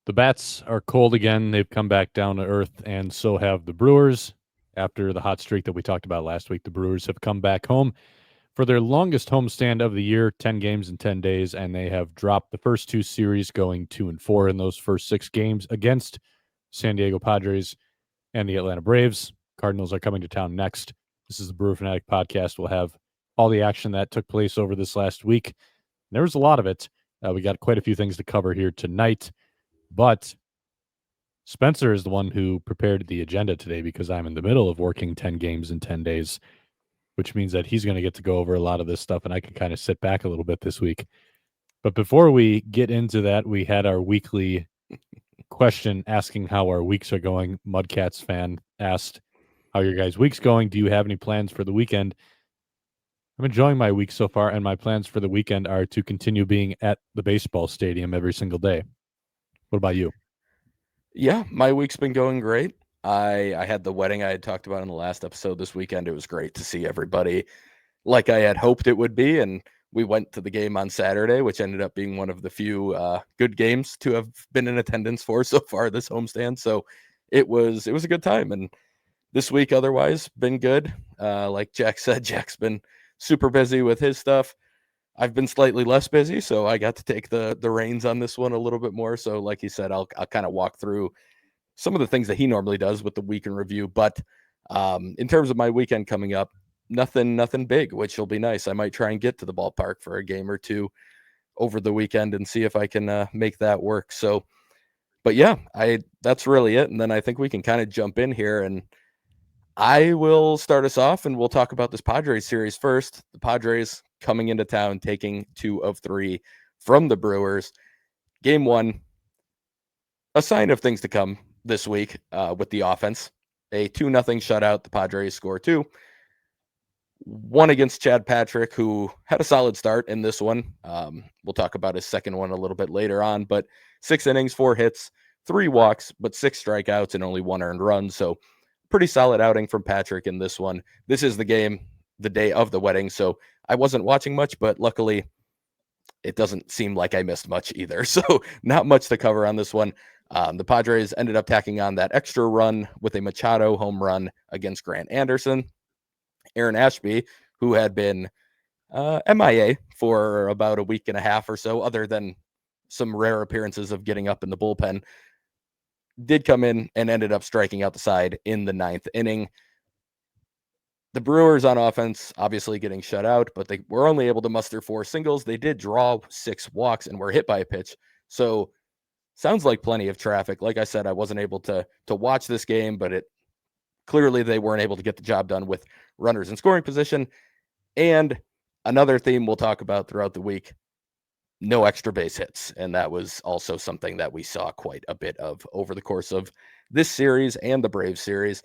The Bats are cold again. They've come back down to earth, and so have the Brewers. After the hot streak that we talked about last week, the Brewers have come back home for their longest homestand of the year, 10 games in 10 days, and they have dropped the first two series, going 2-4 in those first 6 games against San Diego Padres and the Atlanta Braves. Cardinals are coming to town next. This is the Brewer Fanatic podcast. We'll have all the action that took place over this last week. There was a lot of it. We got quite a few things to cover here tonight. But Spencer is the one who prepared the agenda today because I'm in the middle of working 10 games in 10 days, which means that he's going to get to go over a lot of this stuff and I can kind of sit back a little bit this week. But before we get into that, we had our weekly question asking how our weeks are going. Mudcats fan asked, how are your guys' weeks going? Do you have any plans for the weekend? I'm enjoying my week so far, and my plans for the weekend are to continue being at the baseball stadium every single day. What about you? Yeah, my week's been going great. I had the wedding I had talked about in the last episode this weekend. It was great to see everybody like I had hoped it would be. And we went to the game on Saturday, which ended up being one of the few good games to have been in attendance for so far this homestand. So it was a good time. And this week, otherwise, been good. Like Jack said, Jack's been super busy with his stuff. I've been slightly less busy, so I got to take the reins on this one a little bit more. So, like he said, I'll kind of walk through some of the things that he normally does with the week in review. But in terms of my weekend coming up, nothing big, which will be nice. I might try and get to the ballpark for a game or two over the weekend and see if I can make that work. So, but yeah, that's really it. And then I think we can kind of jump in here, and I will start us off, and we'll talk about this Padres series first. The Padres coming into town, taking 2 of 3 from the Brewers. Game 1, a sign of things to come this week with the offense. A 2-0 shutout. The Padres score 2. One against Chad Patrick, who had a solid start in this one. We'll talk about his second one a little bit later on, but 6 innings, 4 hits, 3 walks, but 6 strikeouts and only 1 earned run. So pretty solid outing from Patrick in this one. This is the game, the day of the wedding, so I wasn't watching much, but luckily it doesn't seem like I missed much either. So not much to cover on this one. The Padres ended up tacking on that extra run with a Machado home run against Grant Anderson. Aaron Ashby, who had been MIA for about a week and a half or so, other than some rare appearances of getting up in the bullpen, did come in and ended up striking out the side in the 9th inning. The Brewers on offense obviously getting shut out, but they were only able to muster 4 singles. They did draw 6 walks and were hit by a pitch. So sounds like plenty of traffic. Like I said, I wasn't able to watch this game, but it clearly they weren't able to get the job done with runners in scoring position. And another theme we'll talk about throughout the week, no extra base hits. And that was also something that we saw quite a bit of over the course of this series and the Braves series.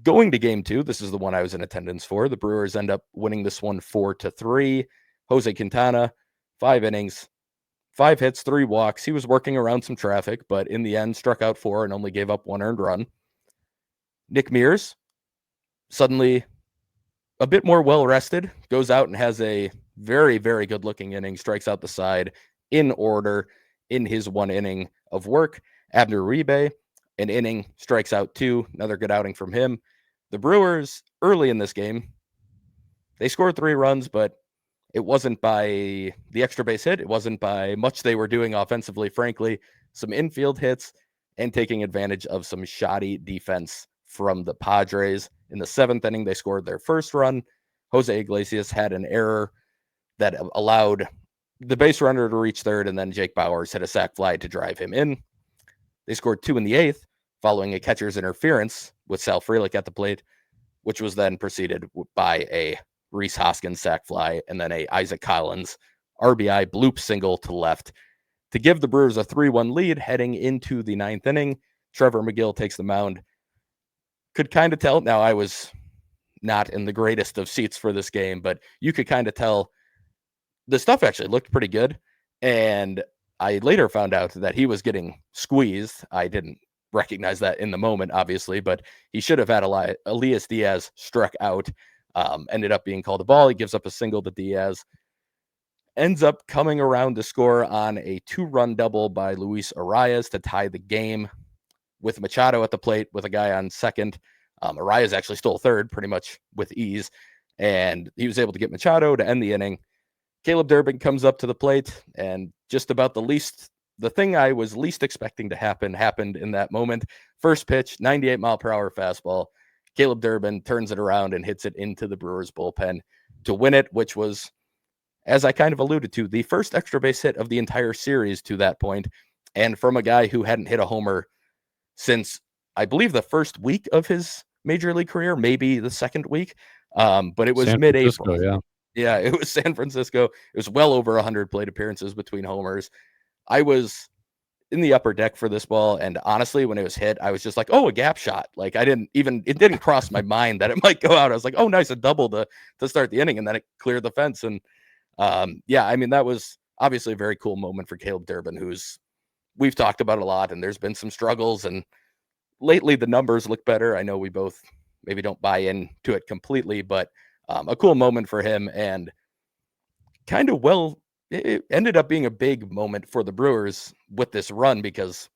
Going to game 2, this is the one I was in attendance for. The Brewers end up winning this one 4-3. Jose Quintana, 5 innings, 5 hits, 3 walks. He was working around some traffic, but in the end struck out 4 and only gave up 1 earned run. Nick Mears, suddenly a bit more well-rested, goes out and has a very, very good-looking inning, strikes out the side in order in his 1 inning of work. Abner Uribe, an inning, strikes out 2, another good outing from him. The Brewers, early in this game, they scored 3 runs, but it wasn't by the extra base hit. It wasn't by much they were doing offensively, frankly. Some infield hits and taking advantage of some shoddy defense from the Padres. In the 7th inning, they scored their first run. Jose Iglesias had an error that allowed the base runner to reach third, and then Jake Bauers hit a sac fly to drive him in. They scored 2 in the 8th, following a catcher's interference with Sal Frelick at the plate, which was then preceded by a Rhys Hoskins sac fly and then a Isaac Collins RBI bloop single to left to give the Brewers a 3-1 lead heading into the 9th inning. Trevor McGill takes the mound. Could kind of tell, now I was not in the greatest of seats for this game, but you could kind of tell the stuff actually looked pretty good. And I later found out that he was getting squeezed. I didn't recognize that in the moment, obviously, but he should have had Elias Diaz struck out. Ended up being called a ball. He gives up a single to Diaz. ends up coming around to score on a 2-run double by Luis Arias to tie the game with Machado at the plate with a guy on second. Arias actually stole third pretty much with ease, and he was able to get Machado to end the inning. Caleb Durbin comes up to the plate, and just about the thing I was least expecting to happen happened in that moment. First pitch, 98-mile-per-hour fastball. Caleb Durbin turns it around and hits it into the Brewers bullpen to win it, which was, as I kind of alluded to, the first extra base hit of the entire series to that point, and from a guy who hadn't hit a homer since, I believe, the first week of his major league career, maybe the second week, but it was San mid-April. Francisco, yeah. Yeah, it was San Francisco. It was well over 100 plate appearances between homers. I was in the upper deck for this ball, and honestly, when it was hit, I was just like, oh, a gap shot. Like, it didn't cross my mind that it might go out. I was like, oh, nice, a double to start the inning, and then it cleared the fence. And yeah, I mean, that was obviously a very cool moment for Caleb Durbin, we've talked about a lot, and there's been some struggles, and lately the numbers look better. I know we both maybe don't buy into it completely, but a cool moment for him, and kind of it ended up being a big moment for the Brewers with this run, because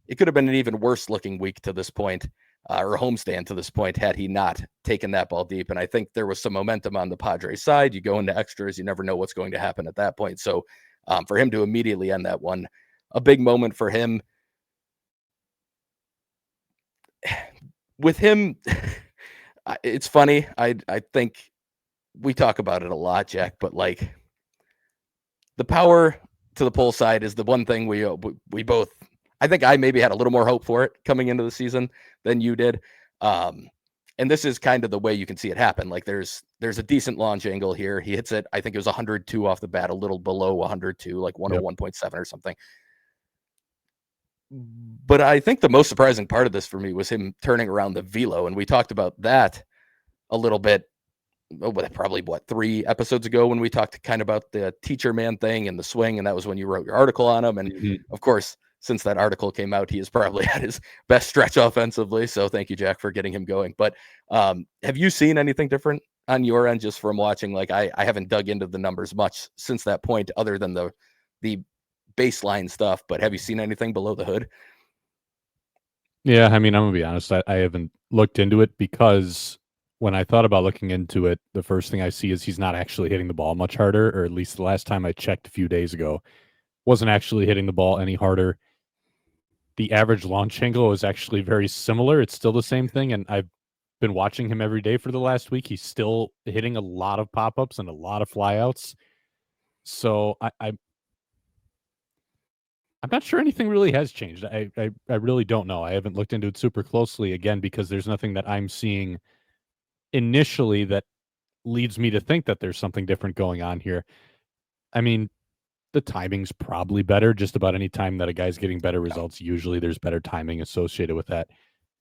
it could have been an even worse looking week to this point, or homestand to this point, had he not taken that ball deep. And I think there was some momentum on the Padres side. You go into extras, you never know what's going to happen at that point. So for him to immediately end that one, a big moment for him. With him, it's funny. I think we talk about it a lot, Jack, but like, the power to the pull side is the one thing we both, I think I maybe had a little more hope for it coming into the season than you did. And this is kind of the way you can see it happen. Like, there's a decent launch angle here. He hits it, I think it was 102 off the bat, a little below 102, like 101.7 or something. But I think the most surprising part of this for me was him turning around the velo. And we talked about that a little bit, probably 3 episodes ago, when we talked kind of about the teacher man thing and the swing. And that was when you wrote your article on him. And of course, since that article came out, he is probably at his best stretch offensively. So thank you, Jack, for getting him going. But have you seen anything different on your end just from watching? Like, I haven't dug into the numbers much since that point, other than the baseline stuff, but have you seen anything below the hood? Yeah, I mean, I'm gonna be honest. I haven't looked into it, because when I thought about looking into it, the first thing I see is he's not actually hitting the ball much harder, or at least the last time I checked a few days ago, wasn't actually hitting the ball any harder. The average launch angle is actually very similar. It's still the same thing, and I've been watching him every day for the last week. He's still hitting a lot of pop-ups and a lot of flyouts. So I'm not sure anything really has changed. I really don't know. I haven't looked into it super closely, again, because there's nothing that I'm seeing initially that leads me to think that there's something different going on here. I mean, the timing's probably better. Just about any time that a guy's getting better results, usually there's better timing associated with that.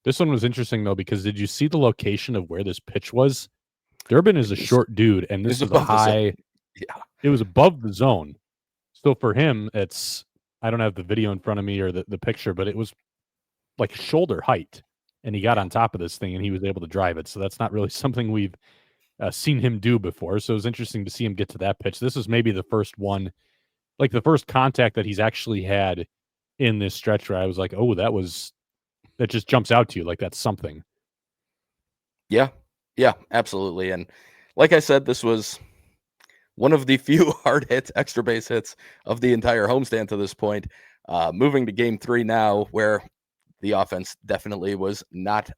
This one was interesting, though, because did you see the location of where this pitch was? Durbin is a short dude, and this is a high. Yeah. It was above the zone. So for him, I don't have the video in front of me or the picture, but it was like shoulder height, and he got on top of this thing and he was able to drive it. So that's not really something we've seen him do before. So it was interesting to see him get to that pitch. This is maybe the first one, like the first contact that he's actually had in this stretch, where I was like, oh, that just jumps out to you. Like, that's something. Yeah, absolutely. And like I said, this was one of the few hard hits, extra base hits of the entire homestand to this point. Moving to game 3 now, where the offense definitely was not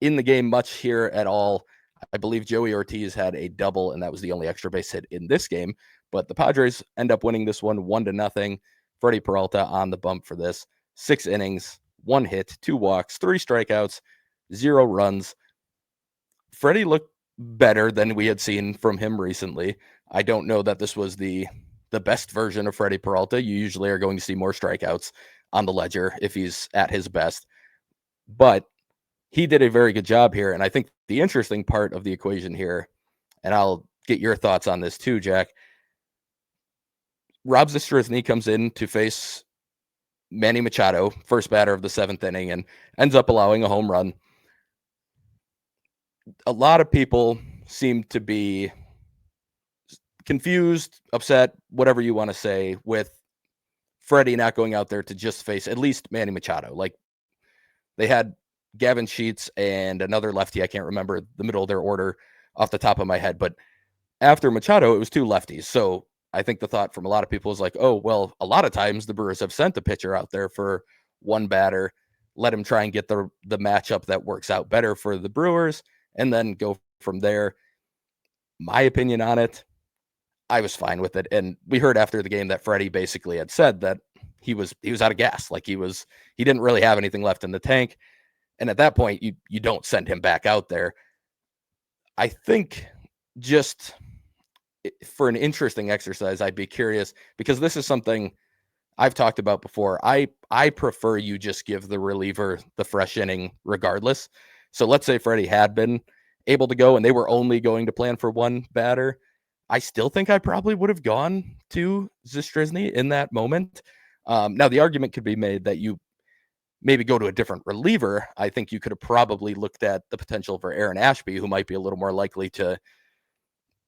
in the game much here at all. I believe Joey Ortiz had a double, and that was the only extra base hit in this game. But the Padres end up winning this one 1-0. Freddie Peralta on the bump for this. 6 innings, 1 hit, 2 walks, 3 strikeouts, 0 runs. Freddie looked better than we had seen from him recently. I don't know that this was the best version of Freddie Peralta. You usually are going to see more strikeouts on the ledger if he's at his best. But he did a very good job here. And I think the interesting part of the equation here, and I'll get your thoughts on this too, Jack. Rob Zastryzny comes in to face Manny Machado, first batter of the 7th inning, and ends up allowing a home run. A lot of people seem to be confused, upset, whatever you want to say, with Freddie not going out there to just face at least Manny Machado. Like, they had Gavin Sheets and another lefty. I can't remember the middle of their order off the top of my head, but after Machado, it was two lefties. So I think the thought from a lot of people is like, oh, well, a lot of times the Brewers have sent a pitcher out there for one batter, let him try and get the matchup that works out better for the Brewers, and then go from there. My opinion on it, I was fine with it. And we heard after the game that Freddie basically had said that he was out of gas. Like, he didn't really have anything left in the tank. And at that point, you don't send him back out there. I think just for an interesting exercise, I'd be curious, because this is something I've talked about before. I prefer you just give the reliever the fresh inning regardless. So let's say Freddie had been able to go and they were only going to plan for one batter. I still think I probably would have gone to Zastryzny in that moment. Now, the argument could be made that you maybe go to a different reliever. I think you could have probably looked at the potential for Aaron Ashby, who might be a little more likely to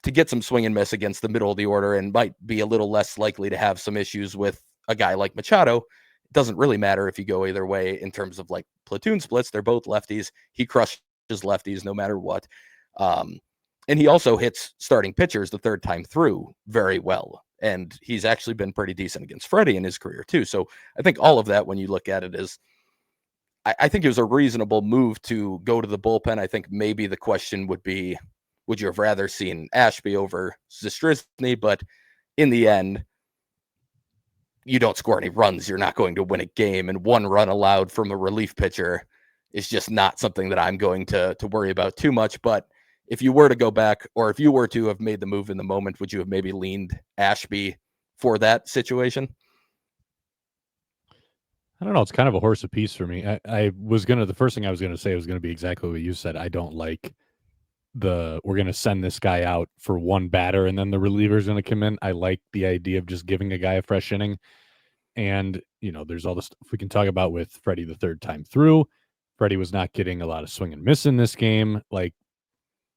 get some swing and miss against the middle of the order and might be a little less likely to have some issues with a guy like Machado. It doesn't really matter if you go either way in terms of like platoon splits. They're both lefties. He crushes lefties no matter what. And he also hits starting pitchers the third time through very well. And he's actually been pretty decent against Freddie in his career too. So I think all of that, when you look at it, is I think it was a reasonable move to go to the bullpen. I think maybe the question would be, would you have rather seen Ashby over Zastryzny? But in the end, you don't score any runs, you're not going to win a game. And one run allowed from a relief pitcher is just not something that I'm going to worry about too much. But if you were to go back, or if you were to have made the move in the moment, would you have maybe leaned Ashby for that situation? I don't know. It's kind of a horse apiece for me. The first thing I was going to say was going to be exactly what you said. I don't like we're going to send this guy out for one batter and then the reliever's going to come in. I like the idea of just giving a guy a fresh inning. And, there's all this stuff we can talk about with Freddie the third time through. Freddie was not getting a lot of swing and miss in this game. Like,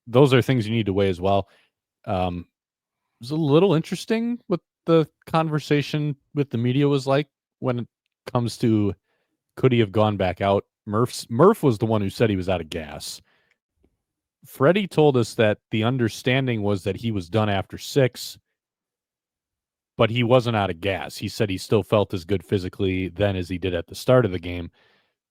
those are things you need to weigh as well. It was a little interesting what the conversation with the media was like when it comes to, could he have gone back out? Murph was the one who said he was out of gas. Freddie told us that the understanding was that he was done after 6, but he wasn't out of gas. He said he still felt as good physically then as he did at the start of the game.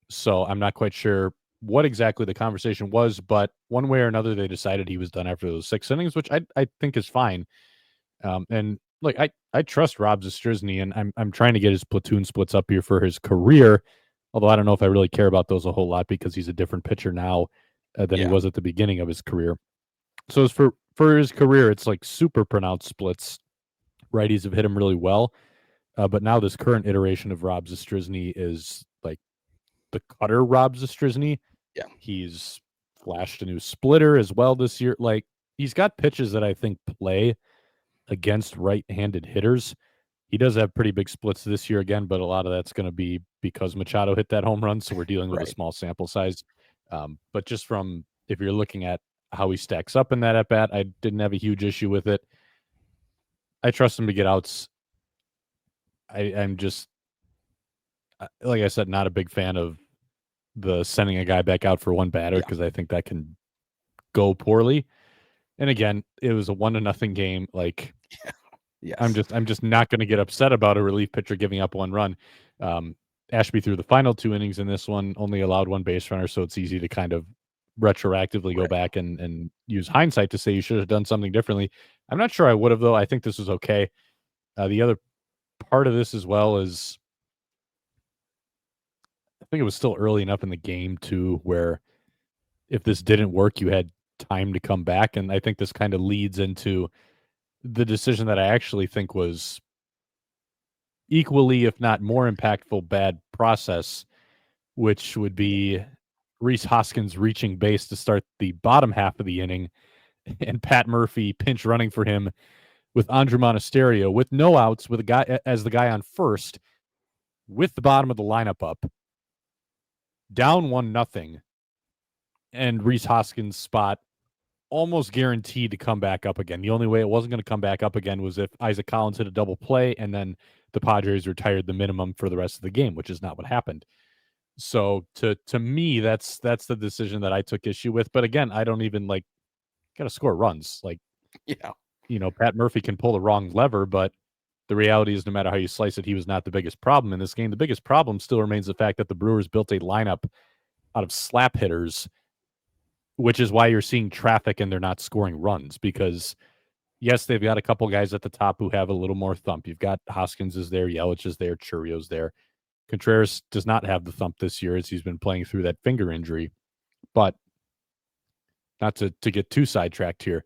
So I'm not quite sure what exactly the conversation was, but one way or another, they decided he was done after those 6 innings, which I think is fine. And like, I trust Rob Zastryzny, and I'm trying to get his platoon splits up here for his career. Although I don't know if I really care about those a whole lot because he's a different pitcher now than he was at the beginning of his career. So as for his career, it's like super pronounced splits. Righties have hit him really well. But now this current iteration of Rob Zastryzny is like the cutter Rob Zastryzny. Yeah. He's flashed a new splitter as well this year. Like, he's got pitches that I think play against right-handed hitters. He does have pretty big splits this year again, but a lot of that's going to be because Machado hit that home run, so we're dealing with a small sample size. But just from, if you're looking at how he stacks up in that at-bat, I didn't have a huge issue with it. I trust him to get outs. I'm just, like I said, not a big fan of the sending a guy back out for one batter because I think that can go poorly. And again, it was a 1-0 game. Like, yes. I'm just not going to get upset about a relief pitcher giving up one run. Ashby threw the final 2 innings in this one, only allowed 1 base runner, so it's easy to kind of retroactively go back and use hindsight to say you should have done something differently. I'm not sure I would have, though. I think this was okay. The other part of this as well is, I think it was still early enough in the game too, where if this didn't work, you had time to come back. And I think this kind of leads into the decision that I actually think was equally, if not more impactful, bad process, which would be Rhys Hoskins reaching base to start the bottom half of the inning and Pat Murphy pinch running for him with Andrew Monasterio with no outs, with a guy as the guy on first, with the bottom of the lineup up, down 1-0, and Rhys Hoskins' spot almost guaranteed to come back up again. The only way it wasn't going to come back up again was if Isaac Collins hit a double play and then the Padres retired the minimum for the rest of the game, which is not what happened. So to me, that's the decision that I took issue with. But again, I don't even got to score runs. Yeah. Pat Murphy can pull the wrong lever, but the reality is no matter how you slice it, he was not the biggest problem in this game. The biggest problem still remains the fact that the Brewers built a lineup out of slap hitters, which is why you're seeing traffic and they're not scoring runs because yes, they've got a couple guys at the top who have a little more thump. You've got Hoskins is there, Yelich is there, Churrio's there. Contreras does not have the thump this year as he's been playing through that finger injury. But not to get too sidetracked here.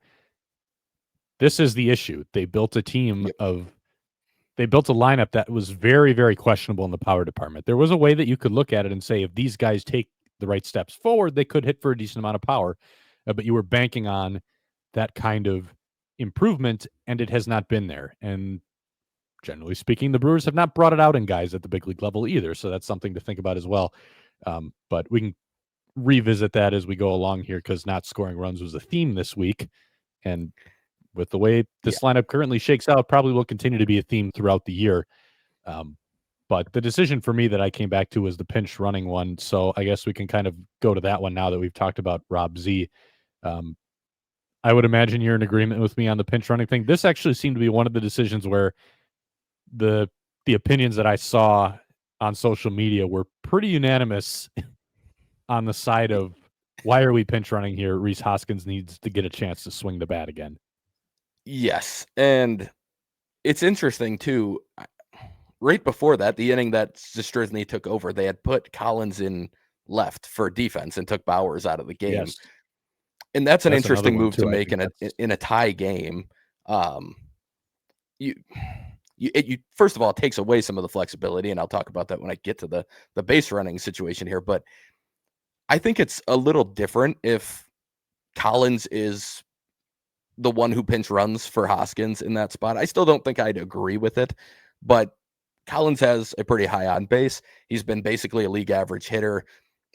This is the issue. They built a team they built a lineup that was very, very questionable in the power department. There was a way that you could look at it and say, if these guys take the right steps forward, they could hit for a decent amount of power. But you were banking on that kind of improvement, and it has not been there. And generally speaking, the Brewers have not brought it out in guys at the big league level either. So that's something to think about as well. But we can revisit that as we go along here because not scoring runs was a theme this week. And with the way this lineup currently shakes out, probably will continue to be a theme throughout the year. But the decision for me that I came back to was the pinch running one. So I guess we can kind of go to that one now that we've talked about Rob Z. I would imagine you're in agreement with me on the pinch running thing. This actually seemed to be one of the decisions where the opinions that I saw on social media were pretty unanimous on the side of why are we pinch running here? Rhys Hoskins needs to get a chance to swing the bat again. Yes, and it's interesting too. Right before that, the inning that Zastryzny took over, they had put Collins in left for defense and took Bowers out of the game. Yes. And that's an interesting move to make in a tie game. You first of all, it takes away some of the flexibility, and I'll talk about that when I get to the base running situation here. But I think it's a little different if Collins is the one who pinch runs for Hoskins in that spot. I still don't think I'd agree with it, but Collins has a pretty high on base. He's been basically a league average hitter.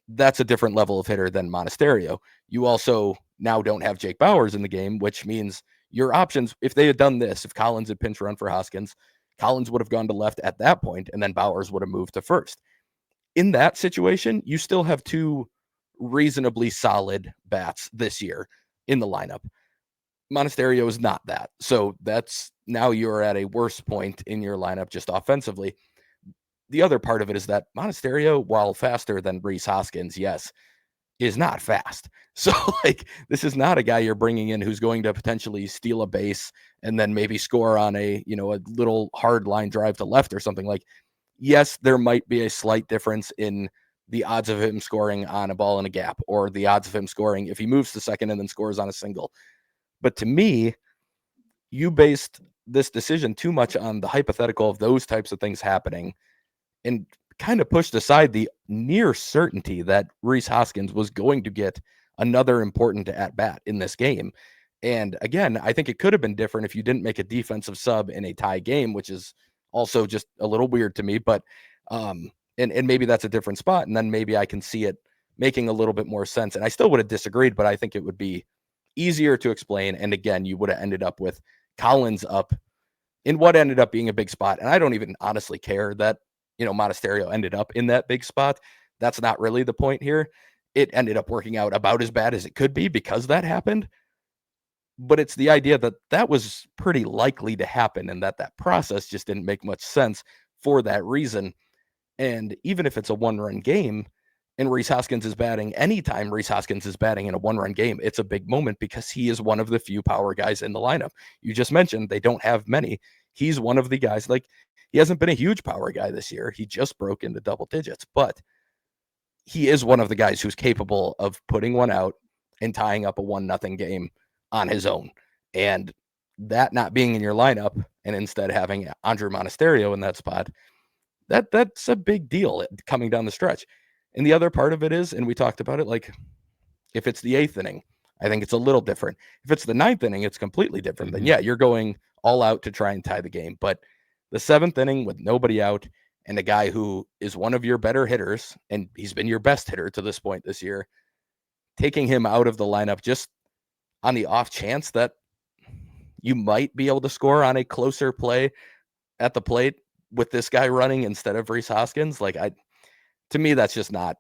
That's a different level of hitter than Monasterio. You also now don't have Jake Bauers in the game, which means your options, if they had done this, if Collins had pinch run for Hoskins, Collins would have gone to left at that point, and then Bauers would have moved to first. In that situation, you still have two reasonably solid bats this year in the lineup. Monasterio is not that. So that's now you're at a worse point in your lineup just offensively. The other part of it is that Monasterio, while faster than Rhys Hoskins, yes, is not fast. So this is not a guy you're bringing in who's going to potentially steal a base and then maybe score on a little hard line drive to left or something. Yes, there might be a slight difference in the odds of him scoring on a ball in a gap or the odds of him scoring if he moves to second and then scores on a single. But to me, you based this decision too much on the hypothetical of those types of things happening and kind of pushed aside the near certainty that Rhys Hoskins was going to get another important at-bat in this game. And again, I think it could have been different if you didn't make a defensive sub in a tie game, which is also just a little weird to me. But and maybe that's a different spot. And then maybe I can see it making a little bit more sense. And I still would have disagreed, but I think it would be easier to explain. And again, you would have ended up with Collins up in what ended up being a big spot. And I don't even honestly care that, Monasterio ended up in that big spot. That's not really the point here. It ended up working out about as bad as it could be because that happened. But it's the idea that that was pretty likely to happen and that process just didn't make much sense for that reason. And even if it's a one-run game, and Rhys Hoskins is batting, anytime Rhys Hoskins is batting in a one-run game, it's a big moment because he is one of the few power guys in the lineup. You just mentioned they don't have many. He's one of the guys, he hasn't been a huge power guy this year. He just broke into double digits, but he is one of the guys who's capable of putting one out and tying up a 1-0 game on his own. And that not being in your lineup and instead having Andrew Monasterio in that spot, that's a big deal coming down the stretch. And the other part of it is, and we talked about it, if it's the 8th inning, I think it's a little different. If it's the 9th inning, it's completely different. Then, yeah, you're going all out to try and tie the game. But the 7th inning with nobody out and a guy who is one of your better hitters, and he's been your best hitter to this point this year, taking him out of the lineup just on the off chance that you might be able to score on a closer play at the plate with this guy running instead of Rhys Hoskins, like to me, that's just not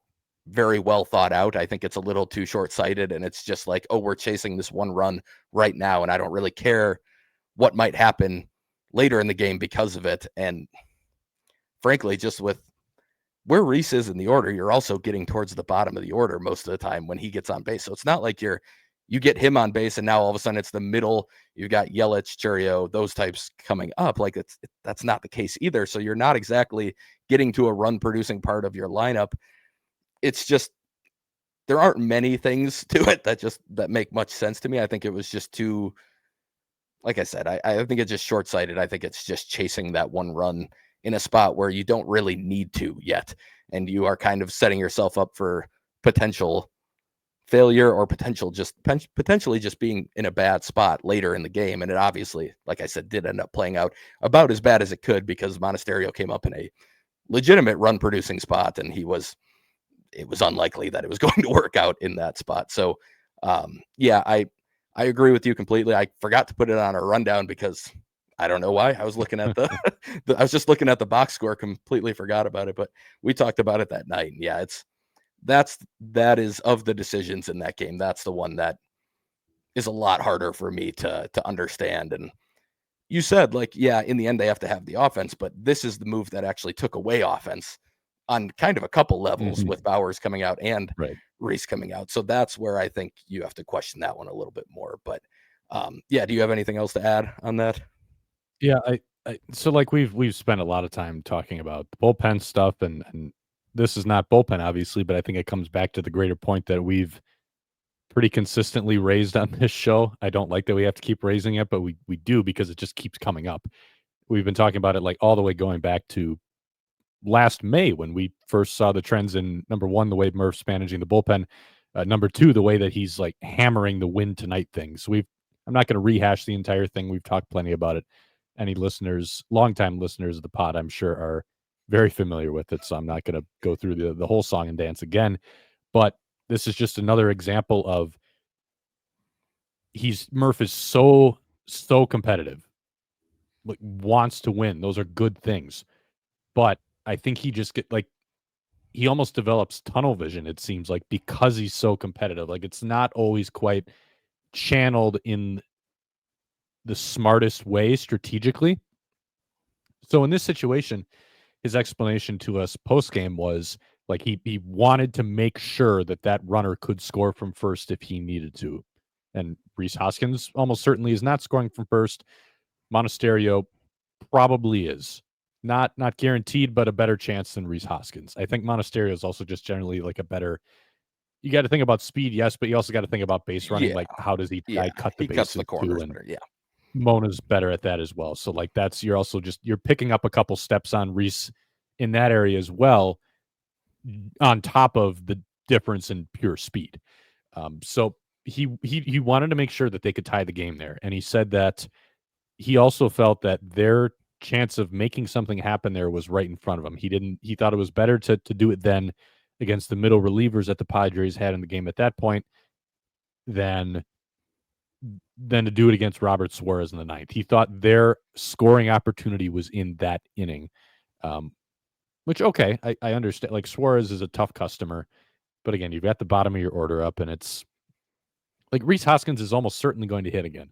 very well thought out. I think it's a little too short-sighted, and it's just like, oh, we're chasing this one run right now, and I don't really care what might happen later in the game because of it. And frankly, just with where Rhys is in the order, you're also getting towards the bottom of the order most of the time when he gets on base. So it's not like you get him on base and now all of a sudden it's the middle. You've got Yelich, Churio, those types coming up. Like that's not the case either. So you're not exactly getting to a run producing part of your lineup. It's just there aren't many things to it that make much sense to me. I think it was just too, like I said, I think it's just short-sighted. I think it's just chasing that one run in a spot where you don't really need to yet. And you are kind of setting yourself up for potential failure or potentially just being in a bad spot later in the game. And it obviously, like I said, did end up playing out about as bad as it could because Monasterio came up in a legitimate run producing spot and it was unlikely that it was going to work out in that spot. So yeah, I agree with you completely. I forgot to put it on our rundown because I don't know why. I was looking at I was just looking at the box score, completely forgot about it, but we talked about it that night. And yeah, that is of the decisions in that game. That's the one that is a lot harder for me to understand. And you said, like, yeah, in the end they have to have the offense, but this is the move that actually took away offense on kind of a couple levels with Bowers coming out and Rhys coming out. So that's where I think you have to question that one a little bit more. But yeah, do you have anything else to add on that? Yeah, so like we've spent a lot of time talking about the bullpen stuff, and this is not bullpen obviously, but I think it comes back to the greater point that we've pretty consistently raised on this show. I don't like that we have to keep raising it, but we do because it just keeps coming up. We've been talking about it like all the way going back to last May when we first saw the trends in number one, the way Murph's managing the bullpen. Number two, the way that he's like hammering the win tonight thing. So I'm not going to rehash the entire thing. We've talked plenty about it. Any listeners, longtime listeners of the pod, I'm sure are very familiar with it. So I'm not going to go through the whole song and dance again. But this is just another example of Murph is so competitive, like wants to win. Those are good things. But I think he almost develops tunnel vision, it seems like, because he's so competitive. Like it's not always quite channeled in the smartest way strategically. So in this situation, his explanation to us post game was like he wanted to make sure that runner could score from first if he needed to. And Rhys Hoskins almost certainly is not scoring from first. Monasterio probably is. Not guaranteed, but a better chance than Rhys Hoskins. I think Monasterio is also just generally like a better. You got to think about speed, yes, but you also got to think about base running. Yeah. Like how does he cut the he cuts the corners and better. Yeah. Mona's better at that as well. So like you're picking up a couple steps on Rhys in that area as well, on top of the difference in pure speed. So he wanted to make sure that they could tie the game there, and he said that he also felt that their chance of making something happen there was right in front of him. He thought it was better to do it then against the middle relievers that the Padres had in the game at that point than to do it against Robert Suarez in the ninth. He thought their scoring opportunity was in that inning. Which, okay, I understand. Like Suarez is a tough customer, but again, you've got the bottom of your order up, and it's like Rhys Hoskins is almost certainly going to hit again.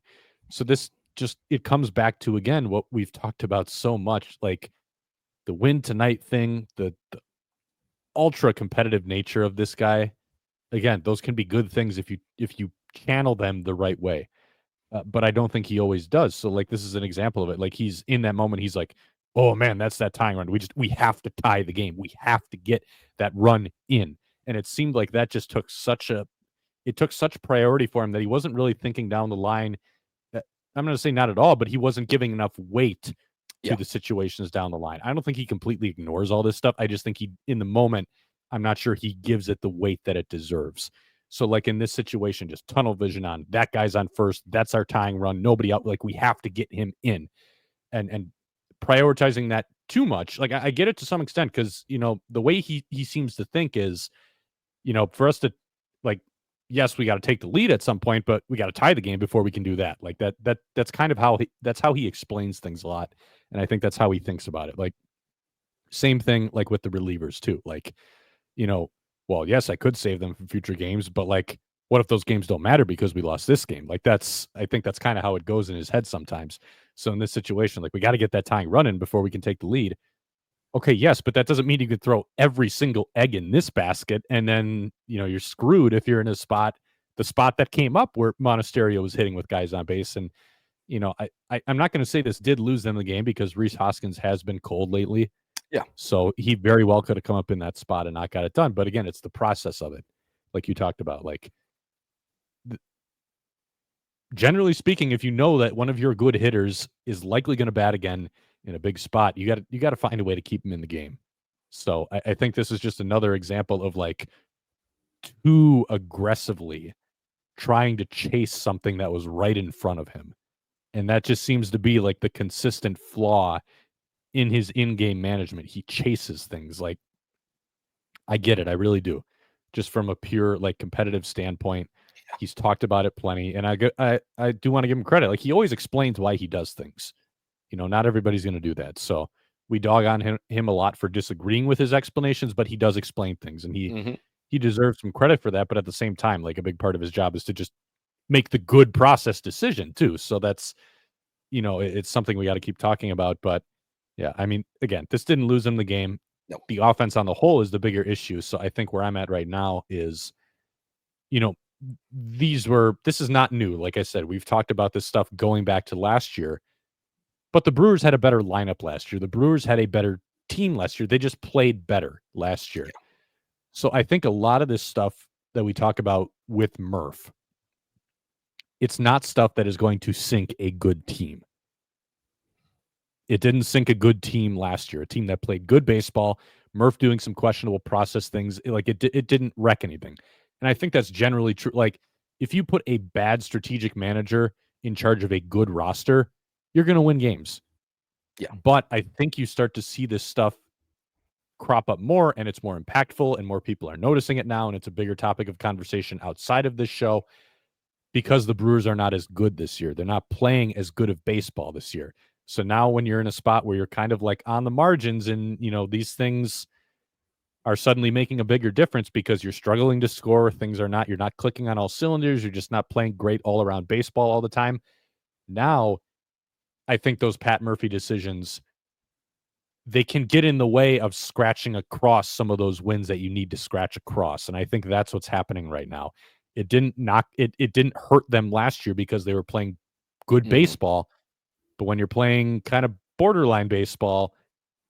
So this it comes back to, again, what we've talked about so much, like the win tonight thing, the ultra competitive nature of this guy. Again, those can be good things if you channel them the right way. But I don't think he always does. So like this is an example of it. Like he's in that moment, he's like, "Oh man, that's that tying run. We have to tie the game. We have to get that run in." And it seemed like that just took such priority for him that he wasn't really thinking down the line. I'm going to say not at all, but he wasn't giving enough weight to the situations down the line. I don't think he completely ignores all this stuff. I just think in the moment, I'm not sure he gives it the weight that it deserves. So like in this situation, just tunnel vision on that guy's on first. That's our tying run. Nobody out. Like we have to get him in, and prioritizing that too much. Like I get it to some extent because the way he seems to think is, for us to like yes, we got to take the lead at some point, but we got to tie the game before we can do that. Like that's kind of how he explains things a lot. And I think that's how he thinks about it. Like same thing like with the relievers too. Like, well, yes, I could save them for future games, but like what if those games don't matter because we lost this game? Like I think that's kind of how it goes in his head sometimes. So in this situation, like we got to get that tying running before we can take the lead. Okay, yes, but that doesn't mean you could throw every single egg in this basket and then, you're screwed if you're in the spot that came up where Monasterio was hitting with guys on base. And, I'm not going to say this did lose them the game because Rhys Hoskins has been cold lately. Yeah. So he very well could have come up in that spot and not got it done. But again, it's the process of it, like you talked about. Like, generally speaking, if you know that one of your good hitters is likely going to bat again in a big spot, you got to find a way to keep him in the game. So I think this is just another example of like too aggressively trying to chase something that was right in front of him. And that just seems to be like the consistent flaw in his in-game management. He chases things. Like, I get it. I really do. Just from a pure like competitive standpoint, he's talked about it plenty. And I do want to give him credit. Like he always explains why he does things. Not everybody's going to do that. So we dog on him a lot for disagreeing with his explanations, but he does explain things, and he deserves some credit for that. But at the same time, like a big part of his job is to just make the good process decision too. So that's, it's something we got to keep talking about. But yeah, I mean, again, this didn't lose him the game. No. The offense on the whole is the bigger issue. So I think where I'm at right now is, this is not new. Like I said, we've talked about this stuff going back to last year. But the Brewers had a better lineup last year. The Brewers had a better team last year. They just played better last year. Yeah. So I think a lot of this stuff that we talk about with Murph, it's not stuff that is going to sink a good team. It didn't sink a good team last year, a team that played good baseball. Murph doing some questionable process things, like it didn't wreck anything. And I think that's generally true. Like if you put a bad strategic manager in charge of a good roster, you're going to win games. Yeah. But I think you start to see this stuff crop up more, and it's more impactful, and more people are noticing it now, and it's a bigger topic of conversation outside of this show because the Brewers are not as good this year. They're not playing as good of baseball this year. So now when you're in a spot where you're kind of like on the margins and, these things are suddenly making a bigger difference because you're struggling to score, you're not clicking on all cylinders, you're just not playing great all around baseball all the time. Now, I think those Pat Murphy decisions, they can get in the way of scratching across some of those wins that you need to scratch across. And I think that's what's happening right now. It didn't hurt them last year because they were playing good baseball. But when you're playing kind of borderline baseball,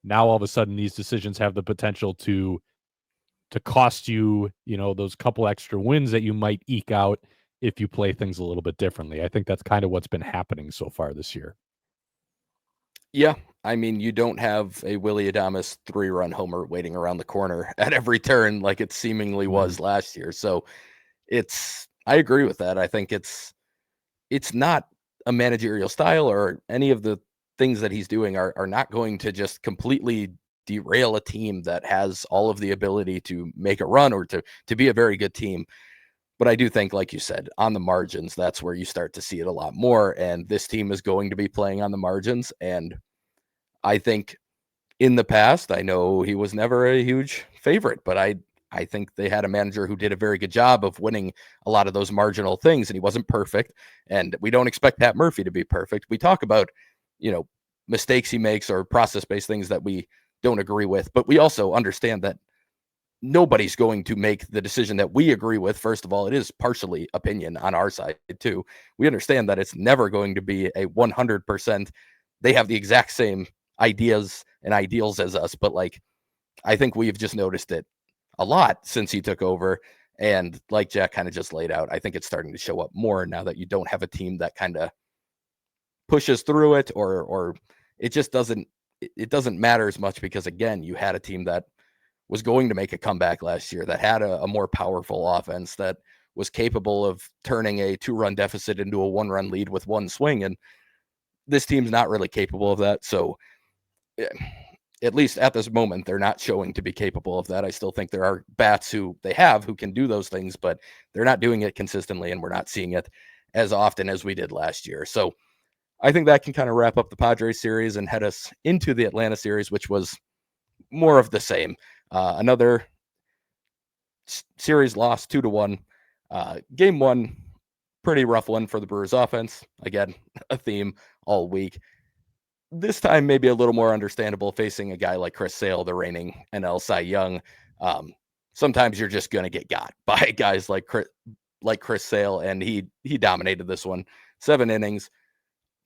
now all of a sudden these decisions have the potential to cost you, those couple extra wins that you might eke out if you play things a little bit differently. I think that's kind of what's been happening so far this year. Yeah. I mean, you don't have a Willy Adames 3-run homer waiting around the corner at every turn like it seemingly was last year. So I agree with that. I think it's not a managerial style, or any of the things that he's doing are not going to just completely derail a team that has all of the ability to make a run or to be a very good team. But I do think, like you said, on the margins, that's where you start to see it a lot more. And this team is going to be playing on the margins. And I think in the past, I know he was never a huge favorite, but I think they had a manager who did a very good job of winning a lot of those marginal things, and he wasn't perfect. And we don't expect Pat Murphy to be perfect. We talk about, mistakes he makes or process-based things that we don't agree with, but we also understand that nobody's going to make the decision that we agree with. First of all, it is partially opinion on our side too. We understand that it's never going to be a 100%. They have the exact same ideas and ideals as us, but like, I think we've just noticed it a lot since he took over. And like Jack kind of just laid out, I think it's starting to show up more now that you don't have a team that kind of pushes through it, or it just doesn't matter as much, because again, you had a team that was going to make a comeback last year, that had a more powerful offense, that was capable of turning a 2-run deficit into a 1-run lead with one swing. And this team's not really capable of that. So at least at this moment, they're not showing to be capable of that. I still think there are bats who can do those things, but they're not doing it consistently, and we're not seeing it as often as we did last year. So I think that can kind of wrap up the Padres series and head us into the Atlanta series, which was more of the same. Another series loss 2-1. Game one, pretty rough one for the Brewers offense. Again, a theme all week. This time, maybe a little more understandable facing a guy like Chris Sale, the reigning NL Cy Young. Sometimes you're just going to get got by guys like Chris Sale, and he dominated this one. 7 innings,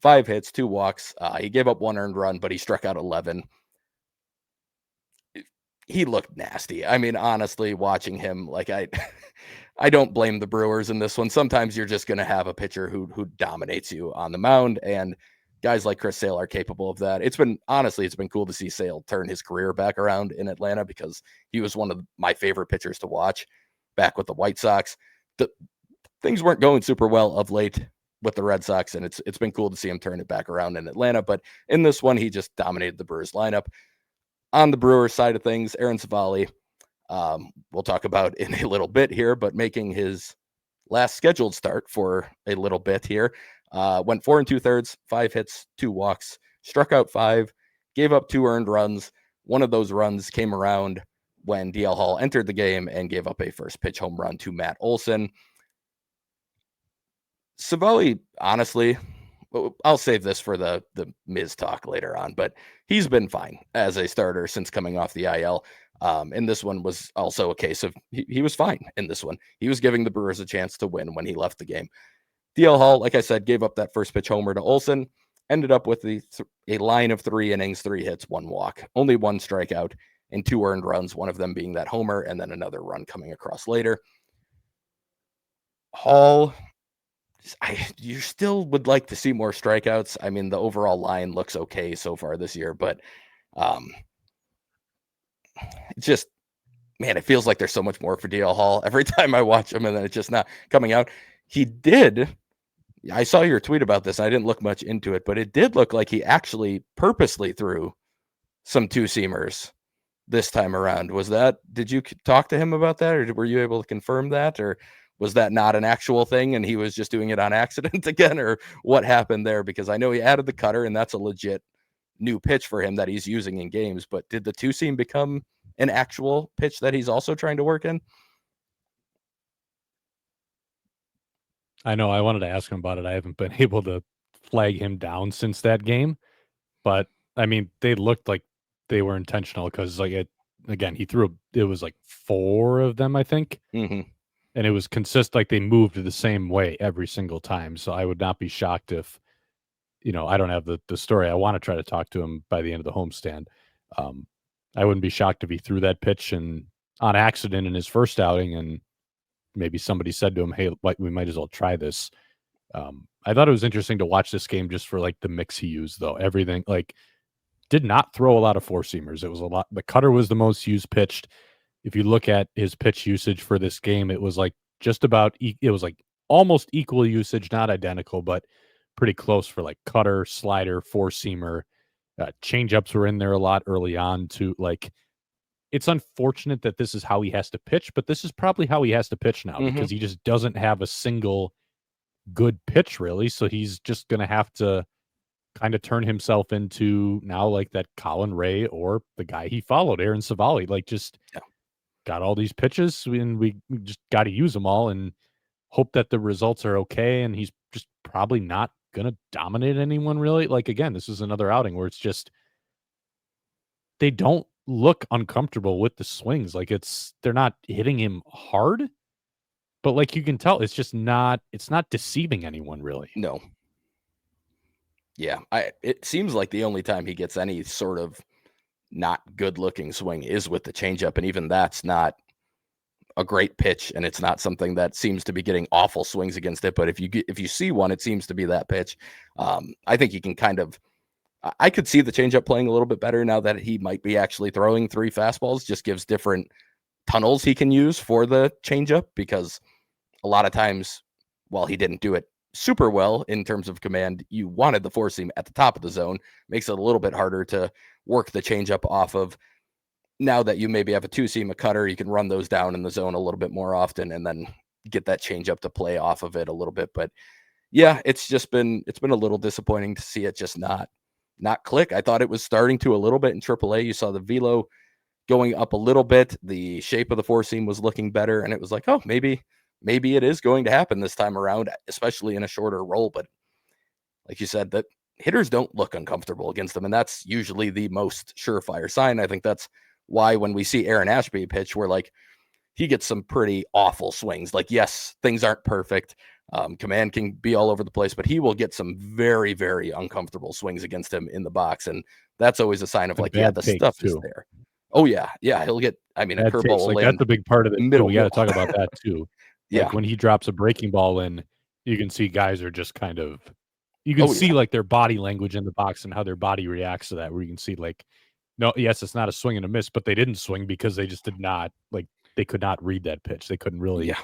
5 hits, 2 walks. He gave up 1 earned run, but he struck out 11. He looked nasty. I mean, honestly, watching him, like I don't blame the Brewers in this one. Sometimes you're just going to have a pitcher who dominates you on the mound, and guys like Chris Sale are capable of that. It's been cool to see Sale turn his career back around in Atlanta, because he was one of my favorite pitchers to watch back with the White Sox. Things weren't going super well of late with the Red Sox, and it's been cool to see him turn it back around in Atlanta. But in this one, he just dominated the Brewers lineup. On the Brewers side of things, Aaron Savali, we'll talk about in a little bit here, but making his last scheduled start for a little bit here. Went 4 2/3, 5 hits, 2 walks, struck out 5, gave up 2 earned runs. One of those runs came around when DL Hall entered the game and gave up a first pitch home run to Matt Olson. Savali, honestly, I'll save this for the Miz talk later on, but he's been fine as a starter since coming off the IL. And this one was also a case of he was fine in this one. He was giving the Brewers a chance to win when he left the game. DL Hall, like I said, gave up that first pitch homer to Olson, ended up with a line of 3 innings, 3 hits, 1 walk, only 1 strikeout, and 2 earned runs, one of them being that homer, and then another run coming across later. Hall, you still would like to see more strikeouts. I mean, the overall line looks okay so far this year, but just, man, it feels like there's so much more for DL Hall every time I watch him, and then it's just not coming out. I saw your tweet about this. I didn't look much into it, but it did look like he actually purposely threw some 2-seamers this time around. Did you talk to him about that, or were you able to confirm that, or was that not an actual thing and he was just doing it on accident again, or what happened there? Because I know he added the cutter, and that's a legit new pitch for him that he's using in games, but did the 2-seam become an actual pitch that he's also trying to work in? I know I wanted to ask him about it. I haven't been able to flag him down since that game, but I mean, they looked like they were intentional, because he threw, it was like 4 of them, I think. Mm-hmm. And it was consistent, like they moved the same way every single time. So I would not be shocked if, I don't have the story. I want to try to talk to him by the end of the homestand. I wouldn't be shocked if he threw that pitch and on accident in his first outing, and maybe somebody said to him, "Hey, we might as well try this." I thought it was interesting to watch this game just for like the mix he used, though. Everything, like, did not throw a lot of 4-seamers. It was a lot. The cutter was the most used pitched. If you look at his pitch usage for this game, it was like just about, it was like almost equal usage, not identical, but pretty close for like cutter, slider, 4-seamer. Changeups were in there a lot early on too. Like, it's unfortunate that this is how he has to pitch, but this is probably how he has to pitch now, because he just doesn't have a single good pitch really. So he's just going to have to kind of turn himself into now like that Colin Ray, or the guy he followed, Aaron Savali, like just got all these pitches, and we just got to use them all and hope that the results are okay. And he's just probably not going to dominate anyone really. Like, again, this is another outing where it's just, they don't look uncomfortable with the swings. Like, they're not hitting him hard, but like you can tell, it's not deceiving anyone really. No. Yeah, it seems like the only time he gets any sort of not good looking swing is with the changeup, and even that's not a great pitch, and it's not something that seems to be getting awful swings against it. But if you see one, it seems to be that pitch. I think he can I could see the changeup playing a little bit better now that he might be actually throwing 3 fastballs. Just gives different tunnels he can use for the changeup, because a lot of times, while he didn't do it super well in terms of command. You wanted the four seam at the top of the zone. Makes it a little bit harder to work the changeup off of. Now that you maybe have a two seam, a cutter, you can run those down in the zone a little bit more often and then get that changeup to play off of it a little bit. But yeah, it's been a little disappointing to see it just not click. I thought it was starting to a little bit in AAA. You saw the velo going up a little bit. The shape of the four seam was looking better, and it was like, oh, maybe it is going to happen this time around, especially in a shorter roll. But like you said, that hitters don't look uncomfortable against them, and that's usually the most surefire sign. I think that's why when we see Aaron Ashby pitch, we're like, he gets some pretty awful swings. Like, yes, things aren't perfect. Command can be all over the place, but he will get some very, very uncomfortable swings against him in the box. And that's always a sign of And like, yeah, bad the takes stuff is too. there. Oh, yeah. Yeah. He'll get, I mean, a Bad curveball takes. will Like land that's a big part of it too. middle We got to middle. talk about that too. Yeah. Like when he drops a breaking ball in, you can see guys are just kind of, you can Oh, see yeah. like their body language in the box and how their body reacts to that, where you can see like, no, yes, it's not a swing and a miss, but they didn't swing because they just did not, like, they could not read that pitch. They couldn't really Yeah.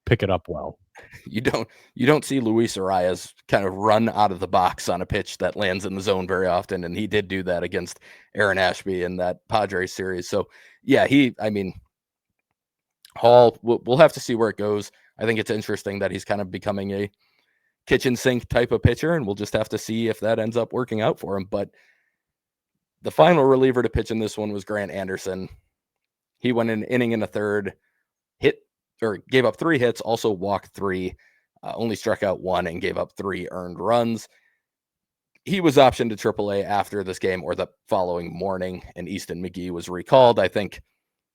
pick it up well. You don't see Luis Arias kind of run out of the box on a pitch that lands in the zone very often, and he did do that against Aaron Ashby in that Padres series. So yeah, I mean, Hall, we'll have to see where it goes. I think it's interesting that he's kind of becoming a kitchen sink type of pitcher, and we'll just have to see if that ends up working out for him. But the final reliever to pitch in this one was Grant Anderson. He went an inning and a third, hit or gave up 3 hits, also walked 3, only struck out 1, and gave up 3 earned runs. He was optioned to AAA after this game or the following morning, and Easton McGee was recalled. I think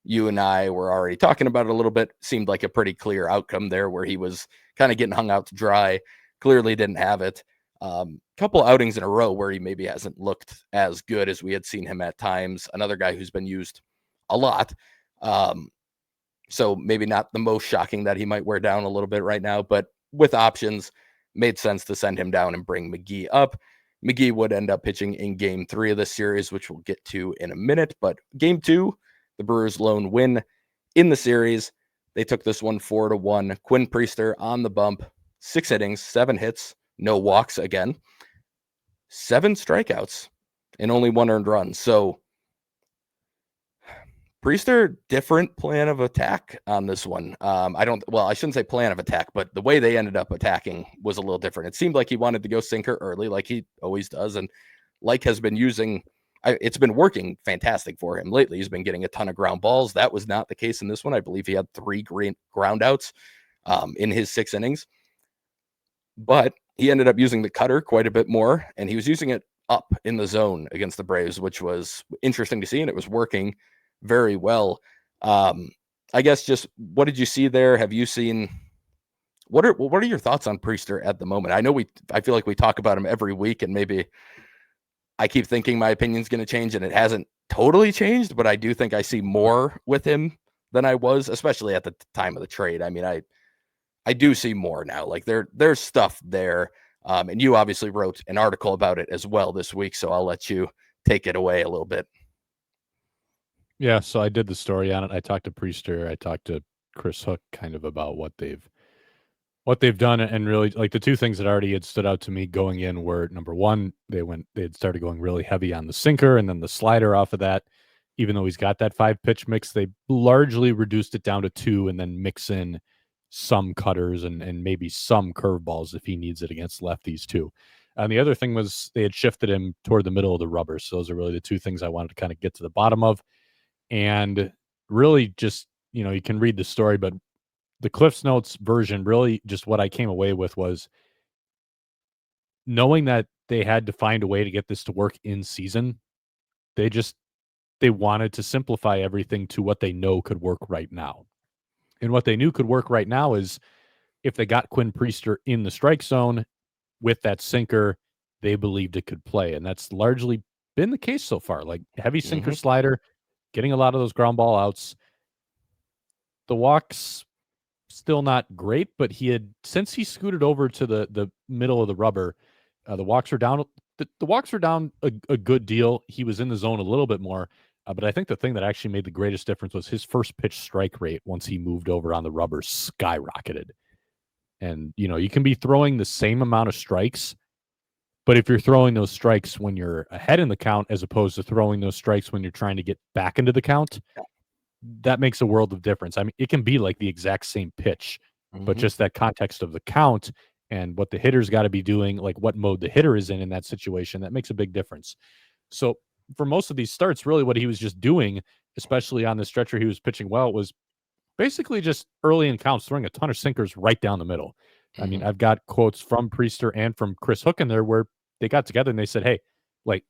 you and I were already talking about it a little bit. Seemed like a pretty clear outcome there where he was kind of getting hung out to dry. Clearly didn't have it. Couple outings in a row where he maybe hasn't looked as good as we had seen him at times. Another guy who's been used a lot. So maybe not the most shocking that he might wear down a little bit right now, but with options, made sense to send him down and bring McGee up. McGee would end up pitching in game 3 of this series, which we'll get to in a minute. But game 2, the Brewers' lone win in the series. They took this one 4-1. Quinn Priester on the bump, 6 innings, 7 hits, no walks again, 7 strikeouts, and only 1 earned run. So Priester, different plan of attack on this one. I shouldn't say plan of attack, but the way they ended up attacking was a little different. It seemed like he wanted to go sinker early, like he always does, and like has been using. It's been working fantastic for him lately. He's been getting a ton of ground balls. That was not the case in this one. I believe he had 3 ground outs in his 6 innings, but he ended up using the cutter quite a bit more, and he was using it up in the zone against the Braves, which was interesting to see, and it was working very well. I guess just what did you see there? Have you seen what are your thoughts on Priester at the moment? I feel like we talk about him every week, and maybe I keep thinking my opinion's going to change, and it hasn't totally changed, but I do think I see more with him than I was, especially at the time of the trade. I mean, I do see more now. Like there's stuff there. And you obviously wrote an article about it as well this week, so I'll let you take it away a little bit. Yeah, so I did the story on it. I talked to Priester, I talked to Chris Hook kind of about what they've done, and really like the 2 things that already had stood out to me going in were number 1, they had started going really heavy on the sinker and then the slider off of that. Even though he's got that 5 pitch mix, they largely reduced it down to 2 and then mix in some cutters and maybe some curveballs if he needs it against lefties too. And the other thing was they had shifted him toward the middle of the rubber. So those are really the 2 things I wanted to kind of get to the bottom of. And really just, you can read the story, but the Cliff's Notes version, really just what I came away with was knowing that they had to find a way to get this to work in season. They wanted to simplify everything to what they know could work right now. And what they knew could work right now is if they got Quinn Priester in the strike zone with that sinker, they believed it could play. And that's largely been the case so far. Like heavy sinker slider, getting a lot of those ground ball outs. The walks still not great, but since he scooted over to the middle of the rubber, the walks are down. The walks are down a good deal. He was in the zone a little bit more, but I think the thing that actually made the greatest difference was his first pitch strike rate once he moved over on the rubber skyrocketed. And, you can be throwing the same amount of strikes, but if you're throwing those strikes when you're ahead in the count, as opposed to throwing those strikes when you're trying to get back into the count, that makes a world of difference. I mean, it can be like the exact same pitch, but Mhm. just that context of the count and what the hitter's got to be doing, like what mode the hitter is in that situation, that makes a big difference. So for most of these starts, really what he was just doing, especially on the stretch where he was pitching well, was basically just early in counts throwing a ton of sinkers right down the middle. I mean, Mhm. I've got quotes from Priester and from Chris Hook in there where they got together and they said, hey, like,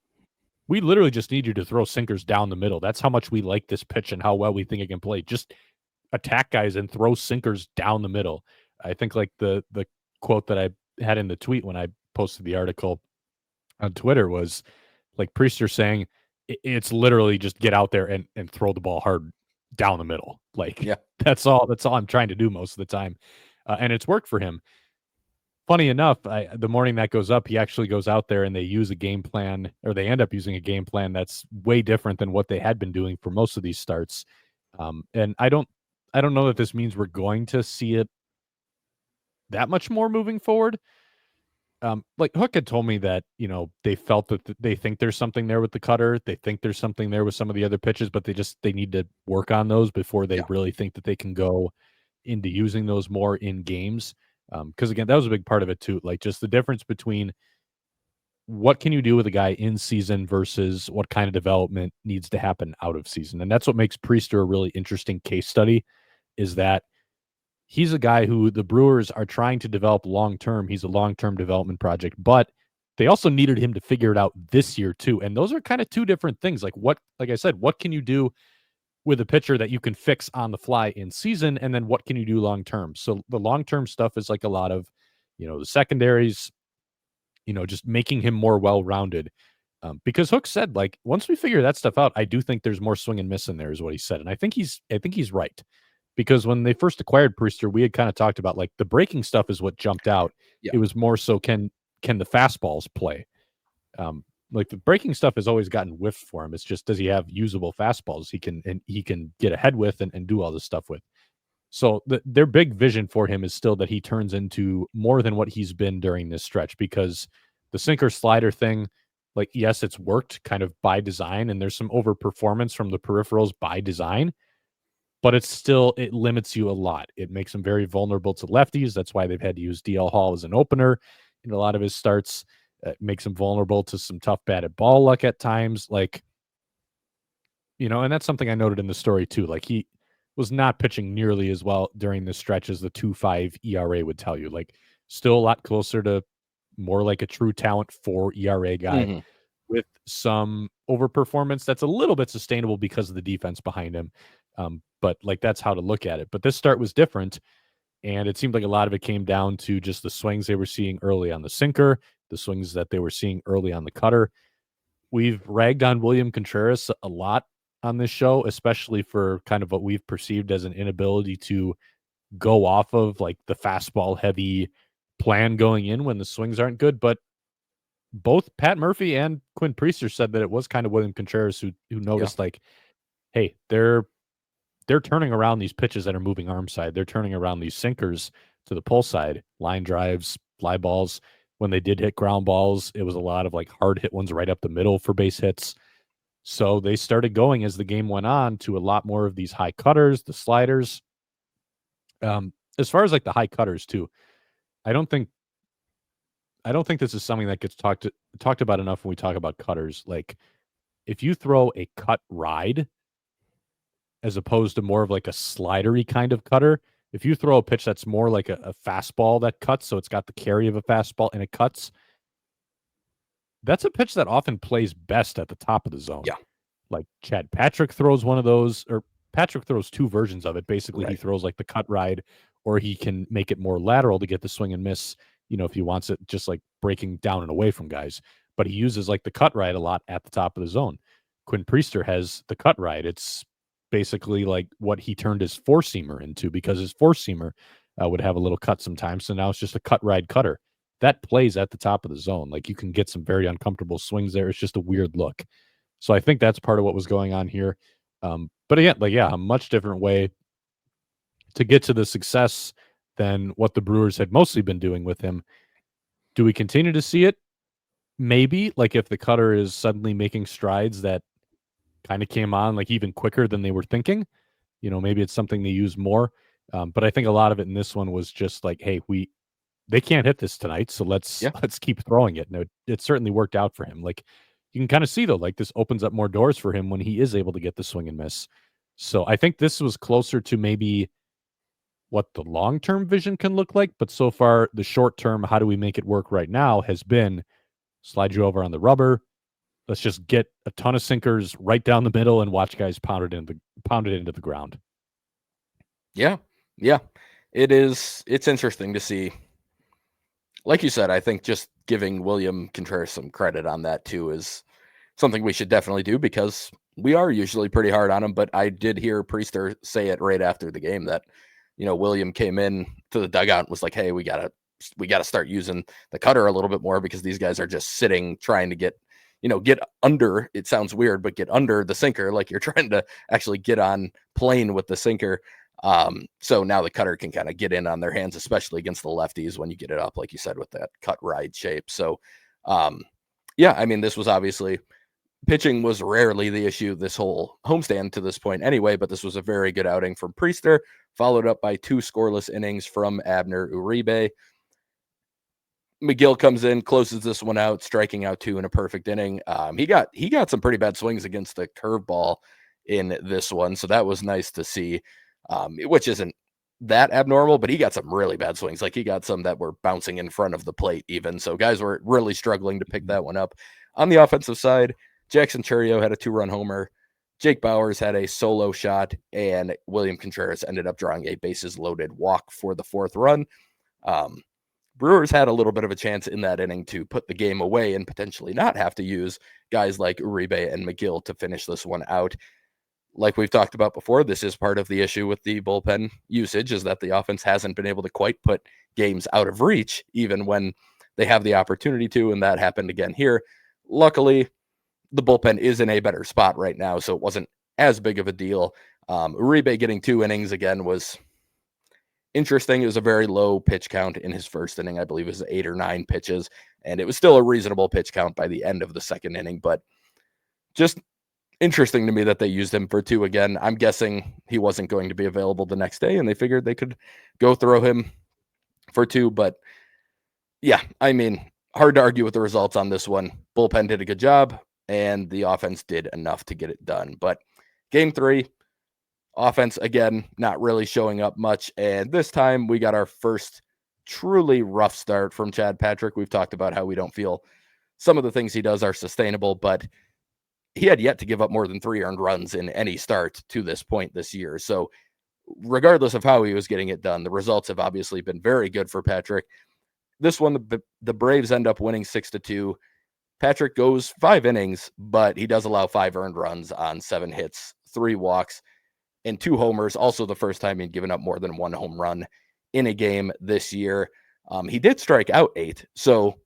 we literally just need you to throw sinkers down the middle. That's how much we like this pitch and how well we think it can play. Just attack guys and throw sinkers down the middle. I think like the quote that I had in the tweet when I posted the article on Twitter was like Priester saying it's literally just get out there and throw the ball hard down the middle. Like Yeah. that's all I'm trying to do most of the time. And it's worked for him. Funny enough, the morning that goes up, he actually goes out there and they use a game plan, or they end up using a game plan that's way different than what they had been doing for most of these starts. And I don't know that this means we're going to see it that much more moving forward. Like Hook had told me that they felt that they think there's something there with the cutter. They think there's something there with some of the other pitches, but they need to work on those before they Yeah. really think that they can go into using those more in games. Because again, that was a big part of it too. Like just the difference between what can you do with a guy in season versus what kind of development needs to happen out of season, and that's what makes Priester a really interesting case study. Is that he's a guy who the Brewers are trying to develop long term. He's a long term development project, but they also needed him to figure it out this year too. And those are kind of two different things. Like I said, what can you do with a pitcher that you can fix on the fly in season, and then what can you do long term? So the long term stuff is like a lot of, the secondaries, just making him more well rounded. Because Hook said, like, once we figure that stuff out, I do think there's more swing and miss in there, is what he said, and I think he's right. Because when they first acquired Priester, we had kind of talked about like the breaking stuff is what jumped out. Yeah. It was more so can the fastballs play? Like the breaking stuff has always gotten whiffed for him. It's just does he have usable fastballs he can get ahead with and do all this stuff with. So their big vision for him is still that he turns into more than what he's been during this stretch, because the sinker slider thing, like, yes, it's worked kind of by design, and there's some overperformance from the peripherals by design, but it limits you a lot. It makes him very vulnerable to lefties. That's why they've had to use DL Hall as an opener in a lot of his starts. It makes him vulnerable to some tough batted ball luck at times. Like, and that's something I noted in the story too. Like he was not pitching nearly as well during this stretch as the 2.5 ERA would tell you. Like still a lot closer to more like a true talent 4 ERA guy Mhm. with some overperformance that's a little bit sustainable because of the defense behind him. But like that's how to look at it. But this start was different, and it seemed like a lot of it came down to just the swings they were seeing early on the sinker, the swings that they were seeing early on the cutter. We've ragged on William Contreras a lot on this show, especially for kind of what we've perceived as an inability to go off of like the fastball heavy plan going in when the swings aren't good. But both Pat Murphy and Quinn Priester said that it was kind of William Contreras who Yeah. noticed like, hey, they're turning around these pitches that are moving arm side. They're turning around these sinkers to the pull side, line drives, fly balls. When they did hit ground balls, it was a lot of like hard hit ones right up the middle for base hits. So they started going as the game went on to a lot more of these high cutters, the sliders. As far as like the high cutters too, I don't think I don't think this is something that gets talked about enough when we talk about cutters. Like if you throw a cut ride as opposed to more of like a slidery kind of cutter, if you throw a pitch that's more like a fastball that cuts, so it's got the carry of a fastball and it cuts, that's a pitch that often plays best at the top of the zone. Yeah. Like Chad Patrick throws one of those, or Patrick throws two versions of it. Basically, he Right. throws like the cut ride, or he can make it more lateral to get the swing and miss, if he wants it just like breaking down and away from guys. But he uses like the cut ride a lot at the top of the zone. Quinn Priester has the cut ride. It's basically like what he turned his four seamer into, because his four seamer would have a little cut sometimes. So now it's just a cut ride cutter that plays at the top of the zone. Like you can get some very uncomfortable swings there. It's just a weird look. So I think that's part of what was going on here. But again, like, yeah, a much different way to get to the success than what the Brewers had mostly been doing with him. Do we continue to see it? Maybe, like if the cutter is suddenly making strides that kind of came on like even quicker than they were thinking, maybe it's something they use more. But I think a lot of it in this one was just like, hey, they can't hit this tonight, so let's Yeah. let's keep throwing it. And it certainly worked out for him. Like you can kind of see though, like this opens up more doors for him when he is able to get the swing and miss. So I think this was closer to maybe what the long-term vision can look like, but so far the short term, how do we make it work right now, has been slide you over on the rubber. Let's just get a ton of sinkers right down the middle and watch guys pound it into the ground. Yeah. Yeah. It's interesting to see. Like you said, I think just giving William Contreras some credit on that too is something we should definitely do, because we are usually pretty hard on him. But I did hear Priester say it right after the game that, William came in to the dugout and was like, hey, we gotta start using the cutter a little bit more, because these guys are just sitting trying to get under. It sounds weird, but get under the sinker, like you're trying to actually get on plane with the sinker. So now the cutter can kind of get in on their hands, especially against the lefties when you get it up, like you said, with that cut ride shape. So, yeah, I mean, this was obviously, pitching was rarely the issue this whole homestand to this point anyway, but this was a very good outing from Priester, followed up by 2 scoreless innings from Abner Uribe. McGill comes in, closes this one out, striking out 2 in a perfect inning. He got some pretty bad swings against the curveball in this one, so that was nice to see, which isn't that abnormal, but he got some really bad swings. Like he got some that were bouncing in front of the plate even, so guys were really struggling to pick that one up. On the offensive side, Jackson Churio had a 2-run homer. Jake Bauers had a solo shot, and William Contreras ended up drawing a bases loaded walk for the 4th run. Brewers had a little bit of a chance in that inning to put the game away and potentially not have to use guys like Uribe and McGill to finish this one out. Like we've talked about before, this is part of the issue with the bullpen usage, is that the offense hasn't been able to quite put games out of reach, even when they have the opportunity to, and that happened again here. Luckily, the bullpen is in a better spot right now, so it wasn't as big of a deal. Uribe getting 2 innings again was interesting. It was a very low pitch count in his first inning. I believe it was 8 or 9 pitches, and it was still a reasonable pitch count by the end of the second inning, but just interesting to me that they used him for 2 again. I'm guessing he wasn't going to be available the next day, and they figured they could go throw him for 2, but yeah, I mean, hard to argue with the results on this one. Bullpen did a good job, and the offense did enough to get it done. But game 3, offense, again, not really showing up much. And this time we got our first truly rough start from Chad Patrick. We've talked about how we don't feel some of the things he does are sustainable, but he had yet to give up more than 3 earned runs in any start to this point this year. So regardless of how he was getting it done, the results have obviously been very good for Patrick. This one, the Braves end up winning 6-2. Patrick goes 5 innings, but he does allow 5 earned runs on 7 hits, 3 walks, and 2 homers. Also the first time he'd given up more than 1 home run in a game this year. He did strike out 8, so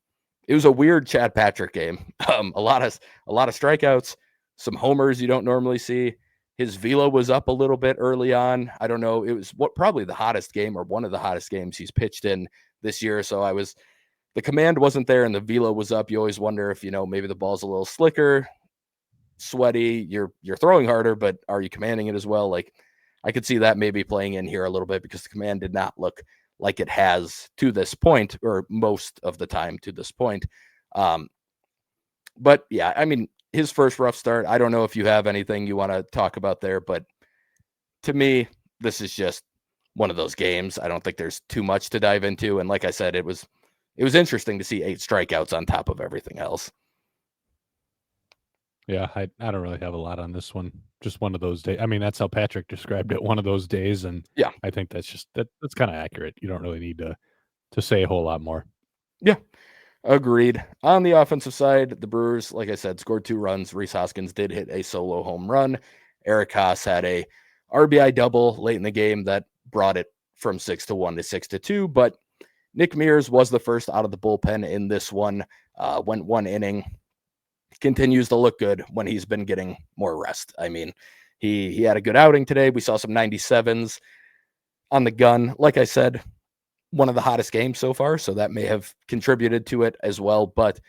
it was a weird Chad Patrick game. A lot of strikeouts, some homers you don't normally see. His velo was up a little bit early on. I don't know. It was probably the hottest game, or one of the hottest games he's pitched in this year. So the command wasn't there and the velo was up. You always wonder if, maybe the ball's a little slicker, sweaty, you're throwing harder, but are you commanding it as well? Like I could see that maybe playing in here a little bit, because the command did not look like it has to this point, or most of the time to this point. But yeah, I mean, his first rough start, I don't know if you have anything you want to talk about there, but to me, this is just one of those games. I don't think there's too much to dive into. And like I said, it was interesting to see 8 strikeouts on top of everything else. Yeah, I don't really have a lot on this one. Just one of those days. I mean, that's how Patrick described it, one of those days, and Yeah. I think that's kind of accurate. You don't really need to say a whole lot more. Yeah, agreed. On the offensive side, the Brewers, like I said, scored 2 runs. Reese Hoskins did hit a solo home run. Eric Haas had a RBI double late in the game that brought it from 6-1 to 6-2, but Nick Mears was the first out of the bullpen in this one. Went 1 inning. Continues to look good when he's been getting more rest. I mean, he had a good outing today. We saw some 97s on the gun. Like I said, one of the hottest games so far, so that may have contributed to it as well. But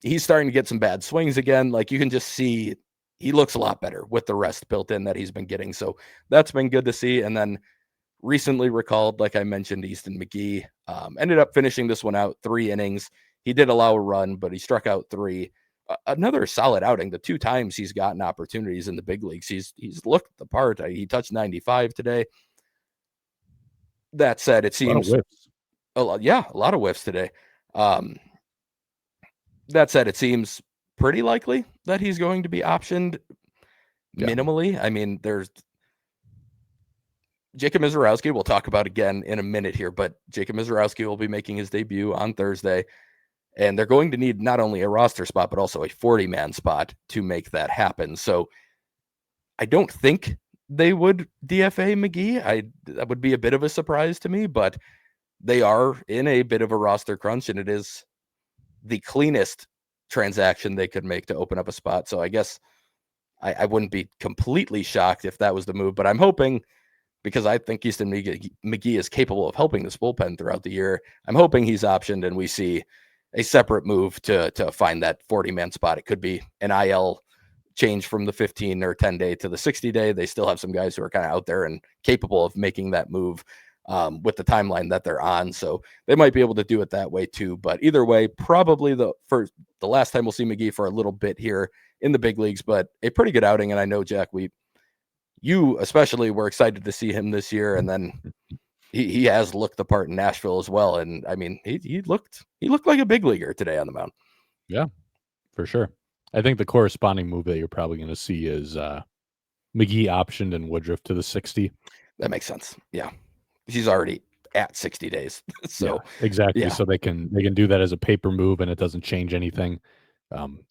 he's starting to get some bad swings again. Like, you can just see he looks a lot better with the rest built in that he's been getting. So that's been good to see. And then recently recalled, like I mentioned, Easton McGee ended up finishing this one out 3 innings. He did allow a run, but he struck out 3. Another solid outing. The 2 times he's gotten opportunities in the big leagues, he's looked the part. He touched 95 today. That said, it seems a lot of whiffs today. That said, it seems pretty likely that he's going to be optioned minimally. I mean, there's Jacob Misiorowski, we'll talk about again in a minute here, but Jacob Misiorowski will be making his debut on Thursday, and they're going to need not only a roster spot, but also a 40-man spot to make that happen. So I don't think they would DFA McGee. That would be a bit of a surprise to me, but they are in a bit of a roster crunch, and it is the cleanest transaction they could make to open up a spot. So I guess I wouldn't be completely shocked if that was the move, but I'm hoping, because I think Easton McGee is capable of helping this bullpen throughout the year, I'm hoping he's optioned and we see a separate move to find that 40-man spot. It could be an IL change from the 15 or 10-day to the 60-day. They still have some guys who are kind of out there and capable of making that move with the timeline that they're on. So they might be able to do it that way too. But either way, probably the last time we'll see McGee for a little bit here in the big leagues, but a pretty good outing. And I know, Jack, you especially were excited to see him this year, and then he has looked the part in Nashville as well. And I mean, he looked like a big leaguer today on the mound. Yeah, for sure. I think the corresponding move that you're probably going to see is McGee optioned and Woodruff to the 60. That makes sense. Yeah, he's already at 60 days. So yeah, exactly. Yeah. So they can do that as a paper move, and it doesn't change anything.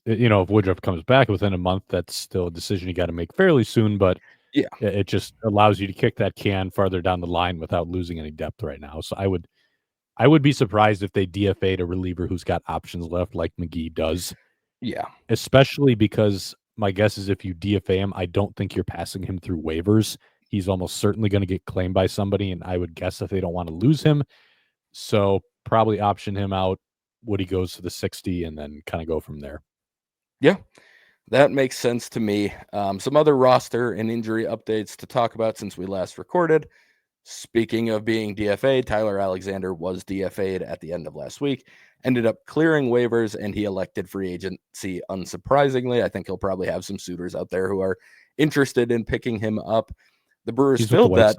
If Woodruff comes back within a month, that's still a decision you got to make fairly soon. But yeah, it just allows you to kick that can farther down the line without losing any depth right now. So I would be surprised if they DFA'd a reliever who's got options left like McGee does. Yeah. Especially because my guess is if you DFA him, I don't think you're passing him through waivers. He's almost certainly going to get claimed by somebody, and I would guess that they don't want to lose him. So probably option him out. Woody goes to the 60 and then kind of go from there. Yeah, that makes sense to me. Some other roster and injury updates to talk about since we last recorded. Speaking of being DFA'd, Tyler Alexander was DFA'd at the end of last week, ended up clearing waivers, and he elected free agency, unsurprisingly. I think he'll probably have some suitors out there who are interested in picking him up. The Brewers filled that.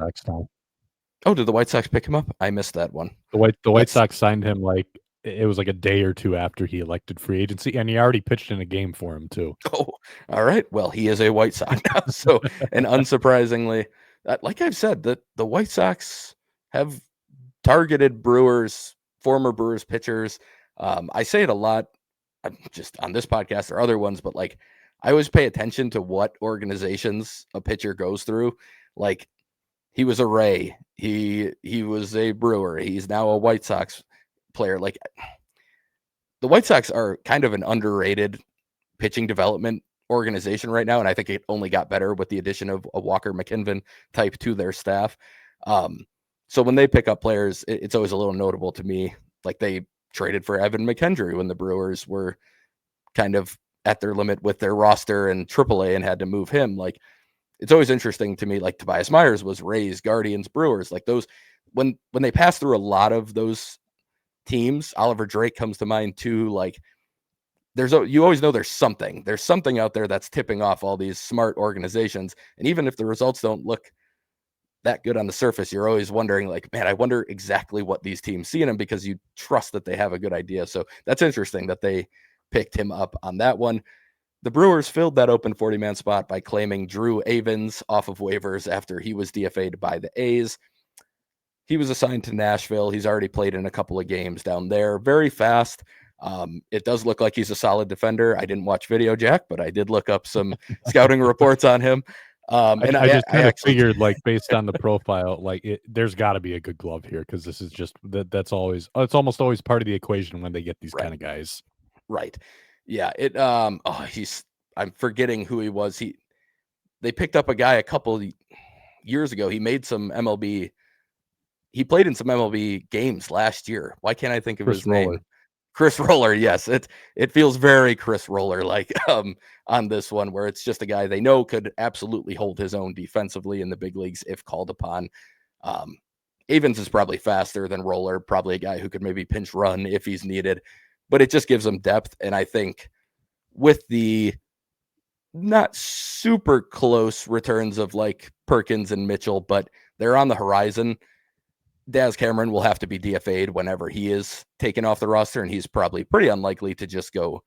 Oh, did the White Sox pick him up? I missed that one. The White Sox signed him it was like a day or two after he elected free agency, and he already pitched in a game for him too. Oh, all right. Well, he is a White Sox now. So, and unsurprisingly, like I've said, that the White Sox have targeted former Brewers pitchers. I say it a lot, just on this podcast or other ones, but like I always pay attention to what organizations a pitcher goes through. Like, he was a Ray, he was a Brewer, he's now a White Sox player. Like, the White Sox are kind of an underrated pitching development organization right now, and I think it only got better with the addition of a Walker McKinven type to their staff. So when they pick up players, it's always a little notable to me. Like, they traded for Evan McKendry when the Brewers were kind of at their limit with their roster and AAA and had to move him. Like, it's always interesting to me. Like, Tobias Myers was Rays, Guardians, Brewers. Like, those, when they pass through a lot of those teams, Oliver Drake comes to mind too. Like, you always know there's something out there that's tipping off all these smart organizations. And even if the results don't look that good on the surface, you're always wondering, like, man, I wonder exactly what these teams see in him, because you trust that they have a good idea. So that's interesting that they picked him up on that one. The Brewers filled that open 40-man spot by claiming Drew Avens off of waivers after he was DFA'd by the A's. He was assigned to Nashville. He's already played in a couple of games down there. Very fast. It does look like he's a solid defender. I didn't watch video, Jack, but I did look up some scouting reports on him. I just kind of figured, like, based on the profile, like, there's got to be a good glove here, because this is just it's almost always part of the equation when they get these kind of guys. Right. Yeah. I'm forgetting who he was. They picked up a guy a couple years ago. He made some MLB he played in some MLB games last year. Why can't I think of his Roller. name? Chris Roller, yes. It feels very Chris Roller like on this one, where it's just a guy they know could absolutely hold his own defensively in the big leagues if called upon. Evans is probably faster than Roller, probably a guy who could maybe pinch run if he's needed, but it just gives him depth. And I think with the not super close returns of like Perkins and Mitchell, but they're on the horizon, Daz Cameron will have to be DFA'd whenever he is taken off the roster, and he's probably pretty unlikely to just go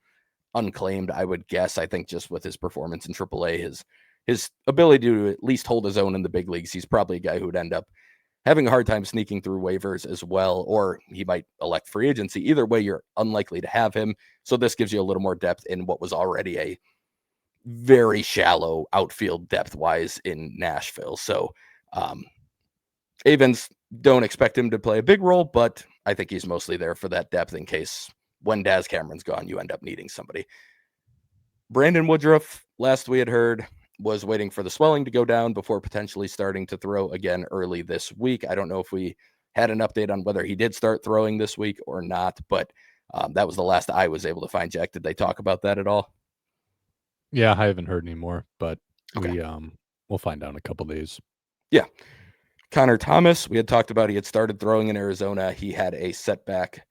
unclaimed, I would guess. I think just with his performance in AAA, his ability to at least hold his own in the big leagues, he's probably a guy who would end up having a hard time sneaking through waivers as well, or he might elect free agency. Either way, you're unlikely to have him. So this gives you a little more depth in what was already a very shallow outfield depth-wise in Nashville. So Evans, don't expect him to play a big role, but I think he's mostly there for that depth in case when Daz Cameron's gone, you end up needing somebody. Brandon Woodruff, last we had heard, was waiting for the swelling to go down before potentially starting to throw again early this week. I don't know if we had an update on whether he did start throwing this week or not, but that was the last I was able to find. Jack, did they talk about that at all? Yeah, I haven't heard anymore, but Okay. we'll find out in a couple days. Yeah. Connor Thomas, we had talked about he had started throwing in Arizona. He had a setback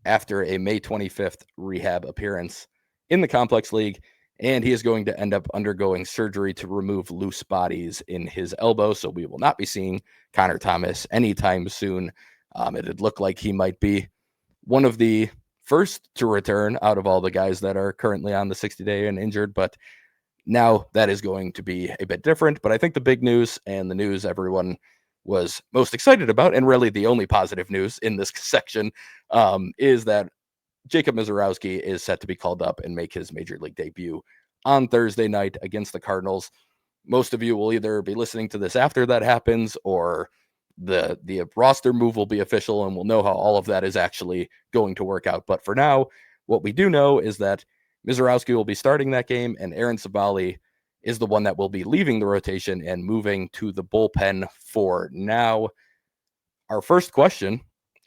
after a May 25th rehab appearance in the Complex League, and he is going to end up undergoing surgery to remove loose bodies in his elbow. So we will not be seeing Connor Thomas anytime soon. It had looked like he might be one of the first to return out of all the guys that are currently on the 60-day and injured, but now that is going to be a bit different. But I think the big news and the news everyone was most excited about, and really the only positive news in this section, is that Jacob Misiorowski is set to be called up and make his major league debut on Thursday night against the Cardinals. Most of you will either be listening to this after that happens, or the roster move will be official, and we'll know how all of that is actually going to work out. But for now, what we do know is that Misiorowski will be starting that game, and Aaron Savali is the one that will be leaving the rotation and moving to the bullpen for now. Our first question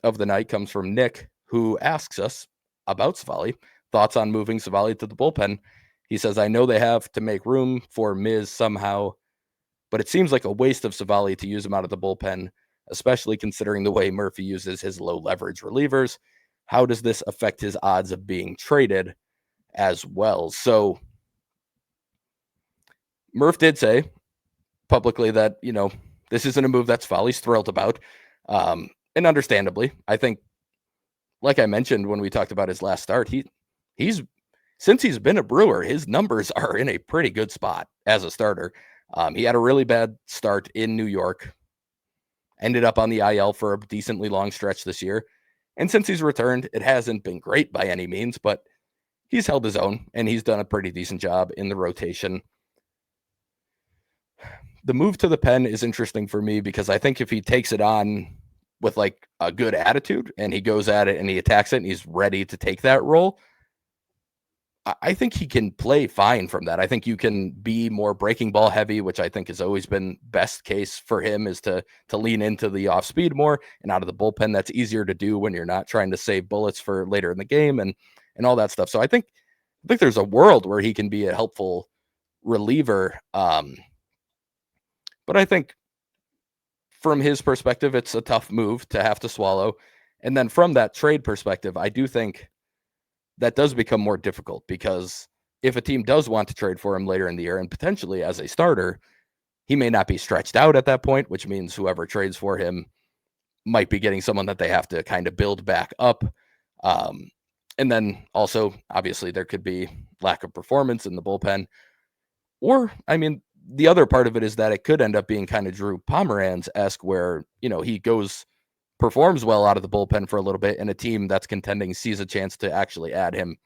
of the night comes from Nick, who asks us about Savali, thoughts on moving Savali to the bullpen. He says, I know they have to make room for Miz somehow, but it seems like a waste of Savali to use him out of the bullpen, especially considering the way Murphy uses his low leverage relievers. How does this affect his odds of being traded as well? So Murph did say publicly that, this isn't a move that Savali's thrilled about. And understandably, I think, like I mentioned when we talked about his last start, he's since he's been a Brewer, his numbers are in a pretty good spot as a starter. He had a really bad start in New York, ended up on the IL for a decently long stretch this year. And since he's returned, it hasn't been great by any means, but he's held his own and he's done a pretty decent job in the rotation. The move to the pen is interesting for me because I think if he takes it on with like a good attitude and he goes at it and he attacks it and he's ready to take that role, I think he can play fine from that. I think you can be more breaking ball heavy, which I think has always been best case for him, is to lean into the off speed more and out of the bullpen. That's easier to do when you're not trying to save bullets for later in the game and all that stuff. So I think there's a world where he can be a helpful reliever. But I think from his perspective, it's a tough move to have to swallow. And then from that trade perspective, I do think that does become more difficult because if a team does want to trade for him later in the year and potentially as a starter, he may not be stretched out at that point, which means whoever trades for him might be getting someone that they have to kind of build back up. And then also, obviously, there could be lack of performance in the bullpen. Or, I mean, the other part of it is that it could end up being kind of Drew Pomeranz-esque where, he performs well out of the bullpen for a little bit, and a team that's contending sees a chance to actually add him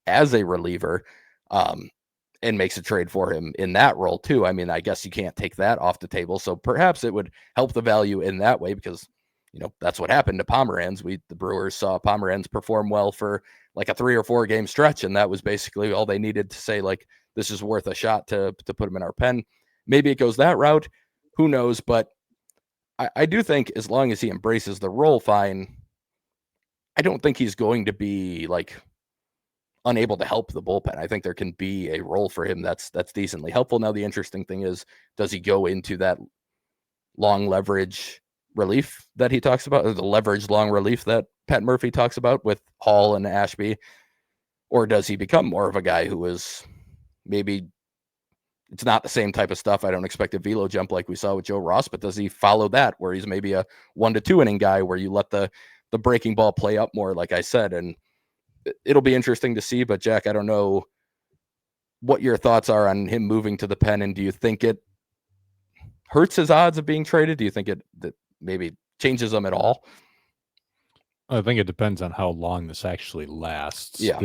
as a reliever and makes a trade for him in that role too. I mean, I guess you can't take that off the table. So perhaps it would help the value in that way because, that's what happened to Pomeranz. The Brewers saw Pomeranz perform well for like a 3 or 4 game stretch, and that was basically all they needed to say, like, this is worth a shot to put him in our pen. Maybe it goes that route. Who knows? But I do think as long as he embraces the role, fine. I don't think he's going to be like unable to help the bullpen. I think there can be a role for him that's decently helpful. Now the interesting thing is, does he go into that long leverage relief that he talks about, or the leverage long relief that Pat Murphy talks about with Hall and Ashby, or does he become more of a guy who is maybe it's not the same type of stuff. I don't expect a velo jump like we saw with Joe Ross, but does he follow that where he's maybe a 1 to 2 inning guy where you let the breaking ball play up more, like I said, and it'll be interesting to see. But Jack, I don't know what your thoughts are on him moving to the pen, and do you think it hurts his odds of being traded? Do you think it that maybe changes them at all? I think it depends on how long this actually lasts. Yeah.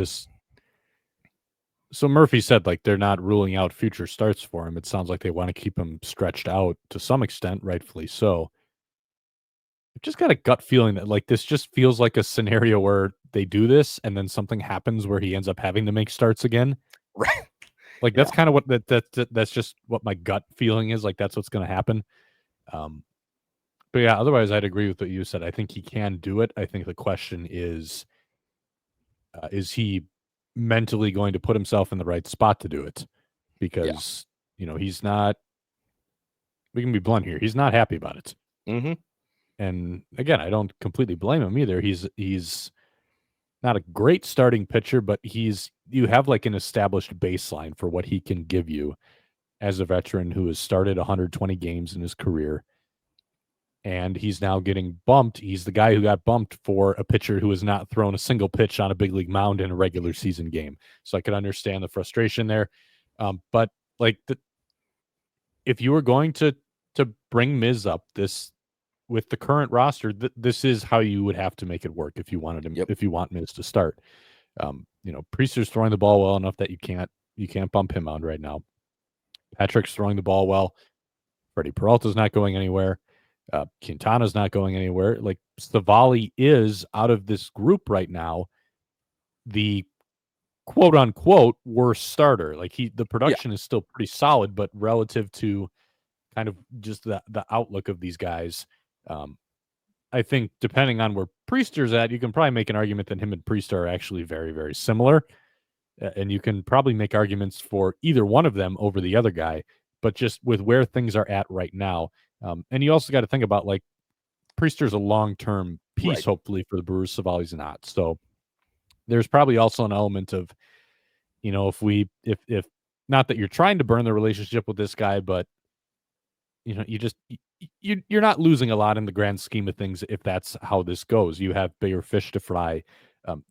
So Murphy said like they're not ruling out future starts for him. It sounds like they want to keep him stretched out to some extent, rightfully so. I've just got a gut feeling that like this just feels like a scenario where they do this and then something happens where he ends up having to make starts again. Right. Like that's Yeah. kind of what that's just what my gut feeling is. Like that's what's going to happen. But yeah, otherwise I'd agree with what you said. I think he can do it. I think the question is he mentally going to put himself in the right spot to do it? Yeah. Because he's not. We can be blunt here. He's not happy about it. Mm-hmm. And again, I don't completely blame him either. He's not a great starting pitcher, but you have like an established baseline for what he can give you as a veteran who has started 120 games in his career. And he's now getting bumped. He's the guy who got bumped for a pitcher who has not thrown a single pitch on a big league mound in a regular season game. So I could understand the frustration there. But like if you were going to bring Miz up this with the current roster, this is how you would have to make it work if you wanted him, Yep. if you want Miz to start. Priester's throwing the ball well enough that you can't bump him out right now. Patrick's throwing the ball well. Freddie Peralta's not going anywhere. Quintana's not going anywhere. Like Savali is out of this group right now, the quote unquote worst starter. Like the production is still pretty solid, but relative to kind of just the outlook of these guys, I think depending on where Priester's at, you can probably make an argument that him and Priester are actually very, very similar. And you can probably make arguments for either one of them over the other guy, but just with where things are at right now. And you also got to think about like Priester's a long-term piece, Right. hopefully, for the Brewers. Savali's not. So there's probably also an element of, if not that you're trying to burn the relationship with this guy, but you're not losing a lot in the grand scheme of things if that's how this goes. You have bigger fish to fry,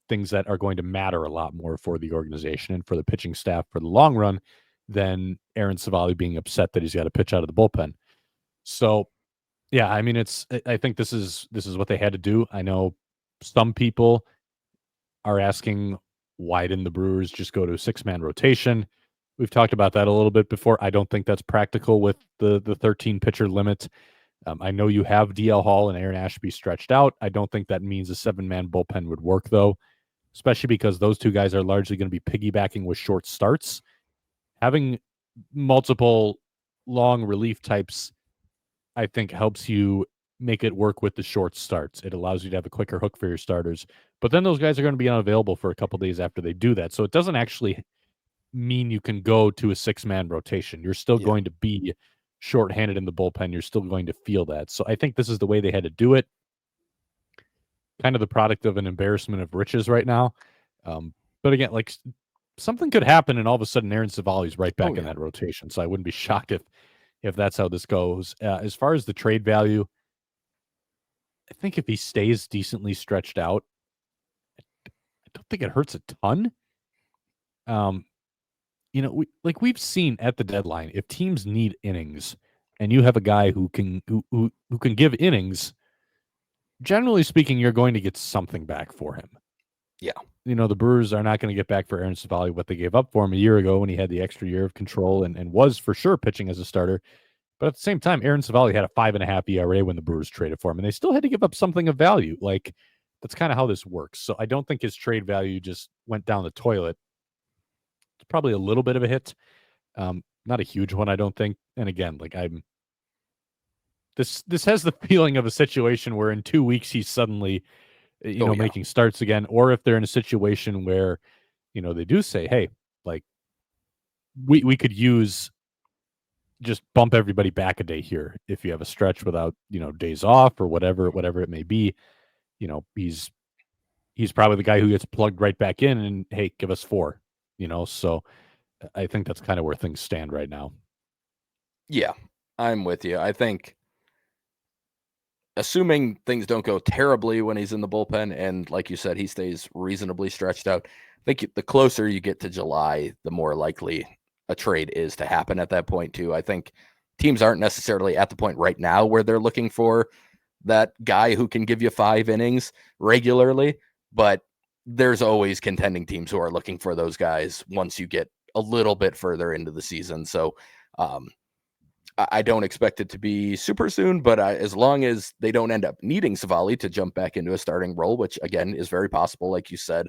things that are going to matter a lot more for the organization and for the pitching staff for the long run than Aaron Savali being upset that he's got to pitch out of the bullpen. So, yeah, I mean, I think this is what they had to do. I know some people are asking, why didn't the Brewers just go to a 6-man rotation? We've talked about that a little bit before. I don't think that's practical with the 13 pitcher limit. I know you have DL Hall and Aaron Ashby stretched out. I don't think that means a 7-man bullpen would work, though, especially because those two guys are largely going to be piggybacking with short starts. Having multiple long relief types, I think, helps you make it work with the short starts. It allows you to have a quicker hook for your starters. But then those guys are going to be unavailable for a couple days after they do that. So it doesn't actually mean you can go to a 6-man rotation. You're still going to be shorthanded in the bullpen. You're still going to feel that. So I think this is the way they had to do it. Kind of the product of an embarrassment of riches right now. But again, like something could happen and all of a sudden Aaron Savali's right back in that rotation. So I wouldn't be shocked if that's how this goes. As far as the trade value, I think if he stays decently stretched out, I don't think it hurts a ton. We've seen at the deadline, if teams need innings and you have a guy who can give innings, generally speaking, you're going to get something back for him. Yeah. The Brewers are not going to get back for Aaron Savali what they gave up for him a year ago when he had the extra year of control and was for sure pitching as a starter. But at the same time, Aaron Savali had a 5.5 ERA when the Brewers traded for him, and they still had to give up something of value. Like, that's kind of how this works. So I don't think his trade value just went down the toilet. It's probably a little bit of a hit. Not a huge one, I don't think. And again, like this has the feeling of a situation where in 2 weeks he's suddenly, Oh yeah. making starts again, or if they're in a situation where, they do say, hey, like we could use just bump everybody back a day here if you have a stretch without, days off or whatever it may be. He's probably the guy who gets plugged right back in and, hey, give us 4. So I think that's kind of where things stand right now. Yeah, I'm with you. I think assuming things don't go terribly when he's in the bullpen and like you said, he stays reasonably stretched out, I think the closer you get to July, the more likely a trade is to happen at that point too. I think teams aren't necessarily at the point right now where they're looking for that guy who can give you 5 innings regularly, but there's always contending teams who are looking for those guys once you get a little bit further into the season. So I don't expect it to be super soon, but as long as they don't end up needing Savali to jump back into a starting role, which again is very possible, like you said,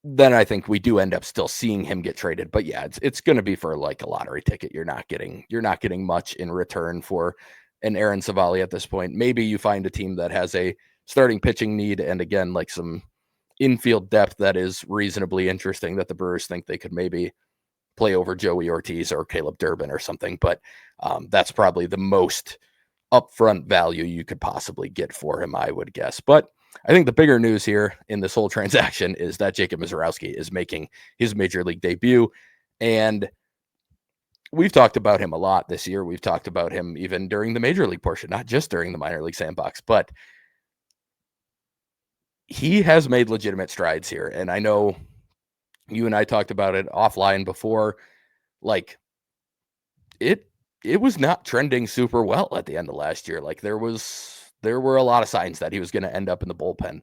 then I think we do end up still seeing him get traded. But yeah, it's going to be for like a lottery ticket. You're not getting much in return for an Aaron Savali at this point. Maybe you find a team that has a starting pitching need and again like some infield depth that is reasonably interesting that the Brewers think they could maybe play over Joey Ortiz or Caleb Durbin or something. But that's probably the most upfront value you could possibly get for him, I would guess. But I think the bigger news here in this whole transaction is that Jacob Misiorowski is making his major league debut. And we've talked about him a lot this year. We've talked about him even during the major league portion, not just during the minor league sandbox, but he has made legitimate strides here. And I know you and I talked about it offline before, like it was not trending super well at the end of last year. Like there were a lot of signs that he was going to end up in the bullpen.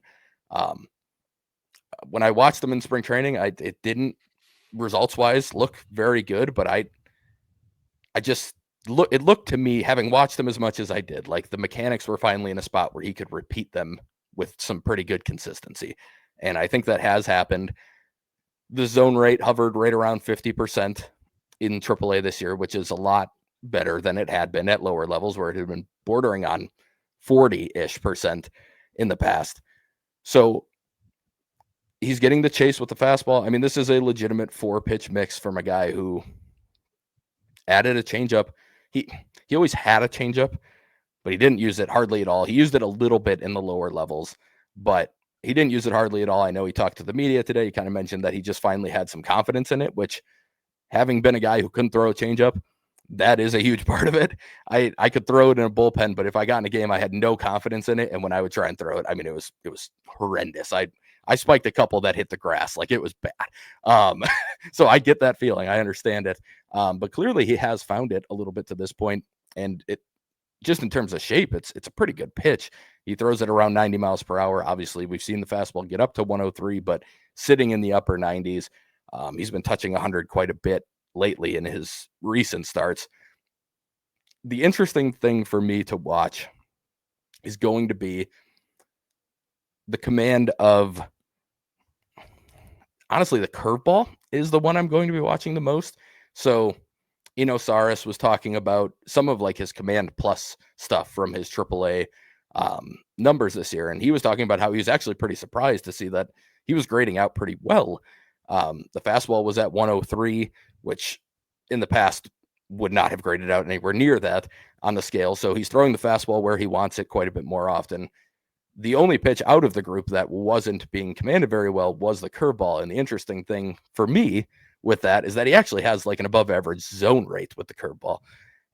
When I watched him in spring training, it didn't results wise look very good, but it looked to me, having watched him as much as I did, like the mechanics were finally in a spot where he could repeat them with some pretty good consistency. And I think that has happened. The zone rate hovered right around 50% in AAA this year, which is a lot better than it had been at lower levels where it had been bordering on 40-ish% in the past. So he's getting the chase with the fastball. I mean, this is a legitimate 4-pitch mix from a guy who added a changeup. He always had a changeup, but he didn't use it hardly at all. He used it a little bit in the lower levels, but he didn't use it hardly at all. I know he talked to the media today. He kind of mentioned that he just finally had some confidence in it, which, having been a guy who couldn't throw a changeup, that is a huge part of it. I could throw it in a bullpen, but if I got in a game, I had no confidence in it. And when I would try and throw it, I mean, it was horrendous. I spiked a couple that hit the grass. Like it was bad. So I get that feeling. I understand it. But clearly he has found it a little bit to this point. And it just in terms of shape, it's a pretty good pitch. He throws it around 90 miles per hour. Obviously, we've seen the fastball get up to 103, but sitting in the upper 90s. He's been touching 100 quite a bit lately in his recent starts. The interesting thing for me to watch is going to be the command of, honestly, the curveball is the one I'm going to be watching the most. So, Saris was talking about some of like his command plus stuff from his AAA numbers this year. And he was talking about how he was actually pretty surprised to see that he was grading out pretty well. The fastball was at 103, which in the past would not have graded out anywhere near that on the scale. So he's throwing the fastball where he wants it quite a bit more often. The only pitch out of the group that wasn't being commanded very well was the curveball. And the interesting thing for me with that is that he actually has like an above average zone rate with the curveball.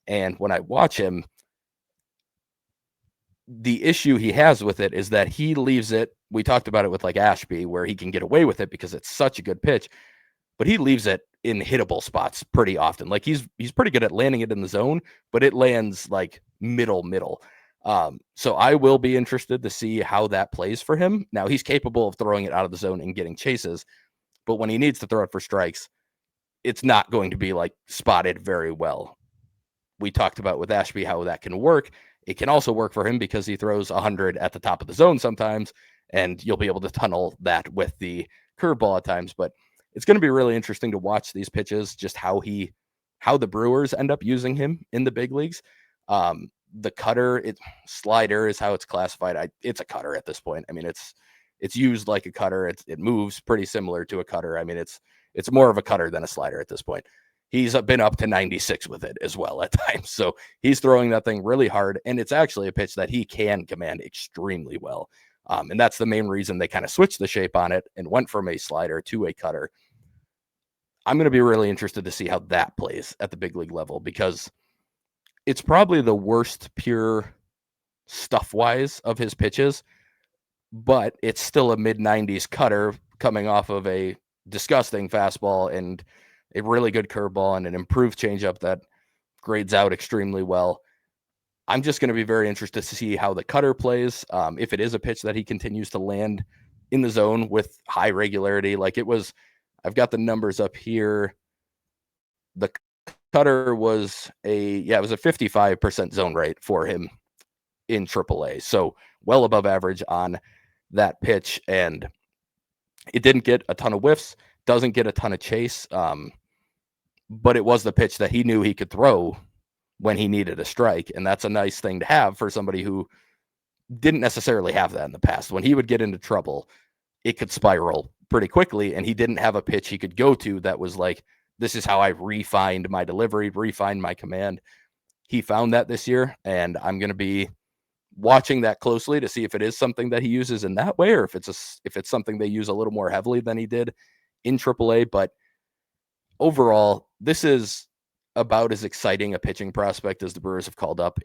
And when I watch him, the issue he has with it is that he leaves it. We talked about it with like Ashby, where he can get away with it because it's such a good pitch, but he leaves it in hittable spots pretty often. Like he's pretty good at landing it in the zone, but it lands like middle. So I will be interested to see how that plays for him. Now he's capable of throwing it out of the zone and getting chases, but when he needs to throw it for strikes, it's not going to be like spotted very well. We talked about with Ashby how that can work. It can also work for him because he throws 100 at the top of the zone sometimes, and you'll be able to tunnel that with the curveball at times. But it's going to be really interesting to watch these pitches, just how the Brewers end up using him in the big leagues. The cutter, slider is how it's classified. It's a cutter at this point. I mean, it's used like a cutter. It moves pretty similar to a cutter. I mean, it's more of a cutter than a slider at this point. He's been up to 96 with it as well at times. So he's throwing that thing really hard, and it's actually a pitch that he can command extremely well. And that's the main reason they kind of switched the shape on it and went from a slider to a cutter. I'm going to be really interested to see how that plays at the big league level, because it's probably the worst pure stuff-wise of his pitches, but it's still a mid-90s cutter coming off of a disgusting fastball and a really good curveball and an improved changeup that grades out extremely well. I'm just going to be very interested to see how the cutter plays, if it is a pitch that he continues to land in the zone with high regularity. Like it was, I've got the numbers up here. The cutter was it was a 55% zone rate for him in AAA. So well above average on that pitch. And it didn't get a ton of whiffs, doesn't get a ton of chase. But it was the pitch that he knew he could throw when he needed a strike. And that's a nice thing to have for somebody who didn't necessarily have that in the past. When he would get into trouble, it could spiral pretty quickly. And he didn't have a pitch he could go to that was like, this is how I refined my delivery, refined my command. He found that this year, and I'm going to be watching that closely to see if it is something that he uses in that way, or if it's something they use a little more heavily than he did in AAA. But overall, this is about as exciting a pitching prospect as the Brewers have called up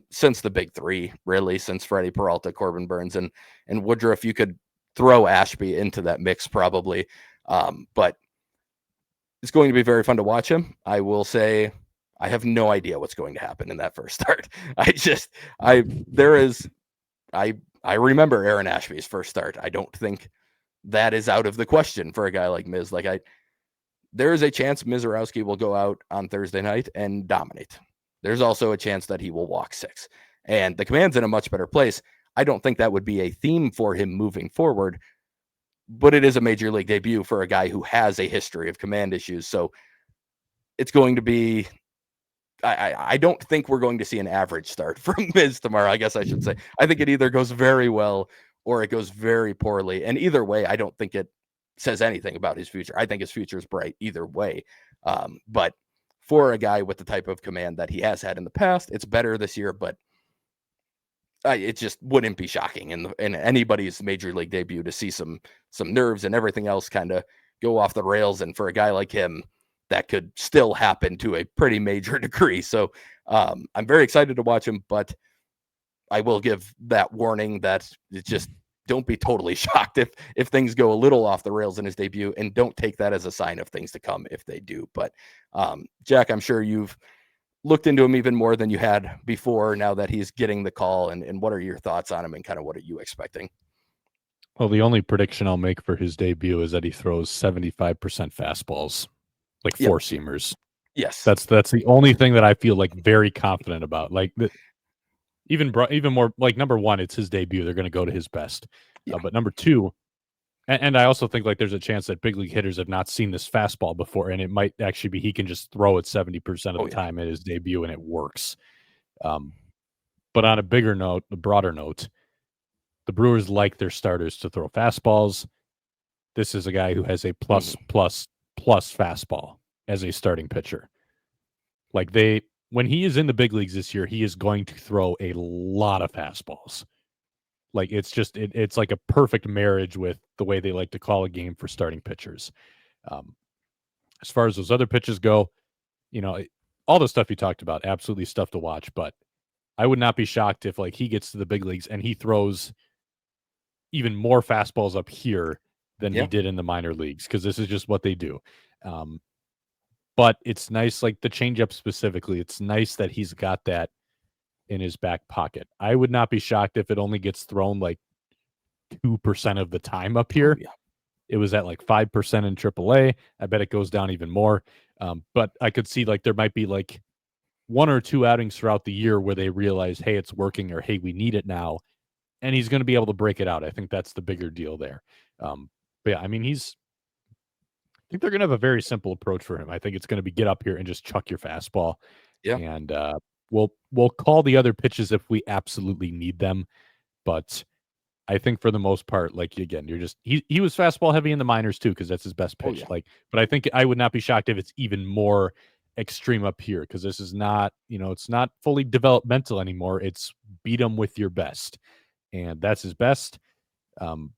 since the big three, really, since Freddie Peralta, Corbin Burns, and Woodruff. You could throw Ashby into that mix probably, but it's going to be very fun to watch him. I will say I have no idea what's going to happen in that first start. I remember Aaron Ashby's first start. I don't think that is out of the question for a guy like Miz. There is a chance Misiorowski will go out on Thursday night and dominate. There's also a chance that he will walk 6. And the command's in a much better place. I don't think that would be a theme for him moving forward, but it is a major league debut for a guy who has a history of command issues. So it's going to be, I don't think we're going to see an average start from Miz tomorrow, I guess I should say. I think it either goes very well or it goes very poorly. And either way, I don't think it says anything about his future. I think his future is bright either way. But for a guy with the type of command that he has had in the past, it's better this year, but it just wouldn't be shocking in anybody's major league debut to see some nerves and everything else kind of go off the rails. And for a guy like him, that could still happen to a pretty major degree. So I'm very excited to watch him, but I will give that warning that it's just don't be totally shocked if things go a little off the rails in his debut, and don't take that as a sign of things to come if they do. But Jack, I'm sure you've looked into him even more than you had before now that he's getting the call. And what are your thoughts on him and kind of what are you expecting? Well, the only prediction I'll make for his debut is that he throws 75% fastballs, like Yep. 4-seamers. Yes. That's the only thing that I feel like very confident about. Like even more, like number one, it's his debut. They're going to go to his best. Yeah. But number two, and I also think like there's a chance that big league hitters have not seen this fastball before, and it might actually be he can just throw it 70% of the time at his debut and it works. But on a bigger note, a broader note, the Brewers like their starters to throw fastballs. This is a guy who has a plus fastball as a starting pitcher. Like when he is in the big leagues this year, he is going to throw a lot of fastballs. Like it's just it's like a perfect marriage with the way they like to call a game for starting pitchers. As far as those other pitches go, all the stuff you talked about, absolutely stuff to watch. But I would not be shocked if like he gets to the big leagues and he throws even more fastballs up here than he did in the minor leagues, because this is just what they do. But it's nice, like the changeup specifically. It's nice that he's got that in his back pocket. I would not be shocked if it only gets thrown like 2% of the time up here. It was at like 5% in AAA. I bet it goes down even more. But I could see like there might be like 1 or 2 outings throughout the year where they realize, hey, it's working, or hey, we need it now. And he's going to be able to break it out. I think that's the bigger deal there. But yeah, I mean, I think they're going to have a very simple approach for him. I think it's going to be get up here and just chuck your fastball. Yeah. And We'll call the other pitches if we absolutely need them, but I think for the most part, like again, he was fastball heavy in the minors too because that's his best Oh pitch. yeah. Like, but I think I would not be shocked if it's even more extreme up here because this is not it's not fully developmental anymore. It's beat him with your best, and that's his best. And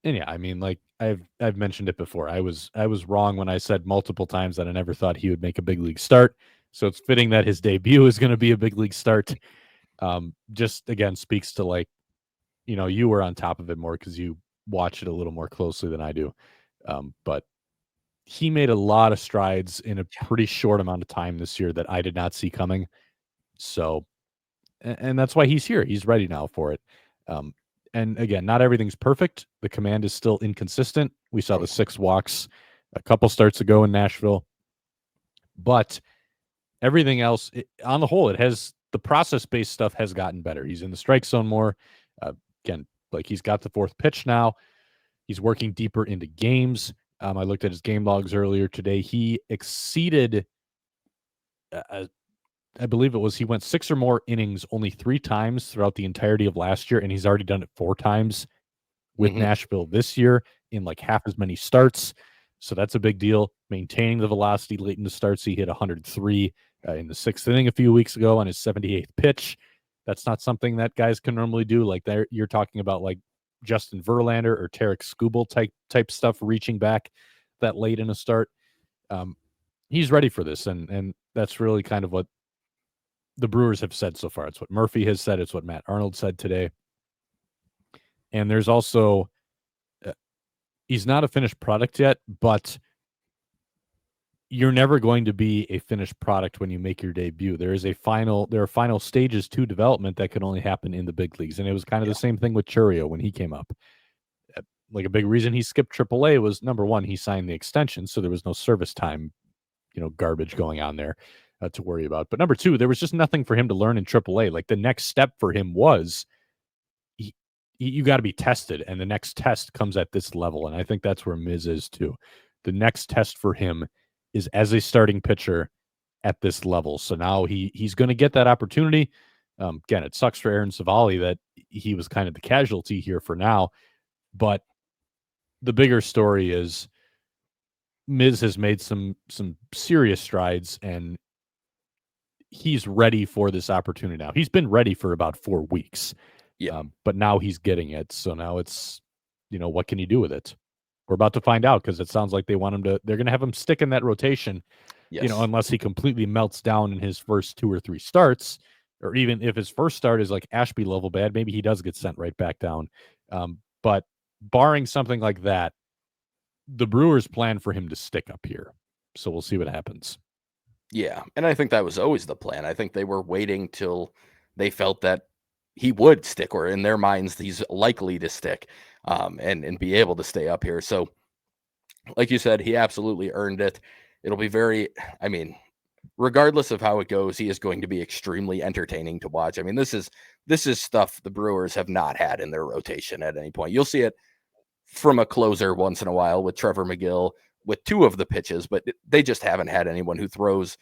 yeah, I mean, like I've mentioned it before. I was wrong when I said multiple times that I never thought he would make a big league start. So it's fitting that his debut is going to be a big league start. Just again speaks to like you were on top of it more because you watch it a little more closely than I do. But he made a lot of strides in a pretty short amount of time this year that I did not see coming. So, and that's why he's here. He's ready now for it. And again, not everything's perfect. The command is still inconsistent. We saw Oh the yeah. 6 walks a couple starts ago in Nashville, but everything else, on the whole, it has the process-based stuff has gotten better. He's in the strike zone more. Again, like he's got the 4th pitch now. He's working deeper into games. I looked at his game logs earlier today. He exceeded, I believe it was, he went 6 or more innings only 3 times throughout the entirety of last year, and he's already done it 4 times with Mm-hmm. Nashville this year in like half as many starts. So that's a big deal. Maintaining the velocity late in the starts. He hit 103 in the 6th inning a few weeks ago on his 78th pitch. That's not something that guys can normally do. Like you're talking about like Justin Verlander or Tarek Skubal type stuff, reaching back that late in a start. He's ready for this, and that's really kind of what the Brewers have said so far. It's what Murphy has said. It's what Matt Arnold said today. And there's also he's not a finished product yet, but you're never going to be a finished product when you make your debut. There are final stages to development that can only happen in the big leagues. And it was kind of Yeah. the same thing with Churio when he came up. Like a big reason he skipped AAA was number one, he signed the extension, so there was no service time, garbage going on there to worry about. But number two, there was just nothing for him to learn in AAA. Like the next step for him was you got to be tested, and the next test comes at this level, and I think that's where Miz is too. The next test for him is as a starting pitcher at this level. So now he's going to get that opportunity. Again, it sucks for Aaron Savali that he was kind of the casualty here for now, but the bigger story is Miz has made some serious strides, and he's ready for this opportunity now. He's been ready for about 4 weeks. Yeah. But now he's getting it. So now it's, what can you do with it? We're about to find out because it sounds like they're going to have him stick in that rotation, Yes. unless he completely melts down in his first 2 or 3 starts, or even if his first start is like Ashby level bad, maybe he does get sent right back down. But barring something like that, the Brewers plan for him to stick up here. So we'll see what happens. Yeah. And I think that was always the plan. I think they were waiting till they felt that he would stick, or in their minds, he's likely to stick, and be able to stay up here. So, like you said, he absolutely earned it. It'll be I mean, regardless of how it goes, he is going to be extremely entertaining to watch. I mean, this is stuff the Brewers have not had in their rotation at any point. You'll see it from a closer once in a while with Trevor McGill with 2 of the pitches, but they just haven't had anyone who throws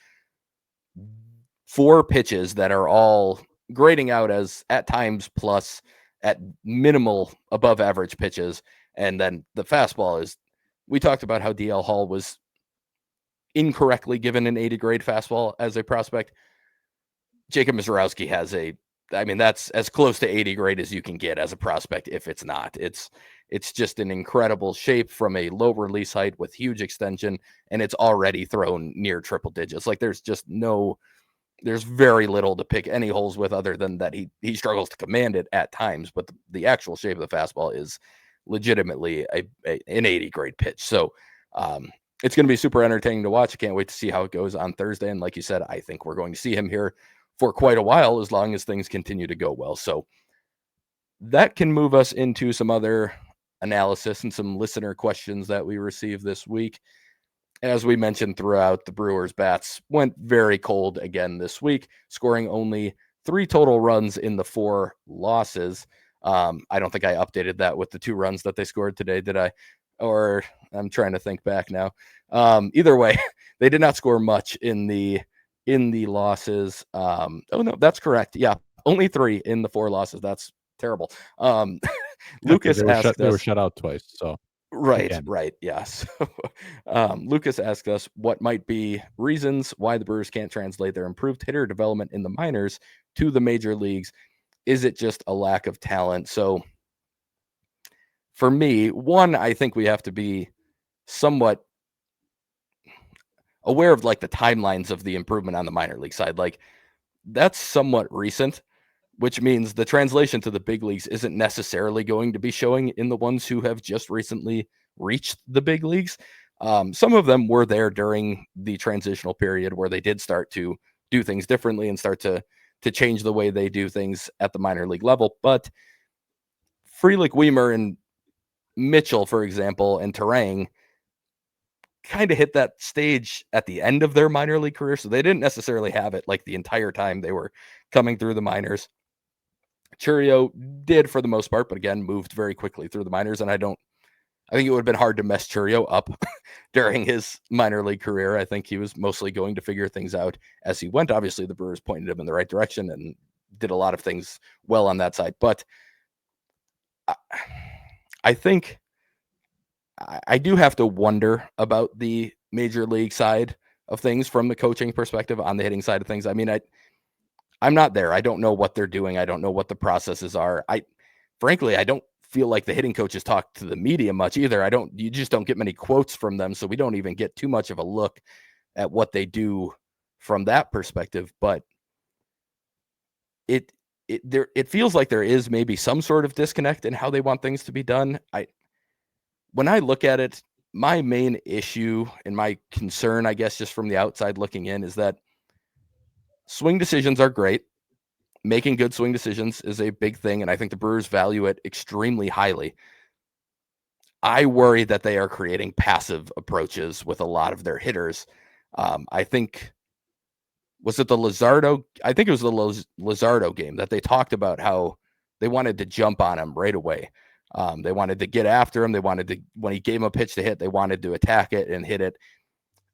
4 pitches that are all grading out as at times plus, at minimal above average pitches. And then the fastball is, we talked about how DL Hall was incorrectly given an 80 grade fastball as a prospect. Jacob Misiorowski has that's as close to 80 grade as you can get as a prospect. If it's not, it's just an incredible shape from a low release height with huge extension, and it's already thrown near triple digits. Like there's very little to pick any holes with, other than that he struggles to command it at times, but the actual shape of the fastball is legitimately an 80 grade pitch. So it's going to be super entertaining to watch. I can't wait to see how it goes on Thursday. And like you said, I think we're going to see him here for quite a while, as long as things continue to go well. So that can move us into some other analysis and some listener questions that we received this week. As we mentioned throughout, the Brewers bats went very cold again this week, scoring only 3 total runs in the 4 losses. I don't think I updated that with the 2 runs that they scored today, did I? Or I'm trying to think back now. Either way, they did not score much in the in the losses. Oh no, that's correct. Yeah, only 3 in the 4 losses. That's terrible. Yeah, because Lucas asked they were us. shut out twice. So Right, again, right, yeah. So, Lucas asked us what might be reasons why the Brewers can't translate their improved hitter development in the minors to the major leagues. Is it just a lack of talent? So, for me, one, I think we have to be somewhat aware of like the timelines of the improvement on the minor league side. Like, that's somewhat recent, which means the translation to the big leagues isn't necessarily going to be showing in the ones who have just recently reached the big leagues. Some of them were there during the transitional period where they did start to do things differently and start to change the way they do things at the minor league level. But Frelick, Weimer, and Mitchell, for example, and Terang kind of hit that stage at the end of their minor league career. So they didn't necessarily have it like the entire time they were coming through the minors. Churio did for the most part, but again, moved very quickly through the minors. And I think it would have been hard to mess Churio up during his minor league career. I think he was mostly going to figure things out as he went. Obviously, the Brewers pointed him in the right direction and did a lot of things well on that side. But I think I do have to wonder about the major league side of things from the coaching perspective on the hitting side of things. I mean, I'm not there. I don't know what they're doing. I don't know what the processes are. Frankly, I don't feel like the hitting coaches talk to the media much either. You just don't get many quotes from them. So we don't even get too much of a look at what they do from that perspective. But it feels like there is maybe some sort of disconnect in how they want things to be done. When I look at it, my main issue and my concern, I guess, just from the outside looking in, is that swing decisions are great. Making good swing decisions is a big thing, and I think the Brewers value it extremely highly. I worry that they are creating passive approaches with a lot of their hitters. I think, was it the Luzardo? I think it was the Luzardo game that they talked about how they wanted to jump on him right away. They wanted to get after him. They wanted to, when he gave him a pitch to hit, they wanted to attack it and hit it.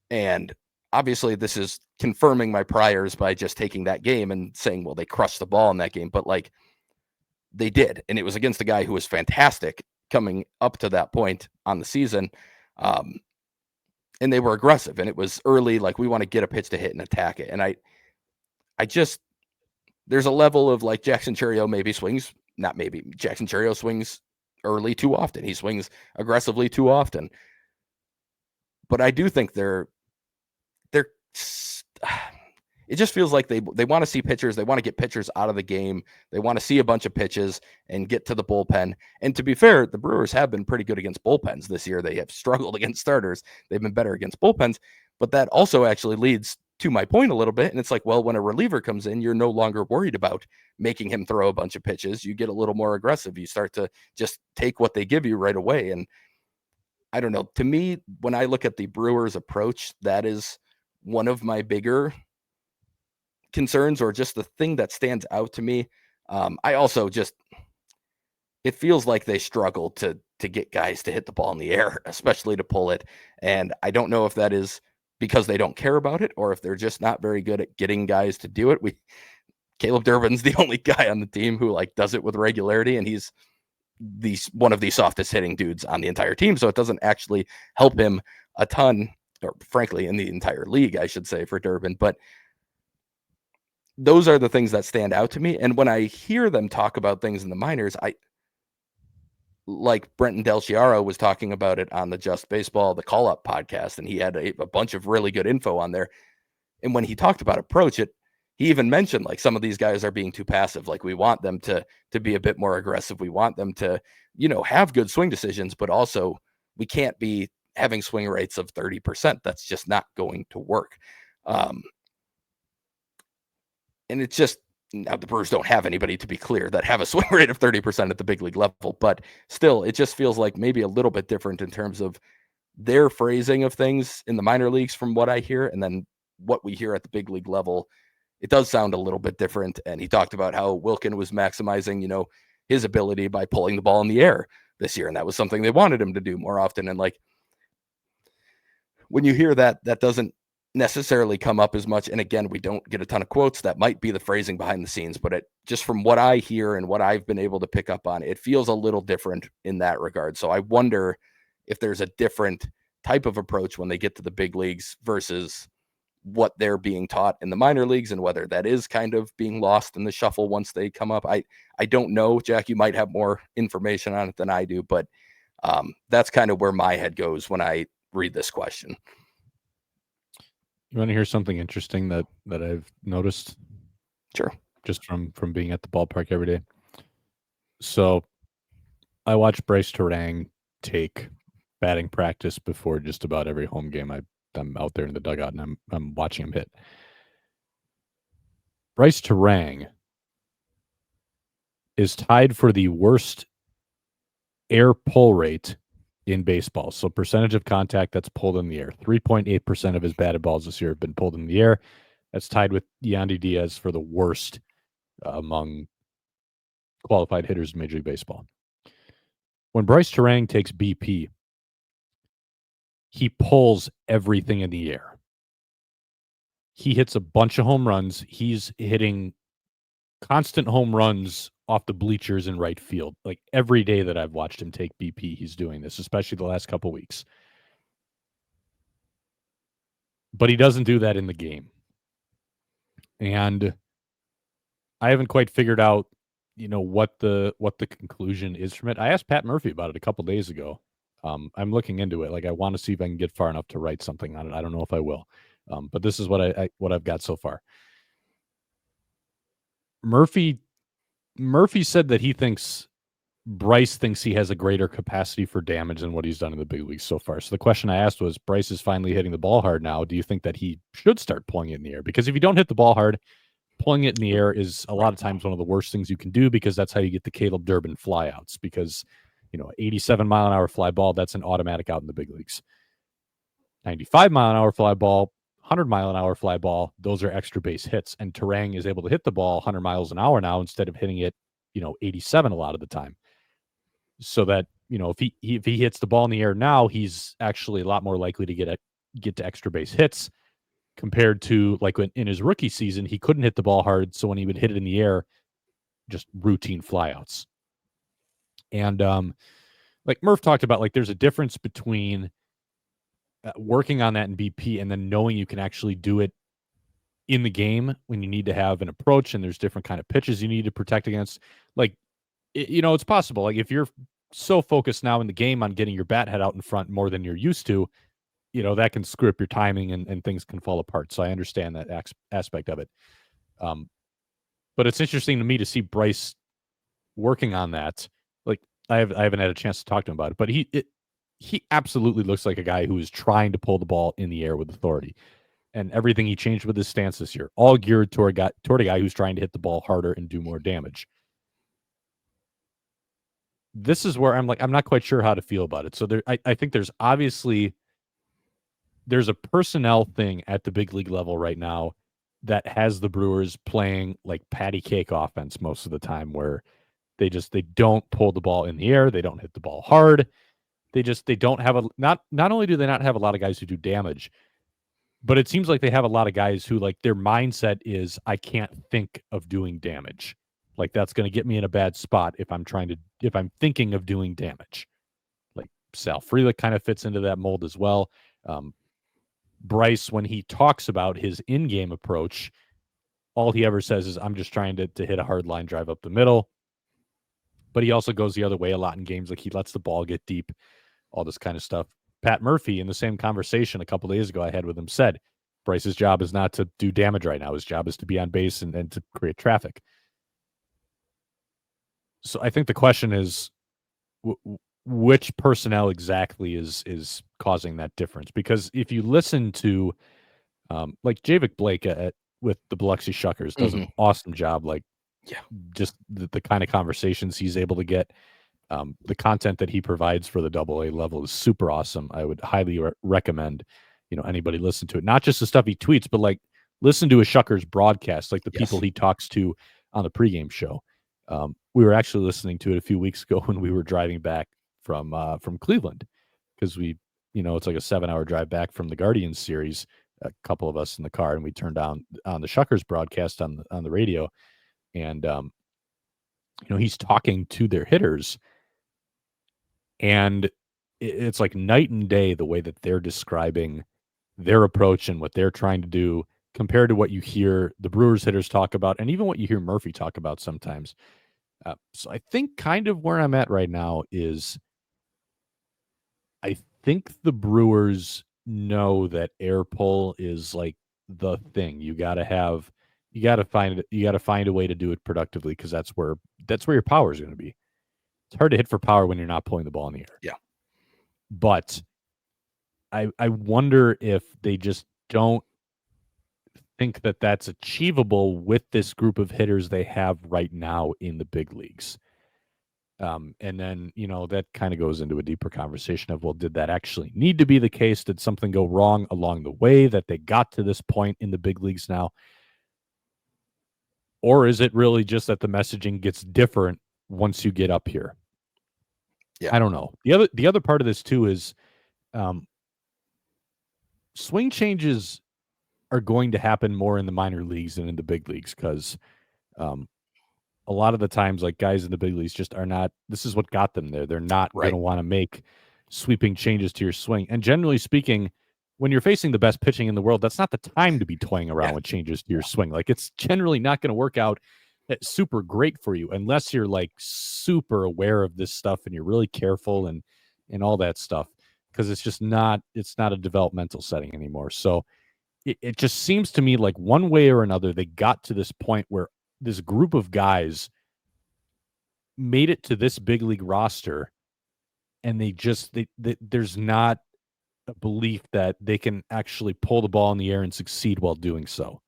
And obviously, this is confirming my priors by just taking that game and saying, well, they crushed the ball in that game. But like, they did. And it was against a guy who was fantastic coming up to that point on the season. And they were aggressive, and it was early. Like, we want to get a pitch to hit and attack it. And I just, there's a level of like Jackson Churio Jackson Churio swings early too often. He swings aggressively too often. But I do think they're it just feels like they want to see pitchers. They want to get pitchers out of the game. They want to see a bunch of pitches and get to the bullpen. And to be fair, the Brewers have been pretty good against bullpens this year. They have struggled against starters. They've been better against bullpens. But that also actually leads to my point a little bit. And it's like, well, when a reliever comes in, you're no longer worried about making him throw a bunch of pitches. You get a little more aggressive. You start to just take what they give you right away. And I don't know. To me, when I look at the Brewers' approach, that is one of my bigger concerns, or just the thing that stands out to me. I also just, it feels like they struggle to get guys to hit the ball in the air, especially to pull it. And I don't know if that is because they don't care about it, or if they're just not very good at getting guys to do it. Caleb Durbin's the only guy on the team who like does it with regularity, and he's one of the softest hitting dudes on the entire team. So it doesn't actually help him a ton, or frankly, in the entire league, I should say, for Durbin. But those are the things that stand out to me. And when I hear them talk about things in the minors, like Brenton Del Chiaro was talking about it on the Just Baseball, the Call Up podcast, and he had a bunch of really good info on there. And when he talked about approach, he even mentioned like some of these guys are being too passive. Like, we want them to be a bit more aggressive. We want them to, have good swing decisions, but also we can't be having swing rates of 30%. That's just not going to work. And it's just, now the Brewers don't have anybody, to be clear, that have a swing rate of 30% at the big league level, but still, it just feels like maybe a little bit different in terms of their phrasing of things in the minor leagues from what I hear, and then what we hear at the big league level. It does sound a little bit different. And he talked about how Wilkin was maximizing, his ability by pulling the ball in the air this year. And that was something they wanted him to do more often. And like, when you hear that, that doesn't necessarily come up as much. And again, we don't get a ton of quotes. That might be the phrasing behind the scenes, but it just from what I hear and what I've been able to pick up on, it feels a little different in that regard. So I wonder if there's a different type of approach when they get to the big leagues versus what they're being taught in the minor leagues, and whether that is kind of being lost in the shuffle once they come up. I don't know, Jack, you might have more information on it than I do, but that's kind of where my head goes when I read this question. You want to hear something interesting that I've noticed? Sure. Just from being at the ballpark every day. So I watch Bryce Terang take batting practice before just about every home game. I'm out there in the dugout and I'm watching him hit. Bryce Terang is tied for the worst air pull rate in baseball. So percentage of contact that's pulled in the air. 3.8% of his batted balls this year have been pulled in the air. That's tied with Yandy Diaz for the worst among qualified hitters in Major League Baseball. When Bryce Terang takes BP, he pulls everything in the air. He hits a bunch of home runs. He's hitting constant home runs off the bleachers in right field. Like every day that I've watched him take BP, he's doing this, especially the last couple weeks. But he doesn't do that in the game. And I haven't quite figured out, what the conclusion is from it. I asked Pat Murphy about it a couple days ago. I'm looking into it. Like I want to see if I can get far enough to write something on it. I don't know if I will. But this is what I've got so far. Murphy said that he thinks Bryce thinks he has a greater capacity for damage than what he's done in the big leagues so far. So the question I asked was, Bryce is finally hitting the ball hard now. Do you think that he should start pulling it in the air? Because if you don't hit the ball hard, pulling it in the air is a lot of times one of the worst things you can do, because that's how you get the Caleb Durbin flyouts. Because 87 mile an hour fly ball, that's an automatic out in the big leagues. 95 mile an hour fly ball, 100 mile an hour fly ball, those are extra base hits. And Terang is able to hit the ball 100 miles an hour now instead of hitting it, 87 a lot of the time. So that, if he hits the ball in the air now, he's actually a lot more likely to get to extra base hits, compared to like when in his rookie season, he couldn't hit the ball hard. So when he would hit it in the air, just routine flyouts. And like Murph talked about, like there's a difference between working on that in BP and then knowing you can actually do it in the game when you need to have an approach and there's different kind of pitches you need to protect against. Like, it's possible. Like if you're so focused now in the game on getting your bat head out in front more than you're used to, that can screw up your timing and things can fall apart. So I understand that aspect of it. But it's interesting to me to see Bryce working on that. Like I haven't had a chance to talk to him about it, but he absolutely looks like a guy who is trying to pull the ball in the air with authority. And everything he changed with his stance this year, all geared toward a guy who's trying to hit the ball harder and do more damage. This is where I'm not quite sure how to feel about it. So I think there's obviously there's a personnel thing at the big league level right now that has the Brewers playing like patty cake offense most of the time, where they don't pull the ball in the air, they don't hit the ball hard, they don't have not only do they not have a lot of guys who do damage, but it seems like they have a lot of guys who, like, their mindset is, I can't think of doing damage. Like that's going to get me in a bad spot if I'm thinking of doing damage. Like Sal Frelick kind of fits into that mold as well. Bryce, when he talks about his in-game approach, all he ever says is, I'm just trying to hit a hard line drive up the middle. But he also goes the other way a lot in games. Like he lets the ball get deep, all this kind of stuff. Pat Murphy, in the same conversation a couple days ago I had with him, said Bryce's job is not to do damage right now. His job is to be on base and to create traffic. So I think the question is, which personnel exactly is causing that difference? Because if you listen to like Javik Blake with the Biloxi Shuckers does an awesome job. Like, just the kind of conversations he's able to get, the content that he provides for the AA level is super awesome. I would highly recommend, anybody listen to it. Not just the stuff he tweets, but like listen to a Shuckers broadcast, like the people he talks to on the pregame show. We were actually listening to it a few weeks ago when we were driving back from Cleveland, because we, it's like a 7-hour drive back from the Guardians series. a couple of us in the car, and we turned on the Shuckers broadcast on the radio, and he's talking to their hitters, and it's like night and day the way that they're describing their approach and what they're trying to do compared to what you hear the Brewers hitters talk about, and even what you hear Murphy talk about sometimes. So I think kind of where I'm at right now is I think the Brewers know that air pull is like the thing. You got to find a way to do it productively, because that's where your power is going to be. It's hard to hit for power when you're not pulling the ball in the air. Yeah. But I wonder if they just don't think that that's achievable with this group of hitters they have right now in the big leagues. And then, that kind of goes into a deeper conversation of, well, did that actually need to be the case? Did something go wrong along the way that they got to this point in the big leagues now? Or is it really just that the messaging gets different once you get up here? Yeah. I don't know. The other part of this too is swing changes are going to happen more in the minor leagues than in the big leagues, because a lot of the times, like, guys in the big leagues just are not, this is what got them there. They're not going to want to make sweeping changes to your swing. And generally speaking, when you're facing the best pitching in the world, that's not the time to be toying around with changes to your swing. Like, it's generally not going to work out super great for you unless you're like super aware of this stuff and you're really careful and all that stuff, because it's not a developmental setting anymore. So it just seems to me like one way or another, they got to this point where this group of guys made it to this big league roster, and there's not a belief that they can actually pull the ball in the air and succeed while doing so.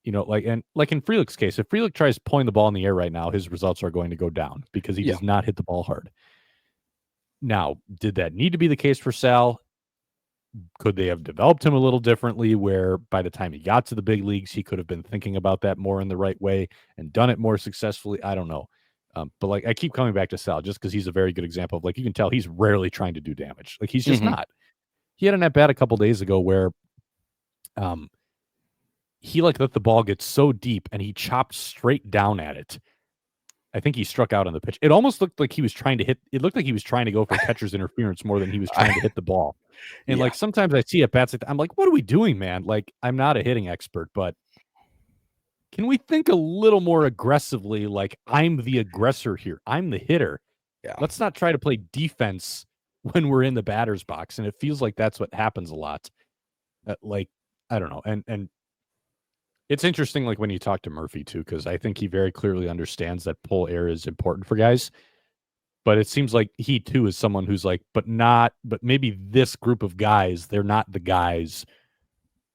Like in Frelick's case, if Frelick tries pulling the ball in the air right now, his results are going to go down because he does not hit the ball hard. Now, did that need to be the case for Sal? Could they have developed him a little differently, where by the time he got to the big leagues, he could have been thinking about that more in the right way and done it more successfully? I don't know. But like, I keep coming back to Sal just because he's a very good example of, like, you can tell he's rarely trying to do damage. Like, he's just not. He had an at-bat a couple days ago where he let the ball get so deep and he chopped straight down at it. I think he struck out on the pitch. It almost looked like he was trying to hit. It looked like he was trying to go for catcher's interference more than he was trying to hit the ball. And like, sometimes I see at bats like that, I'm like, what are we doing, man? Like, I'm not a hitting expert, but can we think a little more aggressively? Like, I'm the aggressor here. I'm the hitter. Yeah. Let's not try to play defense when we're in the batter's box. And it feels like that's what happens a lot. Like, I don't know. And it's interesting, like, when you talk to Murphy too, because I think he very clearly understands that pull air is important for guys. But it seems like he too is someone who's like, but maybe this group of guys, they're not the guys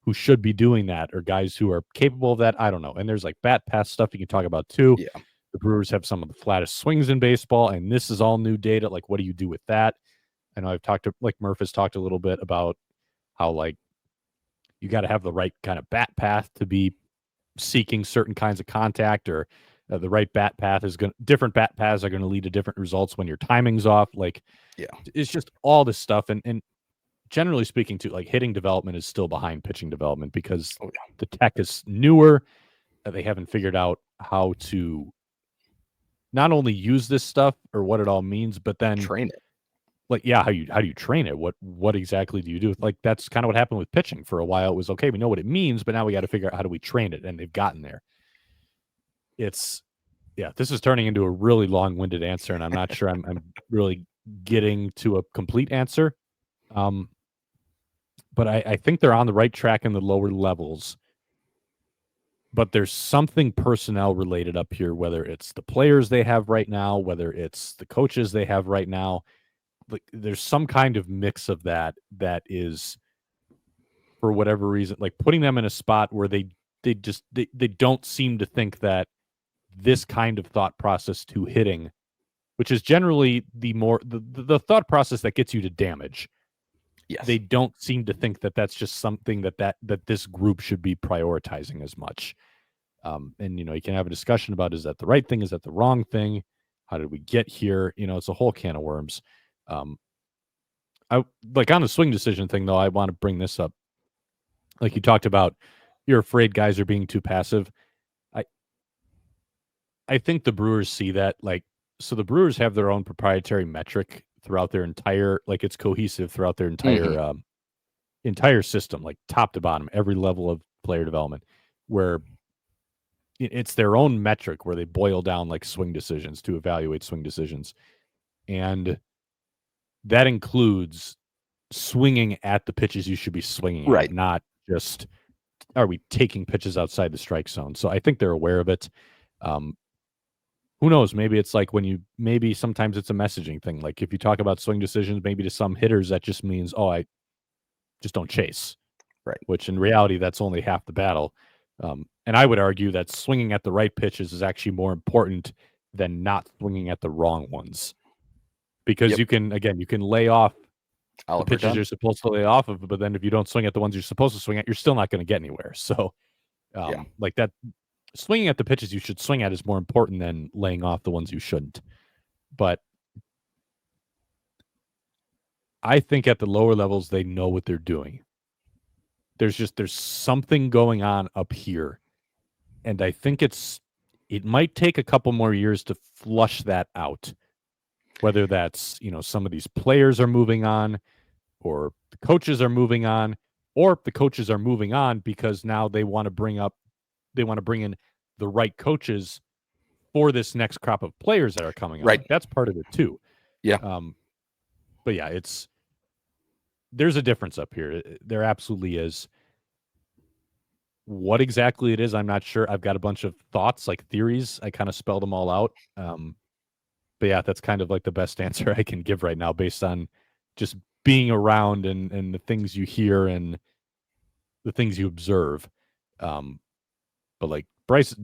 who should be doing that, or guys who are capable of that. I don't know. And there's like bat pass stuff you can talk about too. Yeah. The Brewers have some of the flattest swings in baseball, and this is all new data. Like, what do you do with that? I know I've talked to, like, Murph has talked a little bit about how, like, you got to have the right kind of bat path to be seeking certain kinds of contact, or the right bat path is different bat paths are going to lead to different results when your timing's off. Like, it's just all this stuff. And generally speaking too, like, hitting development is still behind pitching development because the tech is newer. They haven't figured out how to not only use this stuff or what it all means, but then train it. Like, how do you train it? What exactly do you do? Like, that's kind of what happened with pitching for a while. It was, okay, we know what it means, but now we got to figure out how do we train it, and they've gotten there. This is turning into a really long-winded answer, and I'm not sure I'm really getting to a complete answer. But I think they're on the right track in the lower levels. But there's something personnel related up here, whether it's the players they have right now, whether it's the coaches they have right now. Like, there's some kind of mix of that is, for whatever reason, like, putting them in a spot where they don't seem to think that this kind of thought process to hitting, which is generally the thought process that gets you to damage. Yes. They don't seem to think that that's just something that this group should be prioritizing as much. And, you can have a discussion about, is that the right thing? Is that the wrong thing? How did we get here? It's a whole can of worms. I like, on the swing decision thing, though, I want to bring this up. like you talked about, you're afraid guys are being too passive. I I think the Brewers see that. Like, so the Brewers have their own proprietary metric throughout their entire, like it's cohesive throughout their Hmm. entire system, like top to bottom, every level of player development, where it's their own metric where they boil down like swing decisions to evaluate swing decisions. And that includes swinging at the pitches you should be swinging at, Right. not just are we taking pitches outside the strike zone. So I think they're aware of it. Um, who knows? Maybe it's like maybe sometimes it's a messaging thing. Like if you talk about swing decisions, maybe to some hitters that just means, oh, I just don't chase, Right. which in reality, that's only half the battle. And I would argue that swinging at the right pitches is actually more important than not swinging at the wrong ones, because Yep. you can, again, you can lay off the Oliver pitches Dunn. you're supposed to lay off of, but then if you don't swing at the ones you're supposed to swing at, you're still not going to get anywhere. So, Yeah. like that, swinging at the pitches you should swing at is more important than laying off the ones you shouldn't. But I think at the lower levels, they know what they're doing. There's something going on up here. And I think it might take a couple more years to flush that out. Whether that's, some of these players are moving on, or the coaches are moving on, or the coaches are moving on because now they want to bring in the right coaches for this next crop of players that are coming up. Right. Like that's part of it too. Yeah. But yeah, there's a difference up here. There absolutely is. What exactly it is, I'm not sure. I've got a bunch of thoughts, like theories. I kind of spelled them all out. But yeah, that's kind of like the best answer I can give right now based on just being around and the things you hear and the things you observe. But like Bryce,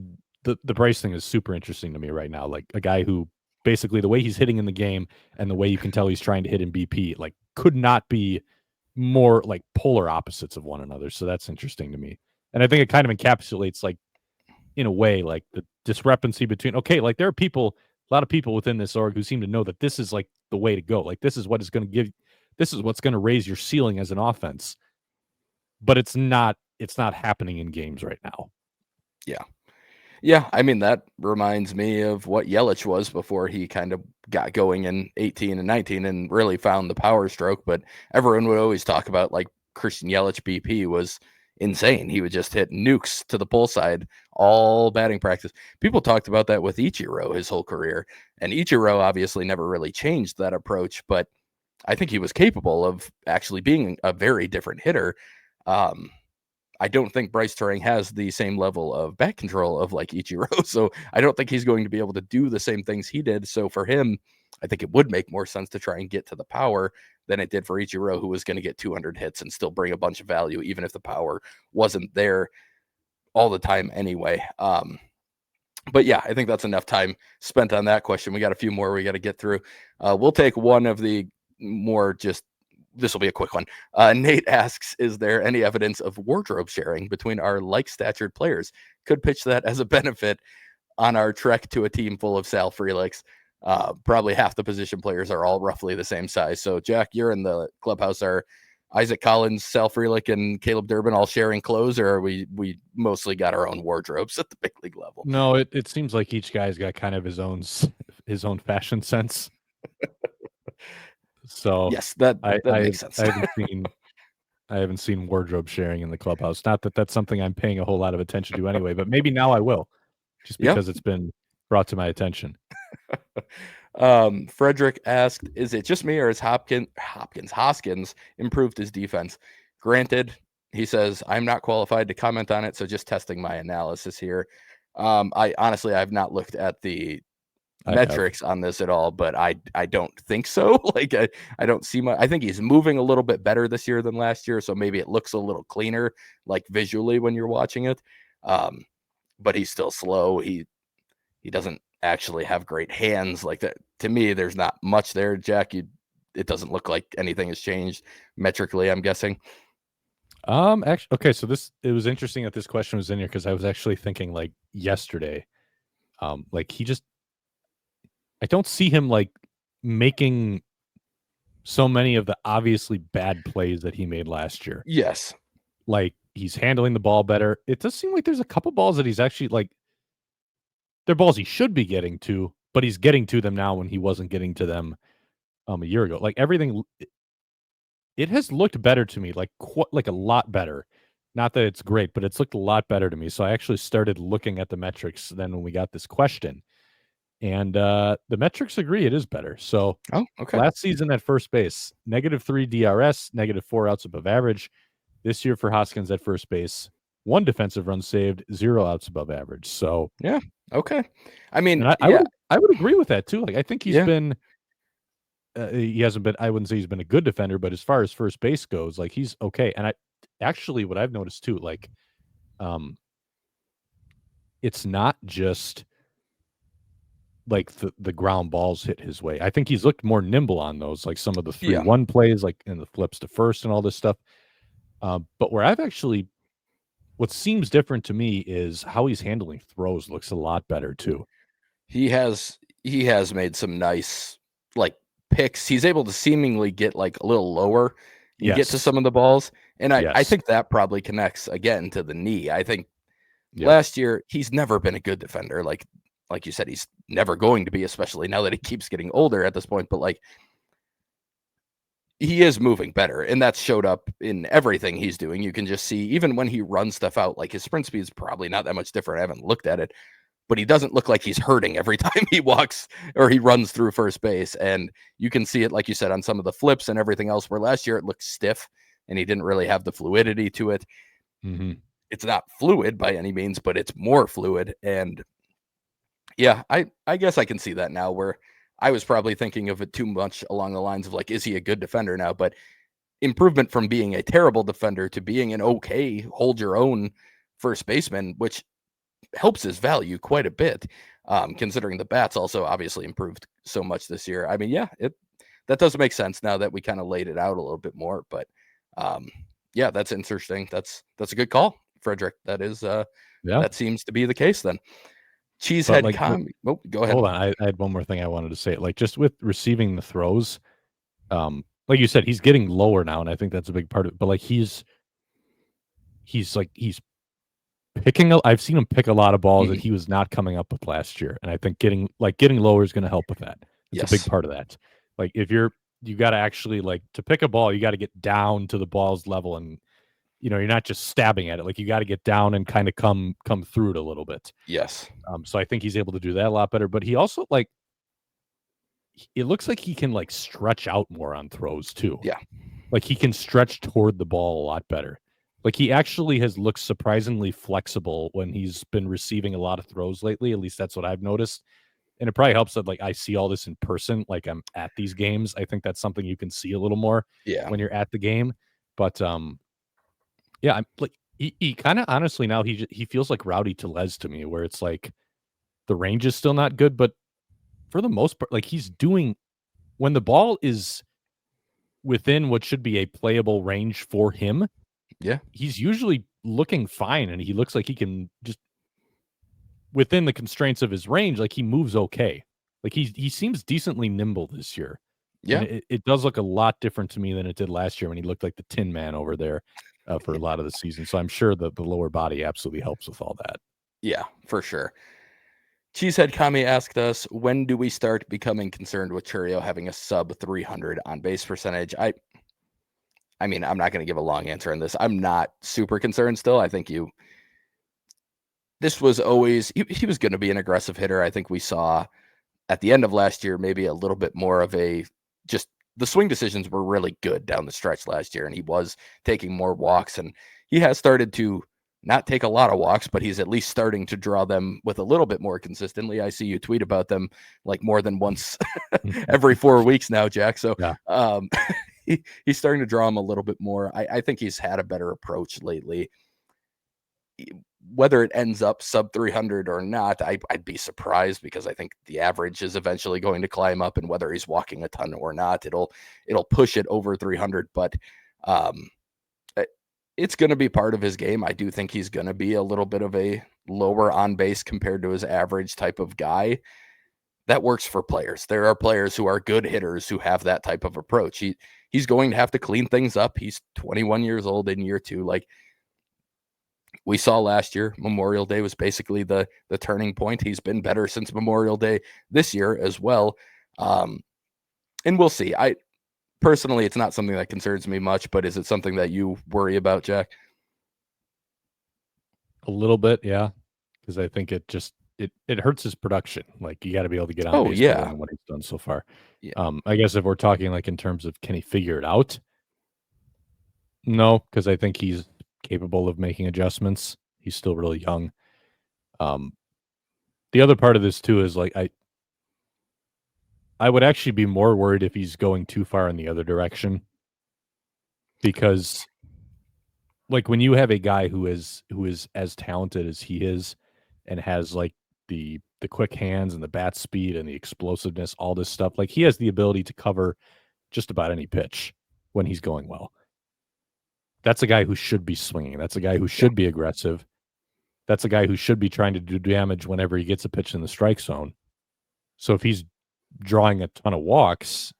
the Bryce thing is super interesting to me right now. Like a guy who basically the way he's hitting in the game and the way you can tell he's trying to hit in BP, like could not be more like polar opposites of one another. So that's interesting to me. And I think it kind of encapsulates, like, in a way, like the discrepancy between, okay, like there are a lot of people within this org who seem to know that this is like the way to go. Like this is what is going to this is what's going to raise your ceiling as an offense. But it's not happening in games right now. Yeah. Yeah, I mean, that reminds me of what Yelich was before he kind of got going in 18 and 19 and really found the power stroke. But everyone would always talk about like Christian Yelich BP was insane. He would just hit nukes to the pull side all batting practice. People talked about that with Ichiro his whole career. And Ichiro obviously never really changed that approach, but I think he was capable of actually being a very different hitter. I don't think Bryce Turang has the same level of bat control of like Ichiro. So I don't think he's going to be able to do the same things he did. So for him, I think it would make more sense to try and get to the power than it did for Ichiro, who was going to get 200 hits and still bring a bunch of value, even if the power wasn't there all the time anyway. But yeah, I think that's enough time spent on that question. We got a few more we got to get through. We'll take one of the more just this will be a quick one. Nate asks, is there any evidence of wardrobe sharing between our like-statured players? Could pitch that as a benefit on our trek to a team full of Sal Freliks. Probably half the position players are all roughly the same size. So, Jack, you're in the clubhouse. Are Isaac Collins, Sal Frelick, and Caleb Durbin all sharing clothes, or are we mostly got our own wardrobes at the big league level? No, it seems like each guy's got kind of his own fashion sense. So Yes, that I makes sense. I haven't seen wardrobe sharing in the clubhouse. Not that that's something I'm paying a whole lot of attention to anyway, but maybe now I will, just Yep. because it's been brought to my attention. Frederick asked, is it just me or has Hoskins improved his defense? Granted, he says, I'm not qualified to comment on it, so just testing my analysis here. I've not looked at the metrics on this at all, but I don't think so. Like I don't see much. I think he's moving a little bit better this year than last year, so maybe it looks a little cleaner, like visually when you're watching it. But he's still slow. He doesn't actually have great hands like that. To me, there's not much there, Jack. It doesn't look like anything has changed metrically, I'm guessing. Actually, okay, so it was interesting that this question was in here because I was actually thinking like yesterday, like I don't see him like making so many of the obviously bad plays that he made last year. Yes. Like He's handling the ball better. It does seem like there's a couple balls that he's actually like they're balls he should be getting to, but he's getting to them now when he wasn't getting to them a year ago. Like everything it has looked better to me, like a lot better. Not that it's great, but it's looked a lot better to me. So I actually started looking at the metrics then when we got this question. And the metrics agree it is better. So Oh, okay. last season at first base, -3 DRS, -4 outs above average. This year for Hoskins at first base, 1 defensive run saved, 0 outs above average. So Yeah. Okay. I mean, and yeah. I would agree with that too. Like I think Yeah. he hasn't been I wouldn't say he's been a good defender, but as far as first base goes, like he's okay. And I actually what I've noticed too, like um it's not just like the ground balls hit his way. I think he's looked more nimble on those, like some of the Yeah. 3-1 plays, like in the flips to first and all this stuff. But where I've actually what seems different to me is how he's handling throws looks a lot better too. He has made some nice like picks. He's able to seemingly get like a little lower and get to Yes. some of the balls. And I Yes. think that probably connects again to the knee. I think Yep. last year he's never been a good defender. Like you said, he's never going to be, especially now that he keeps getting older at this point. But like he is moving better, and that's showed up in everything he's doing. You can just see even when he runs stuff out, like his sprint speed is probably not that much different. I haven't looked at it, but he doesn't look like he's hurting every time he walks or he runs through first base. And you can see it, like you said, on some of the flips and everything else, where last year it looked stiff and he didn't really have the fluidity to it. Mm-hmm. It's not fluid by any means, but it's more fluid. And yeah, I guess I can see that now, where I was probably thinking of it too much along the lines of like, is he a good defender now? But improvement from being a terrible defender to being an okay, hold your own first baseman, which helps his value quite a bit, considering the bats also obviously improved so much this year. I mean, yeah, that does make sense now that we kind of laid it out a little bit more. But yeah, that's interesting. That's a good call, Frederick. Yeah. That seems to be the case then. But Cheesehead like Oh, go ahead. hold on. I had one more thing I wanted to say. Like just with receiving the throws, like you said, he's getting lower now, and I think that's a big part of it. But like he's I've seen him pick a lot of balls that Mhm. he was not coming up with last year, and I think getting lower is going to help with that. It's a big Yes. part of that. Like if you got to actually like to pick a ball, you got to get down to the ball's level, and you're not just stabbing at it. Like you got to get down and kind of come through it a little bit. Yes. So I think he's able to do that a lot better. But he also like it looks like he can like stretch out more on throws too. Yeah. Like he can stretch toward the ball a lot better. Like he actually has looked surprisingly flexible when he's been receiving a lot of throws lately. At least that's what I've noticed. And it probably helps that like I see all this in person. Like I'm at these games. I think that's something you can see a little more Yeah. when you're at the game. But yeah, I'm like he kind of honestly now he feels like Rowdy Tellez to me, where it's like the range is still not good, but for the most part, like he's doing when the ball is within what should be a playable range for him, Yeah. he's usually looking fine, and he looks like he can just within the constraints of his range, like he moves okay. Like he seems decently nimble this year. And Yeah. it does look a lot different to me than it did last year when he looked like the Tin Man over there for a lot of the season. So I'm sure that the lower body absolutely helps with all that. Yeah, for sure. Cheesehead Kami asked us, when do we start becoming concerned with Churio having a sub 300 on base percentage? I mean, I'm not going to give a long answer on this. I'm not super concerned still. I think this was always, he was going to be an aggressive hitter. I think we saw at the end of last year, maybe a little bit more of just the swing decisions were really good down the stretch last year, and he was taking more walks, and he has started to not take a lot of walks, but he's at least starting to draw them with a little bit more consistently. I see you tweet about them like more than once every 4 weeks now, Jack. So Yeah. he's starting to draw them a little bit more. I think he's had a better approach lately. Whether it ends up sub 300 or not, I'd be surprised, because I think the average is eventually going to climb up, and whether he's walking a ton or not, it'll push it over 300. But it's going to be part of his game. I do think he's going to be a little bit of a lower on base compared to his average type of guy. That works for players. There are players who are good hitters who have that type of approach. He's going to have to clean things up. He's 21 years old in year 2. Like, we saw last year, Memorial Day was basically the turning point. He's been better since Memorial Day this year as well. And we'll see. I personally, it's not something that concerns me much, but is it something that you worry about, Jack? A little bit, yeah, because I think it just it hurts his production. Like, you got to be able to get on base better than what he's done so far. Yeah. I guess if we're talking like in terms of can he figure it out? No, because I think he's capable of making adjustments. He's still really young. The other part of this too is like I would actually be more worried if he's going too far in the other direction, because like when you have a guy who is as talented as he is and has like the quick hands and the bat speed and the explosiveness, all this stuff, like he has the ability to cover just about any pitch when he's going well. That's a guy who should be swinging. That's a guy who should be aggressive. That's a guy who should be trying to do damage whenever he gets a pitch in the strike zone. So if he's drawing a ton of walks,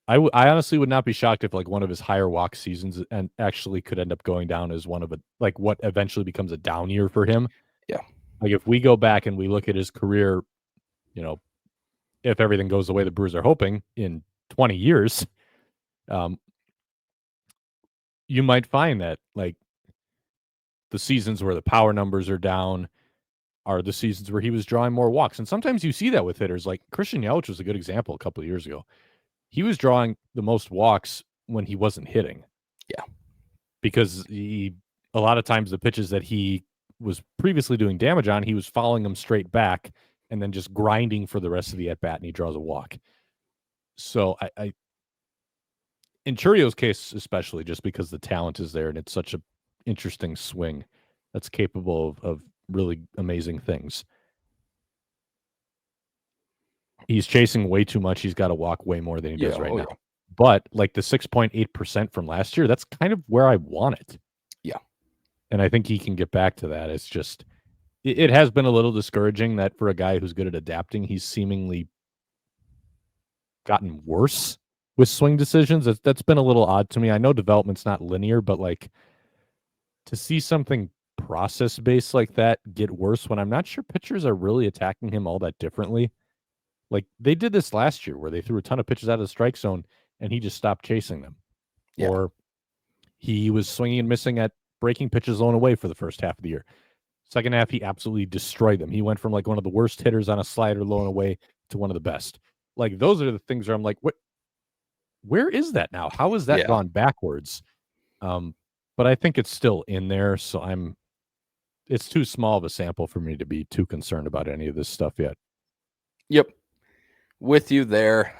I honestly would not be shocked if like one of his higher walk seasons and actually could end up going down as one of a like what eventually becomes a down year for him. Yeah. Like if we go back and we look at his career, you know, if everything goes the way the Brewers are hoping in 20 years, you might find that like the seasons where the power numbers are down are the seasons where he was drawing more walks. And sometimes you see that with hitters. Like Christian Yelich was a good example a couple of years ago. He was drawing the most walks when he wasn't hitting. Yeah. Because a lot of times the pitches that he was previously doing damage on, he was following them straight back and then just grinding for the rest of the at-bat, and he draws a walk. So I in Churio's case, especially just because the talent is there and it's such a interesting swing that's capable of really amazing things. He's chasing way too much. He's got to walk way more than he does right now. Yeah. But like the 6.8% from last year, that's kind of where I want it. Yeah. And I think he can get back to that. It's just, it has been a little discouraging that for a guy who's good at adapting, he's seemingly gotten worse with swing decisions. That's been a little odd to me. I know development's not linear, but like to see something process-based like that get worse when I'm not sure pitchers are really attacking him all that differently. Like they did this last year where they threw a ton of pitches out of the strike zone and he just stopped chasing them. Yeah. Or he was swinging and missing at breaking pitches blown away for the first half of the year. Second half, he absolutely destroyed them. He went from like one of the worst hitters on a slider blown away to one of the best. Like those are the things where I'm like, what? Where is that now? How has that gone backwards? But I think it's still in there. So it's too small of a sample for me to be too concerned about any of this stuff yet. Yep. With you there.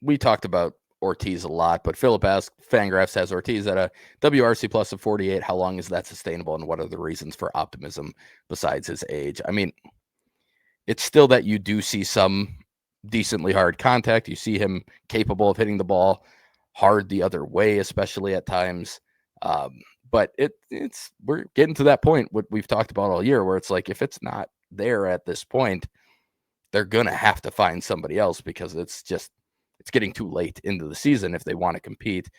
We talked about Ortiz a lot, but Philip asks, Fangraphs has Ortiz at a WRC plus of 48. How long is that sustainable, and what are the reasons for optimism besides his age? I mean, it's still that you do see some decently hard contact. You see him capable of hitting the ball hard the other way, especially at times. But we're getting to that point, what we've talked about all year, where it's like, if it's not there at this point, they're going to have to find somebody else because it's getting too late into the season if they want to compete.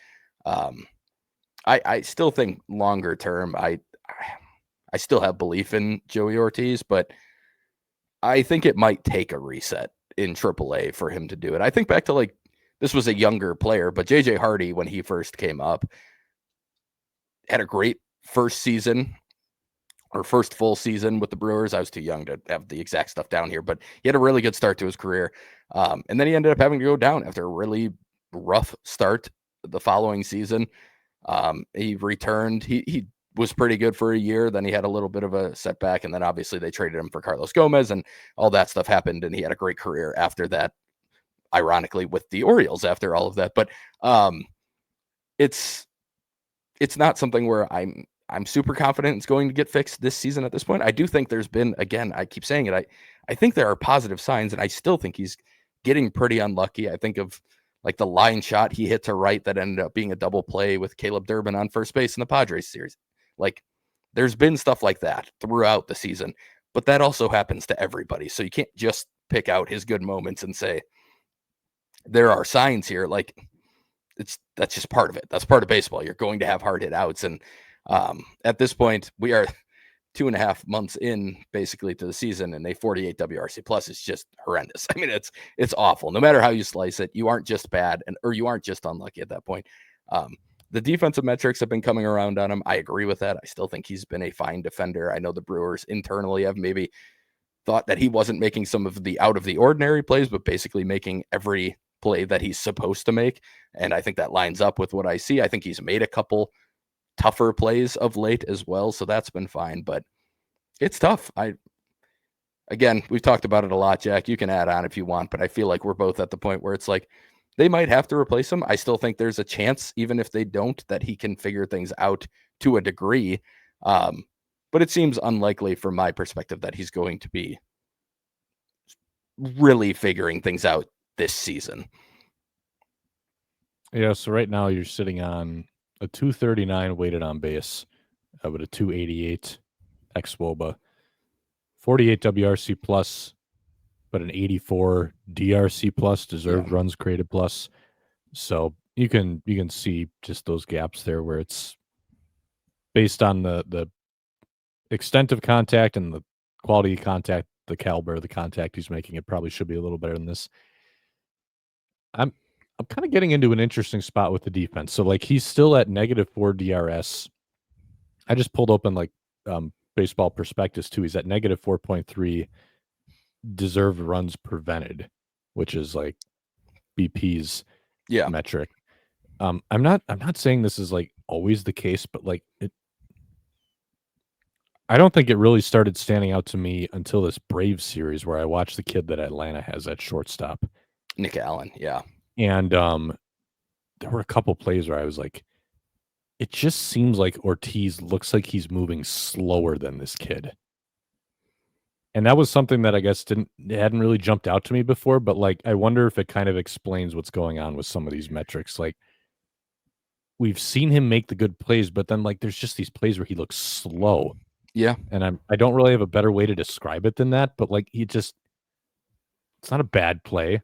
I still think longer term, I still have belief in Joey Ortiz, but I think it might take a reset in AAA for him to do it. I think back to like, this was a younger player, but JJ Hardy, when he first came up, had a great first season or first full season with the Brewers. I was too young to have the exact stuff down here, but he had a really good start to his career. And then he ended up having to go down after a really rough start the following season. He returned. He was pretty good for a year. Then he had a little bit of a setback. And then obviously they traded him for Carlos Gomez and all that stuff happened. And he had a great career after that, ironically, with the Orioles after all of that. But it's not something where I'm super confident it's going to get fixed this season at this point. I do think there's been, again, I keep saying it, I think there are positive signs, and I still think he's getting pretty unlucky. I think of like the line shot he hit to right that ended up being a double play with Caleb Durbin on first base in the Padres series. Like there's been stuff like that throughout the season, but that also happens to everybody. So you can't just pick out his good moments and say there are signs here. Like that's just part of it. That's part of baseball. You're going to have hard hit outs, and at this point, we are 2.5 months in basically to the season, and a 48 WRC plus is just horrendous. I mean, it's awful. No matter how you slice it, you aren't just bad or you aren't just unlucky at that point. The defensive metrics have been coming around on him. I agree with that. I still think he's been a fine defender. I know the Brewers internally have maybe thought that he wasn't making some of the out of the ordinary plays, but basically making every play that he's supposed to make. And I think that lines up with what I see. I think he's made a couple tougher plays of late as well. So that's been fine, but it's tough. Again, we've talked about it a lot, Jack. You can add on if you want, but I feel like we're both at the point where it's like they might have to replace him. I still think there's a chance, even if they don't, that he can figure things out to a degree. But it seems unlikely from my perspective that he's going to be really figuring things out this season. Yeah, so right now you're sitting on a 239 weighted on base with a 288 xWOBA, 48 WRC plus, but an 84 DRC plus, deserved runs created plus. So you can see just those gaps there where it's based on the extent of contact and the quality of contact, the caliber of the contact he's making. It probably should be a little better than this. I'm kind of getting into an interesting spot with the defense. So like he's still at -4 DRS. I just pulled open like Baseball Prospectus too. He's at -4.3 deserved runs prevented, which is like BP's metric. I'm not saying this is like always the case, but like I don't think it really started standing out to me until this Braves series where I watched the kid that Atlanta has at shortstop, Nick Allen. Yeah. And there were a couple plays where I was like, it just seems like Ortiz looks like he's moving slower than this kid. And that was something that I guess hadn't really jumped out to me before, but like I wonder if it kind of explains what's going on with some of these metrics. Like we've seen him make the good plays, but then like there's just these plays where he looks slow. Yeah. And I don't really have a better way to describe it than that, but like it's not a bad play.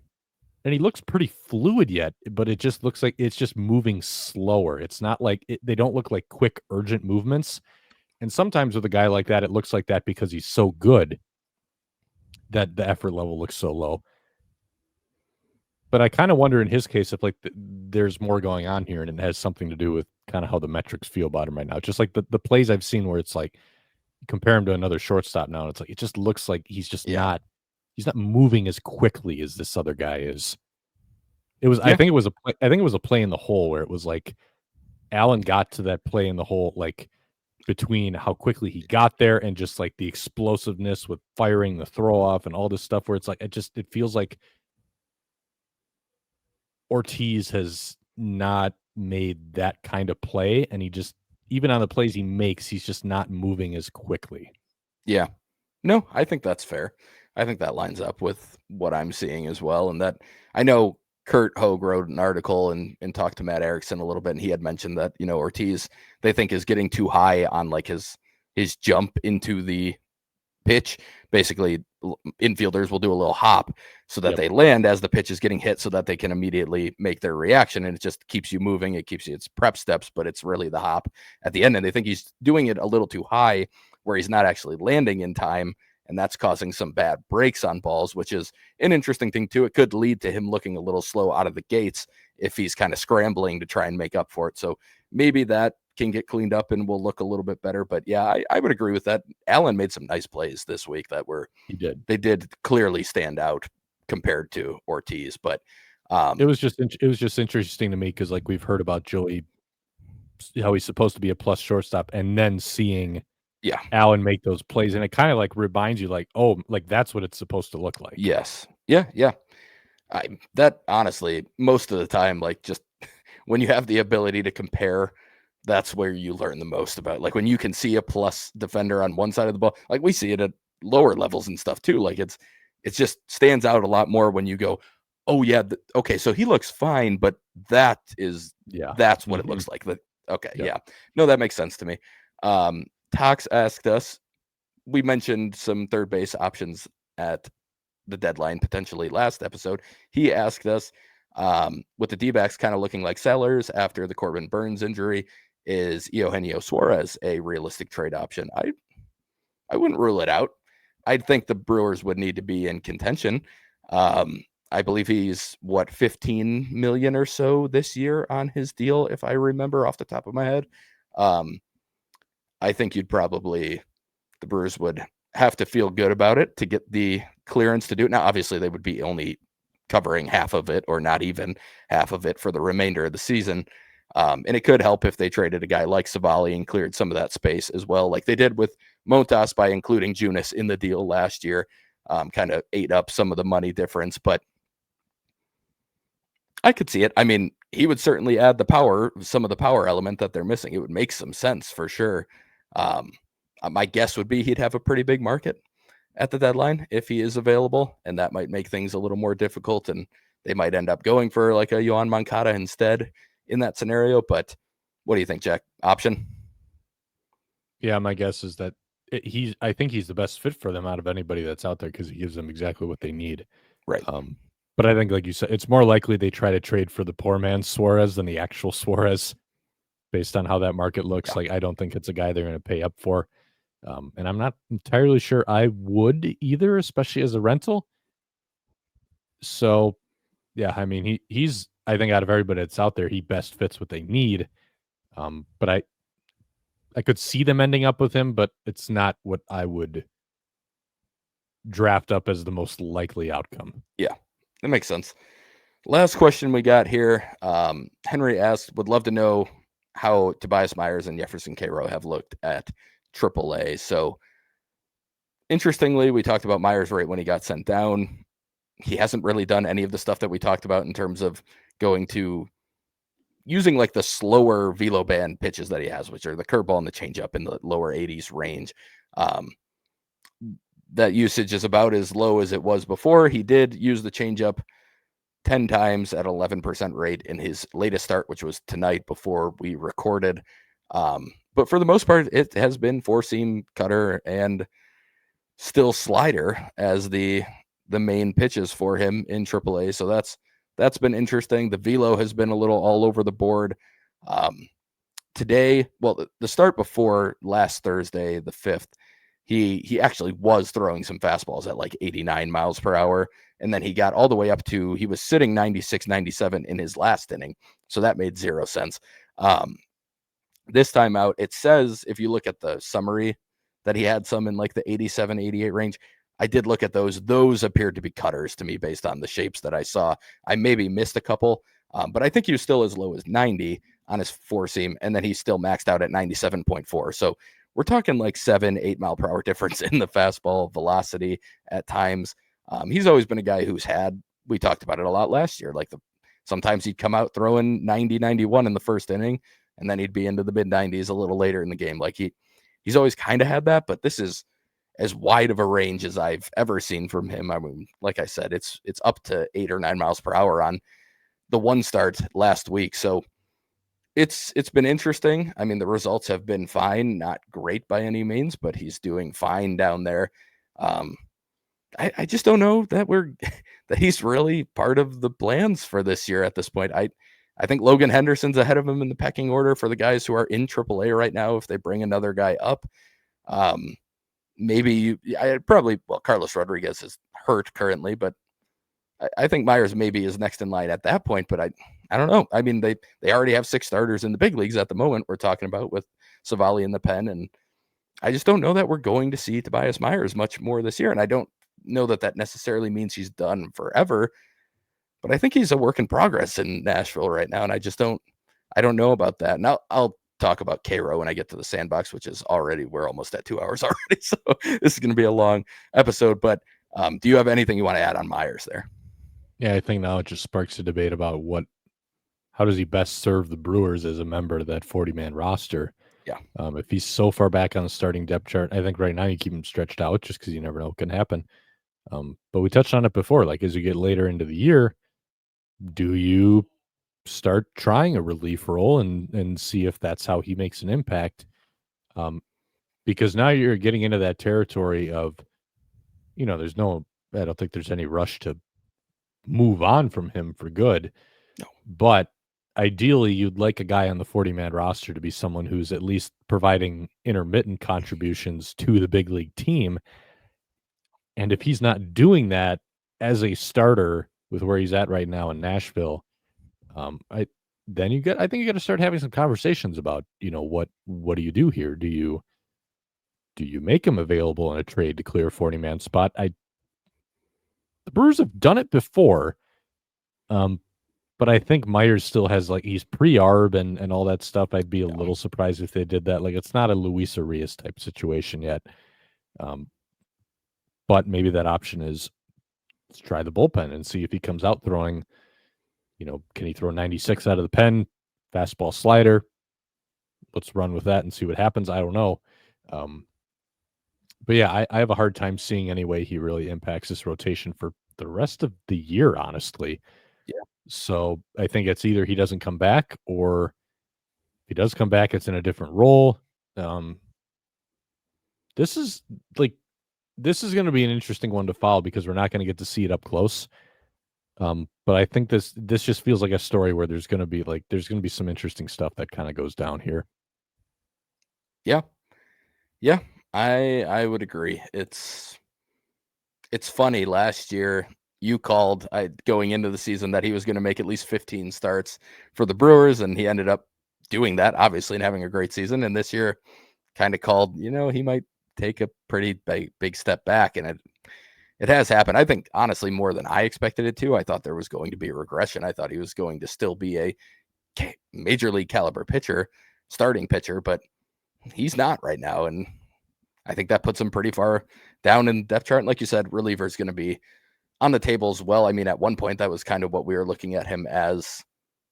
And he looks pretty fluid yet, but it just looks like it's just moving slower. It's not like they don't look like quick, urgent movements. And sometimes with a guy like that, it looks like that because he's so good that the effort level looks so low. But I kind of wonder in his case if like there's more going on here and it has something to do with kind of how the metrics feel about him right now. Just like the plays I've seen where it's like compare him to another shortstop now, and it's like it just looks like he's just not moving as quickly as this other guy is. It was I think it was a play in the hole where it was like Allen got to that play in the hole like between how quickly he got there and just like the explosiveness with firing the throw off and all this stuff where it's like it feels like Ortiz has not made that kind of play, and he just even on the plays he makes, he's just not moving as quickly. Yeah. No, I think that's fair. I think that lines up with what I'm seeing as well. And that I know Kurt Hogue wrote an article and talked to Matt Erickson a little bit, and he had mentioned that, Ortiz, they think is getting too high on like his jump into the pitch. Basically, infielders will do a little hop so that they land as the pitch is getting hit so that they can immediately make their reaction. And it just keeps you moving. It keeps you, it's prep steps, but it's really the hop at the end. And they think he's doing it a little too high where he's not actually landing in time. And that's causing some bad breaks on balls, which is an interesting thing too. It could lead to him looking a little slow out of the gates if he's kind of scrambling to try and make up for it. So maybe that can get cleaned up and will look a little bit better. But yeah, I would agree with that. Allen made some nice plays this week that they did clearly stand out compared to Ortiz. But it was just interesting to me because like we've heard about Joey, how he's supposed to be a plus shortstop, and then seeing Allen make those plays, and it kind of like reminds you like, oh, like that's what it's supposed to look like. Yes. Yeah. That honestly, most of the time, like just when you have the ability to compare, that's where you learn the most about. Like when you can see a plus defender on one side of the ball, like we see it at lower levels and stuff too. Like it just stands out a lot more when you go, oh yeah, okay, so he looks fine, but that's what it looks like. Okay, yeah, no, that makes sense to me. Tox asked us, we mentioned some third base options at the deadline potentially last episode. He asked us, With the D-backs kind of looking like sellers after the Corbin Burns injury, is Eugenio Suarez a realistic trade option? I wouldn't rule it out. I'd think the Brewers would need to be in contention. I believe he's 15 million or so this year on his deal, if I remember off the top of my head. I think the Brewers would have to feel good about it to get the clearance to do it. Now, obviously, they would be only covering half of it or not even half of it for the remainder of the season. And it could help if they traded a guy like Savali and cleared some of that space as well, like they did with Montas by including Junis in the deal last year. Kind of ate up some of the money difference, but I could see it. I mean, he would certainly add some of the power element that they're missing. It would make some sense for sure. My guess would be he'd have a pretty big market at the deadline if he is available, and that might make things a little more difficult, and they might end up going for like a Yohan Moncada instead in that scenario. But what do you think, Jack? Option? Yeah, my guess is that I think he's the best fit for them out of anybody that's out there because he gives them exactly what they need. Right. But I think, like you said, it's more likely they try to trade for the poor man's Suarez than the actual Suarez based on how that market looks. Yeah. Like, I don't think it's a guy they're going to pay up for. And I'm not entirely sure I would either, especially as a rental. So, yeah, I mean, he's, I think out of everybody that's out there, he best fits what they need. But I could see them ending up with him, but it's not what I would draft up as the most likely outcome. Yeah, that makes sense. Last question we got here. Henry asked, would love to know how Tobias Myers and Jefferson Cairo have looked at AAA. So interestingly, we talked about Myers right when he got sent down. He hasn't really done any of the stuff that we talked about in terms of going to using like the slower velo band pitches that he has, which are the curveball and the changeup in the lower 80s range. That usage is about as low as it was before. He did use the changeup 10 times at 11% rate in his latest start, which was tonight before we recorded. But for the most part, it has been four-seam, cutter, and still slider as the main pitches for him in AAA. So that's been interesting. The velo has been a little all over the board. Today, well, the start before last Thursday, the 5th, he actually was throwing some fastballs at like 89 miles per hour. And then he got all the way up to, he was sitting 96, 97 in his last inning. So that made zero sense. This time out, it says, if you look at the summary, that he had some in like the 87, 88 range. I did look at those. Those appeared to be cutters to me based on the shapes that I saw. I maybe missed a couple, but I think he was still as low as 90 on his four seam. And then he still maxed out at 97.4. So we're talking like 7-8 mile per hour difference in the fastball velocity at times. He's always been a guy who's we talked about it a lot last year. Like sometimes he'd come out throwing 90, 91 in the first inning, and then he'd be into the mid 90s a little later in the game. Like he's always kind of had that, but this is as wide of a range as I've ever seen from him. I mean, like I said, it's up to 8 or 9 miles per hour on the one start last week. So it's been interesting. I mean, the results have been fine, not great by any means, but he's doing fine down there. I just don't know that that he's really part of the plans for this year at this point. I think Logan Henderson's ahead of him in the pecking order for the guys who are in AAA right now. If they bring another guy up, Carlos Rodriguez is hurt currently, but I think Myers maybe is next in line at that point, but I don't know. I mean, they already have 6 starters in the big leagues at the moment we're talking about with Savali in the pen, and I just don't know that we're going to see Tobias Myers much more this year, and I don't know that necessarily means he's done forever, but I think he's a work in progress in Nashville right now, and I don't know about that. Now I'll talk about Cairo when I get to the sandbox, which is we're almost at 2 hours already, so this is going to be a long episode, but do you have anything you want to add on Myers there? Yeah, I think now it just sparks a debate about how does he best serve the Brewers as a member of that 40-man roster? Yeah. If he's so far back on the starting depth chart, I think right now you keep him stretched out just because you never know what can happen. But we touched on it before. Like, as you get later into the year, do you start trying a relief role and see if that's how he makes an impact? Because now you're getting into that territory of, I don't think there's any rush to move on from him for good. No. But ideally, you'd like a guy on the 40-man roster to be someone who's at least providing intermittent contributions to the big league team. And if he's not doing that as a starter with where he's at right now in Nashville, I think you got to start having some conversations about, what do you do here? Do you make him available in a trade to clear a 40-man spot? The Brewers have done it before. But I think Myers still has, he's pre-arb and all that stuff. I'd be a little surprised if they did that. It's not a Luis Arias type situation yet. But maybe that option is, let's try the bullpen and see if he comes out throwing, can he throw 96 out of the pen, fastball slider? Let's run with that and see what happens. I don't know. But yeah, I have a hard time seeing any way he really impacts this rotation for the rest of the year, honestly. Yeah. So I think it's either he doesn't come back, or if he does come back, it's in a different role. This is going to be an interesting one to follow because we're not going to get to see it up close. But I think this just feels like a story where there's going to be some interesting stuff that kind of goes down here. Yeah. Yeah, I would agree. It's funny. Last year, you called going into the season that he was going to make at least 15 starts for the Brewers, and he ended up doing that, obviously, and having a great season. And this year, kind of called, he might take a pretty big step back, and it has happened. I think, honestly, more than I expected it to. I thought there was going to be a regression. I thought he was going to still be a major league caliber pitcher, starting pitcher, but he's not right now, and I think that puts him pretty far down in the depth chart. And like you said, reliever is going to be on the table as well. I mean, at one point, that was kind of what we were looking at him as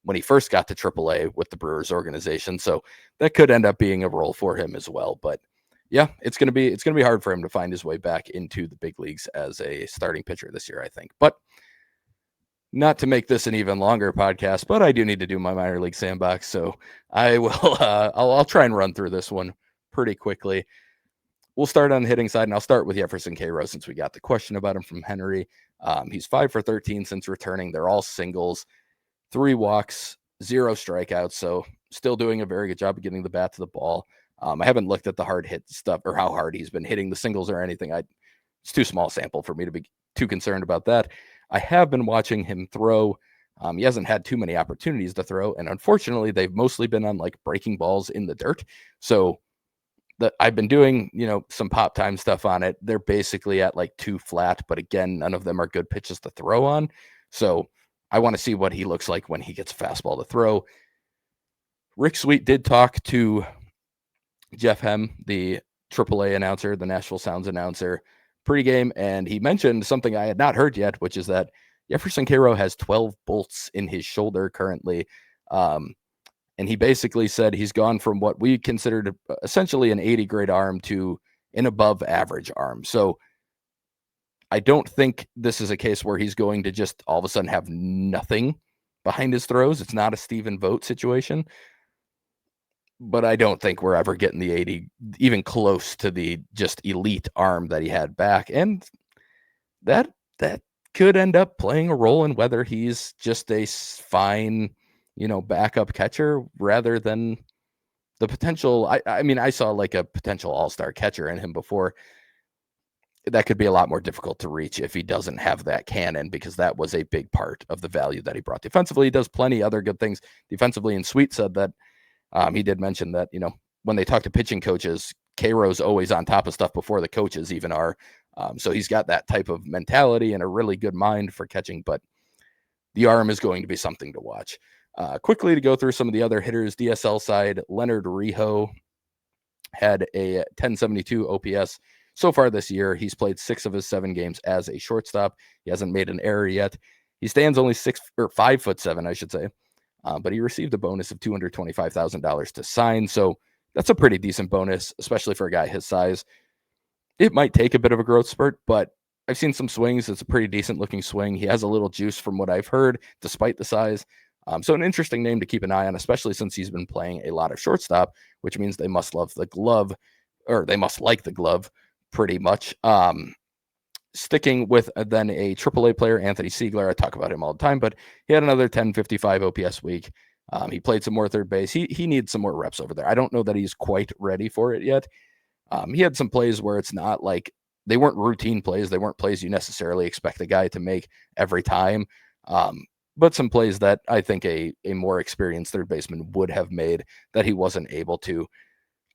when he first got to AAA with the Brewers organization. So that could end up being a role for him as well. But yeah, it's going to be hard for him to find his way back into the big leagues as a starting pitcher this year, I think. But not to make this an even longer podcast, but I do need to do my minor league sandbox. So I will, I'll try and run through this one pretty quickly. We'll start on the hitting side, and I'll start with Jefferson K-Row since we got the question about him from Henry. He's 5 for 13 since returning. They're all singles, 3 walks, 0 strikeouts. So still doing a very good job of getting the bat to the ball. I haven't looked at the hard hit stuff or how hard he's been hitting the singles or anything. It's too small sample for me to be too concerned about that. I have been watching him throw. He hasn't had too many opportunities to throw, and unfortunately, they've mostly been on breaking balls in the dirt. So I've been doing, some pop time stuff on it. They're basically at 2 flat, but again, none of them are good pitches to throw on. So I want to see what he looks like when he gets a fastball to throw. Rick Sweet did talk to Jeff Hem, the AAA announcer, the Nashville Sounds announcer, pregame, and he mentioned something I had not heard yet, which is that Jefferson K-Row has 12 bolts in his shoulder currently. And he basically said he's gone from what we considered essentially an 80 grade arm to an above average arm. So I don't think this is a case where he's going to just all of a sudden have nothing behind his throws. It's not a Stephen Vogt situation. But I don't think we're ever getting the 80, even close to the just elite arm that he had back. And that could end up playing a role in whether he's just a fine, backup catcher rather than the potential. I mean, I saw a potential all-star catcher in him before. That could be a lot more difficult to reach if he doesn't have that cannon, because that was a big part of the value that he brought defensively. He does plenty other good things defensively, and Sweet said that he did mention that, when they talk to pitching coaches, K-Row's always on top of stuff before the coaches even are. So he's got that type of mentality and a really good mind for catching, but the arm is going to be something to watch. Quickly to go through some of the other hitters, DSL side, Leonard Rijo had a 1072 OPS so far this year. He's played 6 of his 7 games as a shortstop. He hasn't made an error yet. He stands only 5'7", I should say. But he received a bonus of $225,000 to sign. So that's a pretty decent bonus, especially for a guy his size. It might take a bit of a growth spurt, but I've seen some swings. It's a pretty decent looking swing. He has a little juice from what I've heard, despite the size. So an interesting name to keep an eye on, especially since he's been playing a lot of shortstop, which means they must love the glove, or they must like the glove pretty much. Sticking with then a AAA player, Anthony Siegler. I talk about him all the time, but he had another 1055 OPS week. He played some more third base. He needs some more reps over there. I don't know that he's quite ready for it yet. He had some plays where it's not like they weren't routine plays. They weren't plays you necessarily expect a guy to make every time. But some plays that I think a more experienced third baseman would have made that he wasn't able to.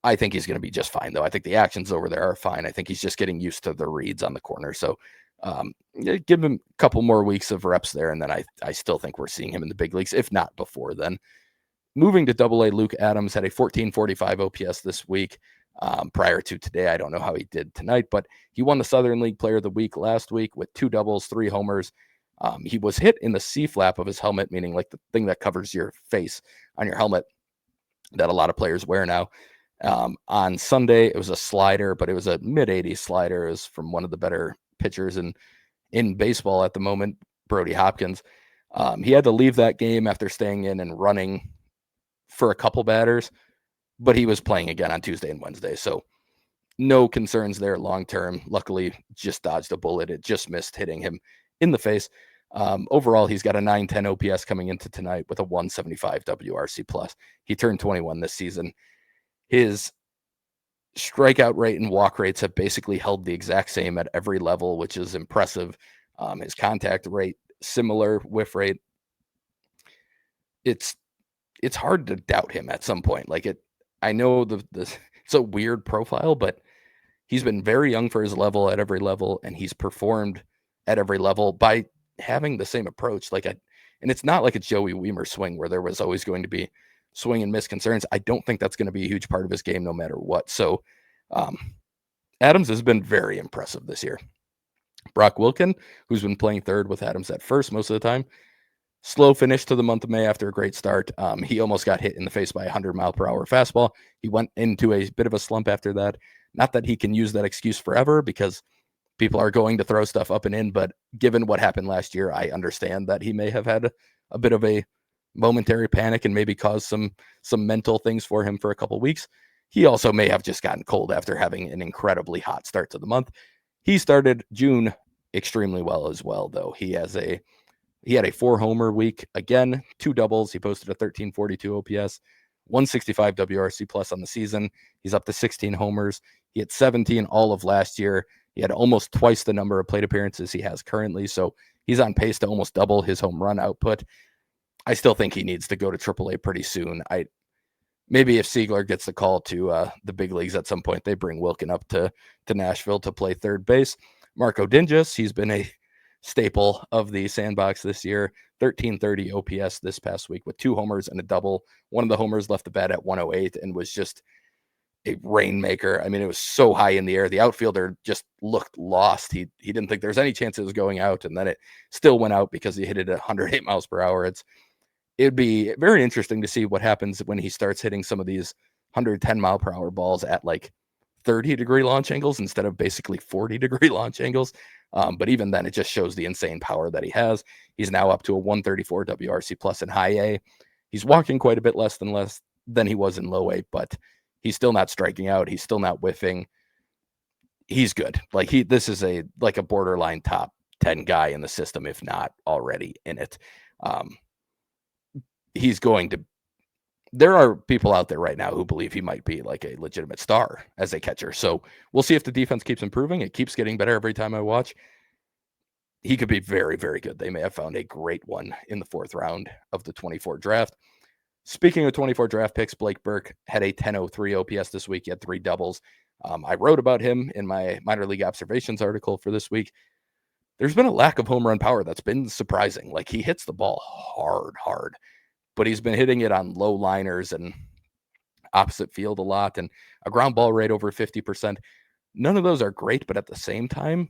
I think he's going to be just fine, though. I think the actions over there are fine. I think he's just getting used to the reads on the corner. So give him a couple more weeks of reps there, and then I still think we're seeing him in the big leagues, if not before then. Moving to Double A, Luke Adams had a 1445 OPS this week. Prior to today, I don't know how he did tonight, but he won the Southern League Player of the Week last week with 2 doubles, 3 homers. He was hit in the C-flap of his helmet, meaning like the thing that covers your face on your helmet that a lot of players wear now. On Sunday, it was a slider, but it was a mid-80s slider. It was from one of the better pitchers in baseball at the moment, Brody Hopkins. He had to leave that game after staying in and running for a couple batters, but he was playing again on Tuesday and Wednesday. So no concerns there long-term. Luckily, just dodged a bullet. It just missed hitting him in the face. Overall, he's got a 910 OPS coming into tonight with a 175 WRC plus. He turned 21 this season. His strikeout rate and walk rates have basically held the exact same at every level, which is impressive. His contact rate, similar. Whiff rate. It's hard to doubt him at some point. I know it's a weird profile, but he's been very young for his level at every level, and he's performed at every level by having the same approach. And it's not like a Joey Weimer swing where there was always going to be swing and miss concerns. I don't think that's going to be a huge part of his game no matter what. So Adams has been very impressive this year. Brock Wilken, who's been playing third with Adams at first most of the time, slow finish to the month of May after a great start. He almost got hit in the face by a 100-mile-per-hour fastball. He went into a bit of a slump after that. Not that he can use that excuse forever, because people are going to throw stuff up and in, but given what happened last year, I understand that he may have had a bit of a momentary panic and maybe caused some mental things for him for a couple weeks. He also may have just gotten cold after having an incredibly hot start to the month. He started June extremely well as well, though. He had a 4-homer week, again, 2 doubles. He posted a 1342 OPS, 165 WRC plus on the season. He's up to 16 homers. He had 17 all of last year. He had almost twice the number of plate appearances he has currently, so he's on pace to almost double his home run output. I still think he needs to go to AAA pretty soon. Maybe if Siegler gets the call to the big leagues at some point, they bring Wilken up to Nashville to play third base. Marco Dinges, he's been a staple of the sandbox this year. 1330 OPS this past week with 2 homers and a double. One of the homers left the bat at 108 and was just a rainmaker. I mean, it was so high in the air. The outfielder just looked lost. He didn't think there was any chance it was going out, and then it still went out because he hit it at 108 miles per hour. It'd be very interesting to see what happens when he starts hitting some of these 110 mile per hour balls at 30-degree launch angles instead of basically 40-degree launch angles. But even then, it just shows the insane power that he has. He's now up to a 134 WRC plus in high A. He's walking quite a bit less than he was in low A, but he's still not striking out. He's still not whiffing. He's good. This is a borderline top 10 guy in the system, if not already in it. There are people out there right now who believe he might be a legitimate star as a catcher. So we'll see if the defense keeps improving. It keeps getting better every time I watch. He could be very, very good. They may have found a great one in the 4th round of the 24 draft. Speaking of 24 draft picks, Blake Burke had a 1003 OPS this week. He had 3 doubles. I wrote about him in my minor league observations article for this week. There's been a lack of home run power that's been surprising. He hits the ball hard. But he's been hitting it on low liners and opposite field a lot, and a ground ball rate over 50%. None of those are great, but at the same time,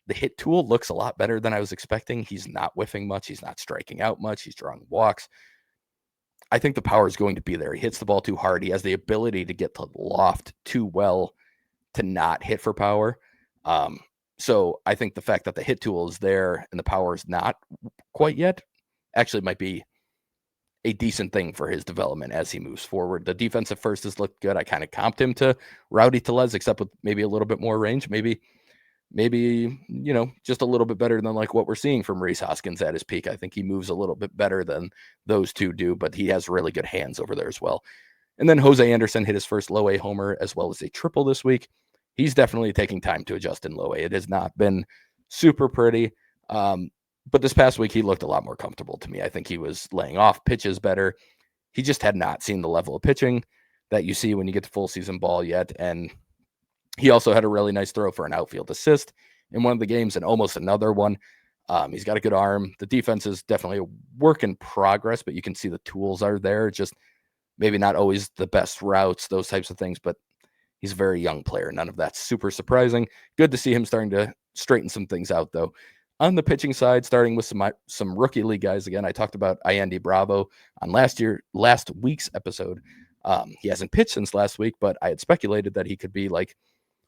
the hit tool looks a lot better than I was expecting. He's not whiffing much. He's not striking out much. He's drawing walks. I think the power is going to be there. He hits the ball too hard. He has the ability to get to loft too well to not hit for power. So I think the fact that the hit tool is there and the power is not quite yet actually might be a decent thing for his development as he moves forward. The defensive first has looked good. I kind of comped him to Rowdy Tellez, except with maybe a little bit more range. Maybe maybe, just a little bit better than like what we're seeing from Rhys Hoskins at his peak. I think he moves a little bit better than those two do, but he has really good hands over there as well. And then Jose Anderson hit his first low A homer as well as a triple this week. He's definitely taking time to adjust in low A. It has not been super pretty. But this past week, he looked a lot more comfortable to me. I think he was laying off pitches better. He just had not seen the level of pitching that you see when you get to full season ball yet. And he also had a really nice throw for an outfield assist in one of the games and almost another one. He's got a good arm. The defense is definitely a work in progress, but you can see the tools are there. Just maybe not always the best routes, those types of things, but he's a very young player. None of that's super surprising. Good to see him starting to straighten some things out, though. On the pitching side, starting with some rookie league guys again, I talked about Andy Bravo on last week's episode. He hasn't pitched since last week, but I had speculated that he could be like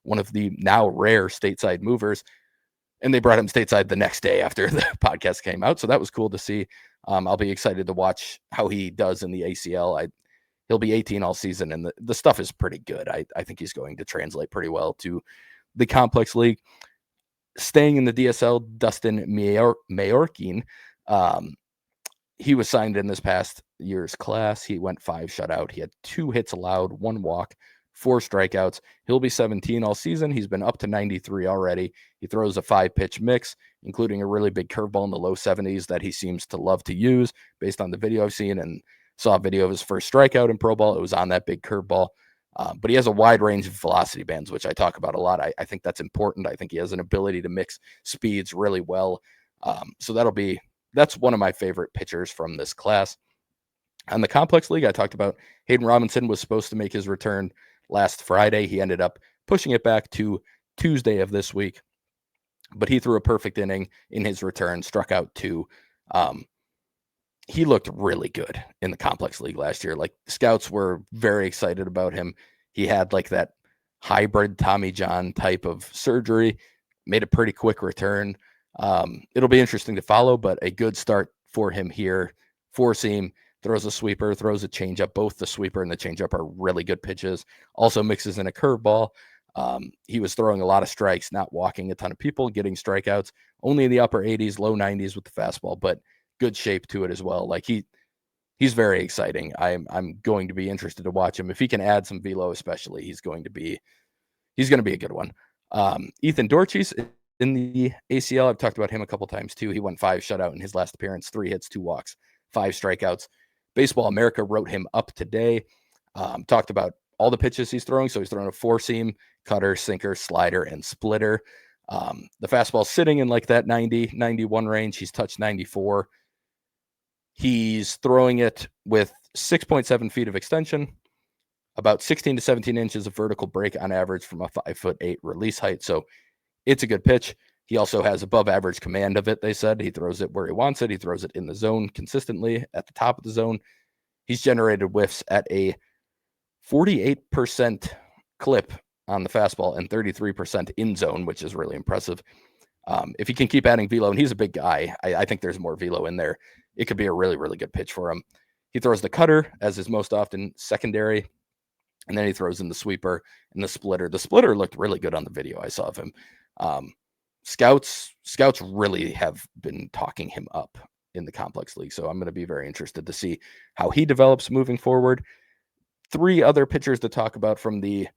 one of the now rare stateside movers, and they brought him stateside the next day after the podcast came out, so that was cool to see. I'll be excited to watch how he does in the ACL. He'll be 18 all season, and the stuff is pretty good. I think he's going to translate pretty well to the complex league. Staying in the DSL, Dustin Mayorkin, he was signed in this past year's class. He went 5 shutout. He had 2 hits allowed, 1 walk, 4 strikeouts. He'll be 17 all season. He's been up to 93 already. He throws a 5-pitch mix, including a really big curveball in the low 70s that he seems to love to use based on the video I've seen, and saw a video of his first strikeout in pro ball. It was on that big curveball. But he has a wide range of velocity bands, which I talk about a lot. I think that's important. I think he has an ability to mix speeds really well. So that's one of my favorite pitchers from this class. On the complex league, I talked about Hayden Robinson was supposed to make his return last Friday. He ended up pushing it back to Tuesday of this week, but he threw a perfect inning in his return, struck out 2. He looked really good in the complex league last year. Like, scouts were very excited about him. He had like that hybrid Tommy John type of surgery, made a pretty quick return. It'll be interesting to follow, but a good start for him here. 4-seam, throws a sweeper, throws a changeup. Both the sweeper and the changeup are really good pitches. Also mixes in a curveball. He was throwing a lot of strikes, not walking a ton of people, getting strikeouts, only in the upper 80s, low 90s with the fastball, but good shape to it as well. Like, he's very exciting. I'm going to be interested to watch him. If he can add some velo, especially, he's going to be a good one. Ethan Dorchis in the ACL, I've talked about him a couple times too. He went 5 shutout in his last appearance, 3 hits, 2 walks, 5 strikeouts. Baseball America wrote him up today. Talked about all the pitches he's throwing. So he's throwing a 4-seam, cutter, sinker, slider, and splitter. The fastball's sitting in like that 90, 91 range. He's touched 94. He's throwing it with 6.7 feet of extension, about 16 to 17 inches of vertical break on average from a 5'8" release height. So it's a good pitch. He also has above average command of it, they said. He throws it where he wants it. He throws it in the zone consistently at the top of the zone. He's generated whiffs at a 48% clip on the fastball and 33% in zone, which is really impressive. If he can keep adding velo, and he's a big guy, I think there's more velo in there. It could be a really, really good pitch for him. He throws the cutter, as is most often secondary, and then he throws in the sweeper and the splitter. The splitter looked really good on the video I saw of him. Scouts really have been talking him up in the complex league, so I'm going to be very interested to see how he develops moving forward. 3 other pitchers to talk about from the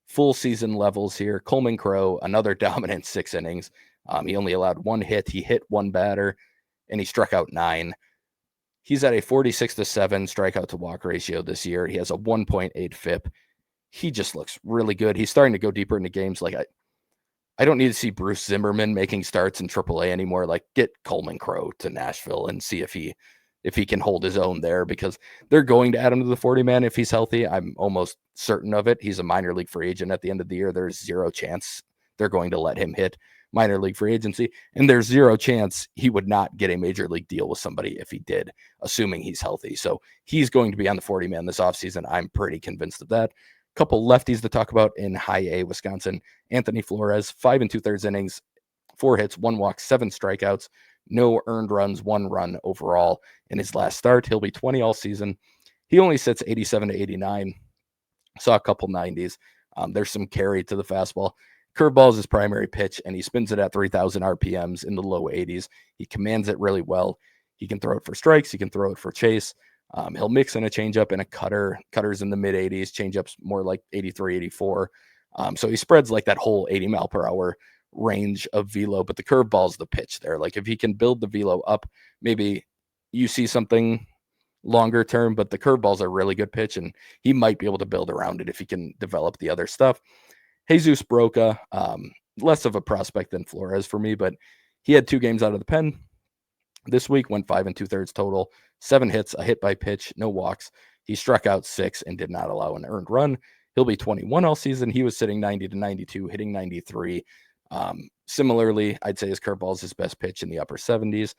full season levels here. Coleman Crow, another dominant 6 innings. He only allowed 1 hit. He hit 1 batter, and he struck out 9. He's at a 46-7 strikeout to walk ratio this year. He has a 1.8 FIP. He just looks really good. He's starting to go deeper into games. Like, I don't need to see Bruce Zimmerman making starts in AAA anymore. Like, get Coleman Crow to Nashville and see if he can hold his own there, because they're going to add him to the 40-man if he's healthy. I'm almost certain of it. He's a minor league free agent at the end of the year. There's 0 chance they're going to let him hit minor league free agency, and there's 0 chance he would not get a major league deal with somebody if he did, assuming he's healthy. So he's going to be on the 40-man this offseason. I'm pretty convinced of that. Couple lefties to talk about in high A Wisconsin. Anthony Flores, 5 2/3 innings, 4 hits, 1 walk, 7 strikeouts, no earned runs, 1 run overall in his last start. He'll be 20 all season. He only sits 87 to 89. Saw a couple 90s. There's some carry to the fastball. Curveball is his primary pitch, and he spins it at 3,000 RPMs in the low 80s. He commands it really well. He can throw it for strikes. He can throw it for chase. He'll mix in a changeup and a cutter. Cutters in the mid 80s, changeups more like 83, 84. So he spreads like that whole 80 mile per hour range of velo, but the curveball's the pitch there. Like if he can build the velo up, maybe you see something longer term, but the curveball's a really good pitch, and he might be able to build around it if he can develop the other stuff. Jesus Broca, less of a prospect than Flores for me, but he had 2 games out of the pen this week, went 5 2/3 total, 7 hits, a hit by pitch, no walks. He struck out 6 and did not allow an earned run. He'll be 21 all season. He was sitting 90 to 92, hitting 93. Similarly, I'd say his curveball is his best pitch in the upper 70s,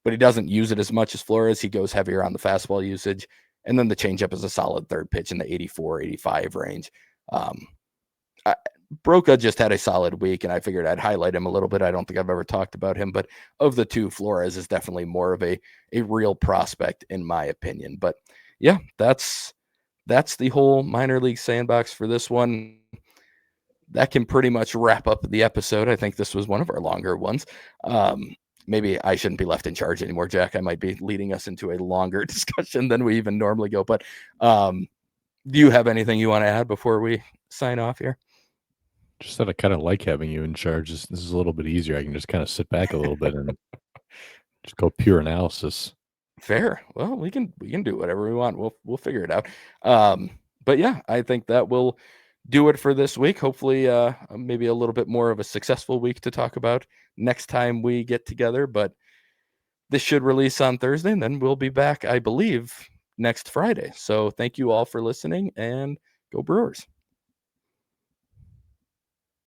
but he doesn't use it as much as Flores. He goes heavier on the fastball usage. And then the changeup is a solid third pitch in the 84, 85 range. Broca just had a solid week, and I figured I'd highlight him a little bit. I don't think I've ever talked about him, but of the two, Flores is definitely more of a real prospect in my opinion. But yeah, that's the whole minor league sandbox for this one. That can pretty much wrap up the episode. I think this was one of our longer ones. Maybe I shouldn't be left in charge anymore, Jack. I might be leading us into a longer discussion than we even normally go. But do you have anything you want to add before we sign off here? Just that I kind of like having you in charge. This is a little bit easier. I can just kind of sit back a little bit and just go pure analysis. Fair. Well, we can do whatever we want. We'll figure it out. But yeah, I think that will do it for this week. Hopefully, maybe a little bit more of a successful week to talk about next time we get together. But this should release on Thursday, and then we'll be back, I believe, next Friday. So thank you all for listening, and go Brewers.